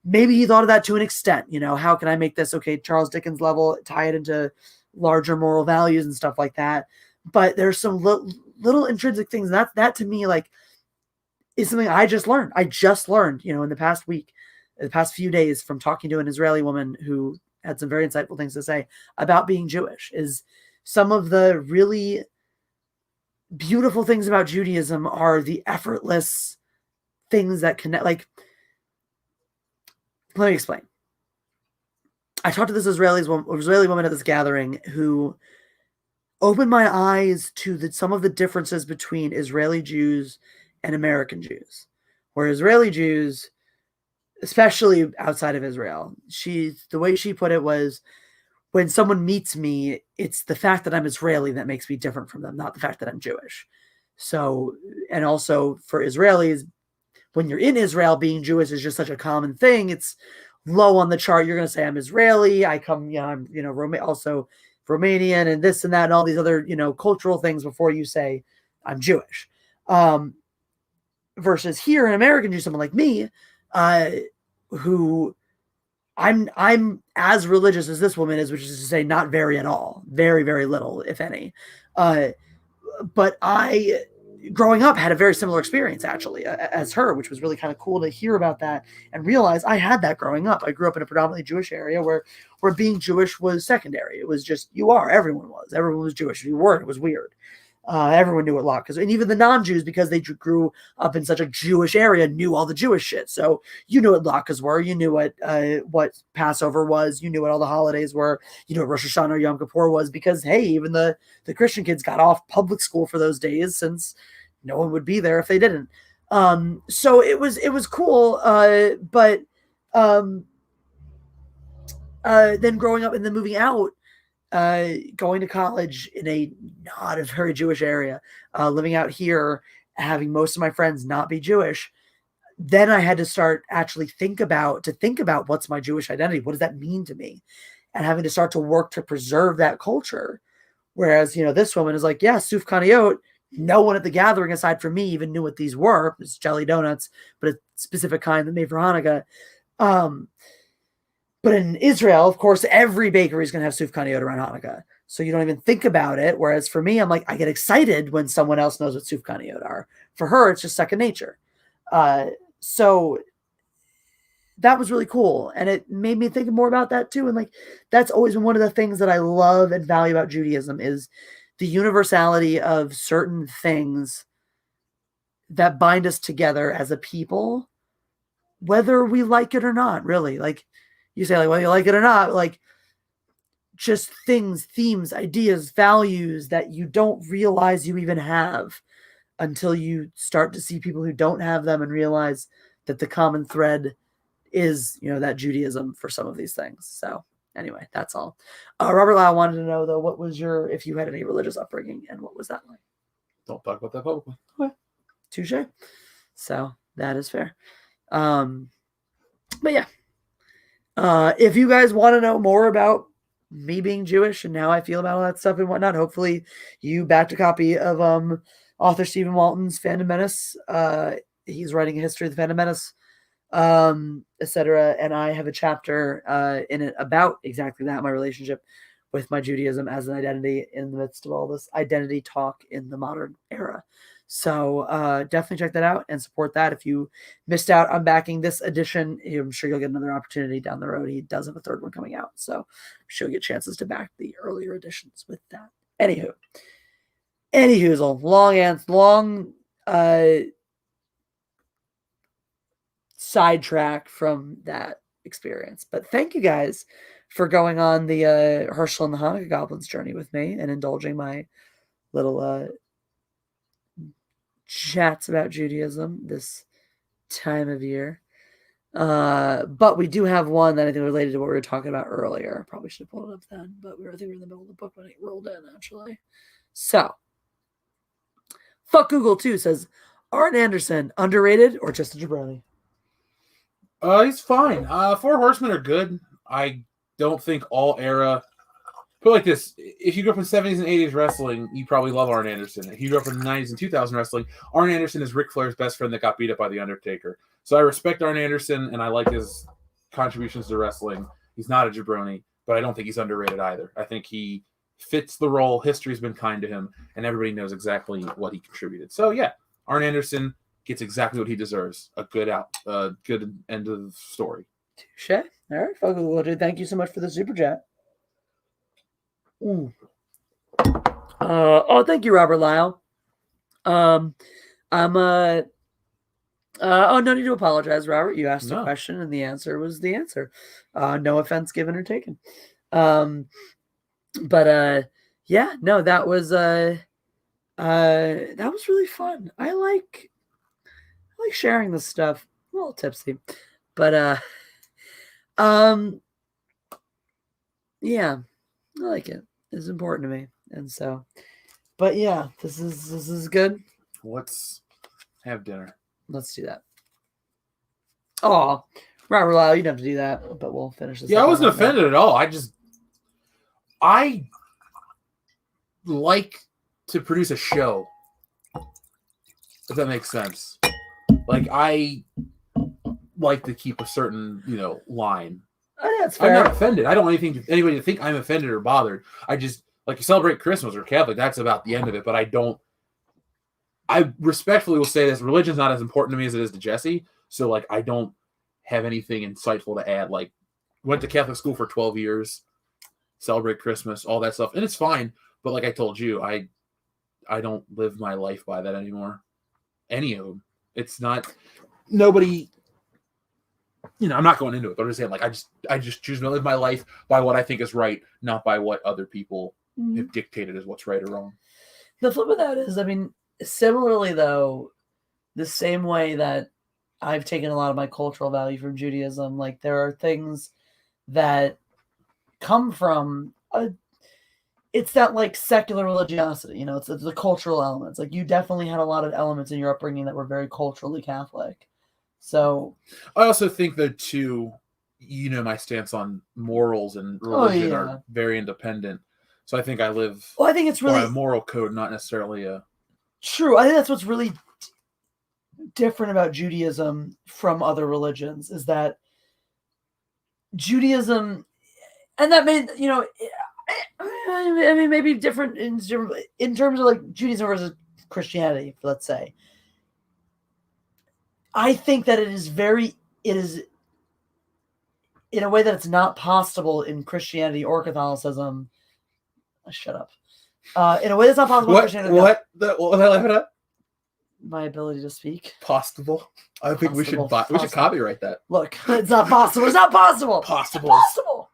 Maybe he thought of that to an extent, how can I make this, okay, Charles Dickens level, tie it into larger moral values and stuff like that. But there's some little intrinsic things. That to me, like, is something I just learned. In the past week, the past few days from talking to an Israeli woman who had some very insightful things to say about being Jewish. Is some of the really beautiful things about Judaism are the effortless things that connect. Like, let me explain. I talked to this Israeli woman at this gathering who opened my eyes to some of the differences between Israeli Jews and American Jews, where Israeli Jews, especially outside of Israel, the way she put it was, when someone meets me, it's the fact that I'm Israeli that makes me different from them, not the fact that I'm Jewish. So, and also for Israelis, when you're in Israel, being Jewish is just such a common thing. It's low on the chart. You're going to say I'm Israeli. I'm, also Romanian and this and that and all these other, cultural things before you say I'm Jewish. Versus here in American Jews, someone like me, who I'm as religious as this woman is, which is to say not very at all, very, very little, if any. But I, growing up, had a very similar experience actually as her, which was really kind of cool to hear about that and realize I had that growing up. I grew up in a predominantly Jewish area where being Jewish was secondary. It was just, everyone was Jewish. If you weren't, it was weird. Everyone knew what latkes, and even the non-Jews, because they grew up in such a Jewish area, knew all the Jewish shit. So you knew what latkes were, you knew what Passover was, you knew what all the holidays were, you knew what Rosh Hashanah or Yom Kippur was, because hey, even the Christian kids got off public school for those days, since no one would be there if they didn't. So it was cool, but then growing up and then moving out. Going to college in a not a very Jewish area, living out here, having most of my friends not be Jewish, then I had to start actually think about what's my Jewish identity? What does that mean to me? And having to start to work to preserve that culture. Whereas, this woman is like, yeah, Suf Kaniyot, no one at the gathering aside from me even knew what these were. It's jelly donuts, but a specific kind that made for Hanukkah. But in Israel, of course, every bakery is going to have Suf Kaniyot around Hanukkah. So you don't even think about it. Whereas for me, I'm like, I get excited when someone else knows what Suf Kaniyot are. For her, it's just second nature. So that was really cool. And it made me think more about that too. And like, that's always been one of the things that I love and value about Judaism is the universality of certain things that bind us together as a people, whether we like it or not, really. Like, you say, like, well, you like it or not, like, just things, themes, ideas, values that you don't realize you even have until you start to see people who don't have them and realize that the common thread is, that Judaism for some of these things. So anyway, that's all. Robert Lau wanted to know, though, what was if you had any religious upbringing and what was that like? Don't talk about that publicly. Okay. Touche. So that is fair. But yeah. If you guys want to know more about me being Jewish and how I feel about all that stuff and whatnot, hopefully you backed a copy of author Stephen Walton's Fandom Menace. He's writing a history of the Fandom Menace, etc. And I have a chapter in it about exactly that, my relationship with my Judaism as an identity in the midst of all this identity talk in the modern era. So definitely check that out and support that. If you missed out on backing this edition, I'm sure you'll get another opportunity down the road. He does have a third one coming out. So I'm sure you'll get chances to back the earlier editions with that Anywhoozle, long sidetrack from that experience. But thank you guys for going on the Herschel and the Hanukkah Goblins journey with me and indulging my little chats about Judaism this time of year. But we do have one that I think related to what we were talking about earlier. Probably should have pulled it up then, but I think we were in the middle of the book when it rolled in, actually. So, Fuck Google too says, Arn Anderson, underrated or just a jabroni? He's fine. Four Horsemen are good. I don't think all era. Put it like this: if you grew up in the 70s and 80s wrestling, you probably love Arn Anderson. If you grew up in the 90s and 2000 wrestling, Arn Anderson is Ric Flair's best friend that got beat up by The Undertaker. So I respect Arn Anderson, and I like his contributions to wrestling. He's not a jabroni, but I don't think he's underrated either. I think he fits the role. History's been kind to him, and everybody knows exactly what he contributed. So yeah, Arn Anderson gets exactly what he deserves. A good end of the story. Touche. All right, Fuck Google, dude. Thank you so much for the super chat. Thank you, Robert Lyle. No need to apologize, Robert. You asked a question and the answer was the answer. No offense given or taken. That was really fun. I like sharing this stuff. A little tipsy, but yeah, I like it. It's important to me, and so. But yeah, this is good. Let's have dinner. Let's do that. Oh, Robert Lyle, you don't have to do that, but we'll finish this. Yeah, I wasn't offended at all. I like to produce a show. If that makes sense. Like, I like to keep a certain, line. Oh, that's fair. I'm not offended. I don't want anybody to think I'm offended or bothered. I just, like, you celebrate Christmas or Catholic, that's about the end of it, but I respectfully will say this, religion's not as important to me as it is to Jesse, so, like, I don't have anything insightful to add. Like, went to Catholic school for 12 years, celebrate Christmas, all that stuff, and it's fine, but like I told you, I don't live my life by that anymore. Any of them. It's not, nobody, I'm not going into it, but I'm just saying, like, I just choose to live my life by what I think is right, not by what other people have dictated as what's right or wrong. The flip of that is, I mean, similarly, though, the same way that I've taken a lot of my cultural value from Judaism, like, there are things that come from it's that, like, secular religiosity, it's the cultural elements. Like, you definitely had a lot of elements in your upbringing that were very culturally Catholic. So I also think that, too, my stance on morals and religion are very independent. So I think I live I think it's really by a moral code, not necessarily a... True. I think that's what's really different about Judaism from other religions, is that Judaism, and that made, I mean, maybe different in terms of, like, Judaism versus Christianity, let's say. I think that it is in a way that it's not possible in Christianity or Catholicism. Shut up. In a way that's not possible in Christianity. What was I laughing at? My ability to speak. Possible. I think we should copyright that. Look, it's not possible. It's not possible. Possible. It's impossible.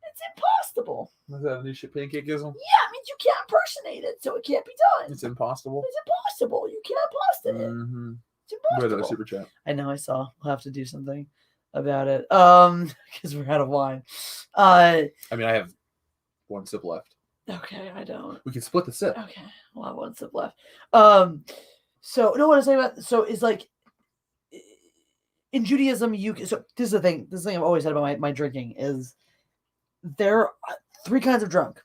It's impossible. Is that a new shit pancake-ism? Yeah, it means you can't impersonate it, so it can't be done. It's impossible. It's impossible. You can't impersonate it. Mm-hmm. It's impossible. Where's super chat? I know. I saw. We'll have to do something about it. Because we're out of wine. I mean, I have one sip left. Okay, I don't. We can split the sip. Okay, we'll have one sip left. So no, what I was saying about is, like, in Judaism, so this is the thing. This thing I've always said about my drinking is there are three kinds of drunk: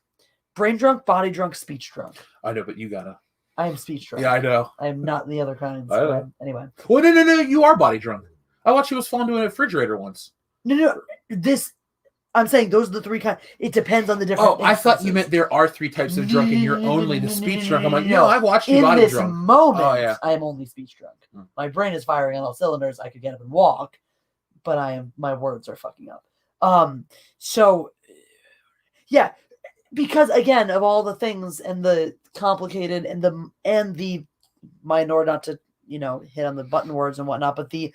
brain drunk, body drunk, speech drunk. I know, but you gotta. I am speech drunk. Yeah, I know. I am not the other kinds. I know. Anyway. Well, no. You are body drunk. I watched you was falling into a refrigerator once. No. I'm saying those are the three kinds. It depends on the different. Oh, I thought you meant there are three types of drunk, and you're only the speech drunk. I'm like, no, I watched you body drunk. In this moment, I am only speech drunk. My brain is firing on all cylinders. I could get up and walk, but my words are fucking up. So, yeah, because again, of all the things and the complicated and the minor, not to hit on the button words and whatnot, but the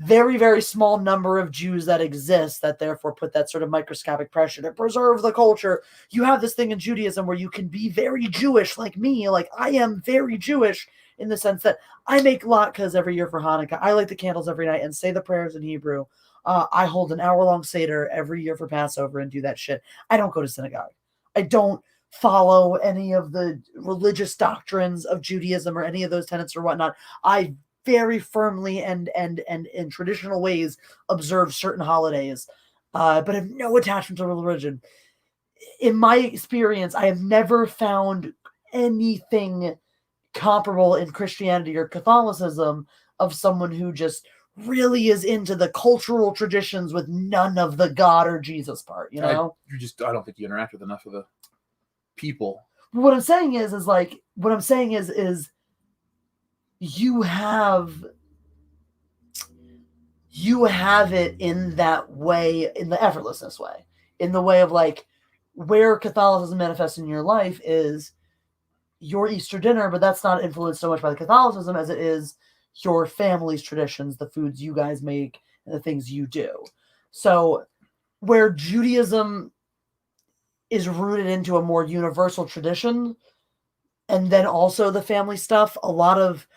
very, very small number of Jews that exist that therefore put that sort of microscopic pressure to preserve the culture. You have this thing in Judaism where you can be very Jewish like me. Like I am very Jewish in the sense that I make latkes every year for Hanukkah. I light the candles every night and say the prayers in Hebrew. I hold an hour-long Seder every year for Passover and do that shit. I don't go to synagogue. I don't follow any of the religious doctrines of Judaism or any of those tenets or whatnot. I very firmly and in traditional ways observe certain holidays, but have no attachment to religion. In my experience, I have never found anything comparable in Christianity or Catholicism of someone who just really is into the cultural traditions with none of the God or Jesus part, I don't think you interact with enough of the people. What I'm saying is you have it in that way, in the effortlessness way, in the way of like where Catholicism manifests in your life is your Easter dinner, but that's not influenced so much by the Catholicism as it is your family's traditions, the foods you guys make, and the things you do. So where Judaism is rooted into a more universal tradition, and then also the family stuff, a lot of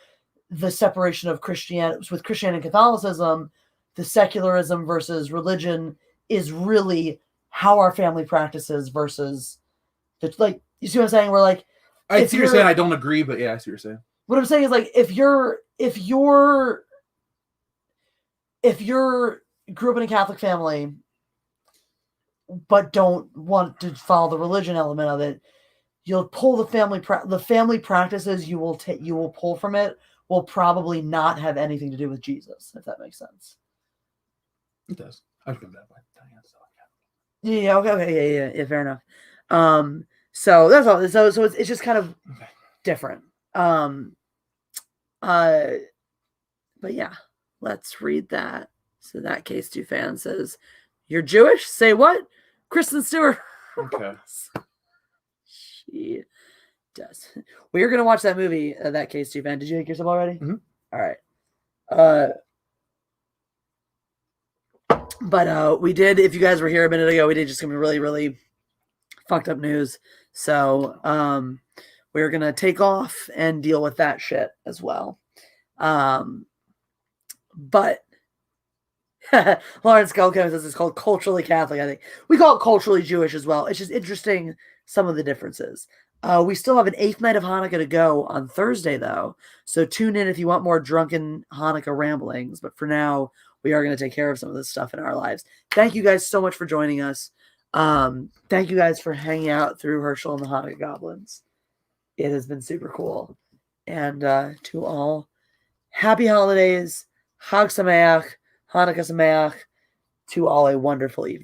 the separation of Christianity and Catholicism, the secularism versus religion is really how our family practices versus you see what I'm saying? We're like, I see what you're saying. I don't agree, but yeah, I see what you're saying. What I'm saying is like, if you grew up in a Catholic family, but don't want to follow the religion element of it, you'll pull the family practices you will pull from it will probably not have anything to do with Jesus, if that makes sense. It does. I've been that way. Yeah. Okay. Yeah. Fair enough. So that's all. So it's just kind of different. But yeah, let's read that. So that K2 fan says, "You're Jewish? Say what? Kristen Stewart." Okay. She does. We are gonna watch that movie. That K2 fan. Did you make yourself already? Mm-hmm. All right. But we did. If you guys were here a minute ago, we did just some really, really fucked up news. So we're gonna take off and deal with that shit as well. But Lawrence Goldkamp says it's called culturally Catholic. I think we call it culturally Jewish as well. It's just interesting some of the differences. We still have an 8th night of Hanukkah to go on Thursday, though. So tune in if you want more drunken Hanukkah ramblings. But for now, we are going to take care of some of this stuff in our lives. Thank you guys so much for joining us. Thank you guys for hanging out through Herschel and the Hanukkah Goblins. It has been super cool. And to all, happy holidays, Chag Sameach, Hanukkah Sameach, to all a wonderful evening.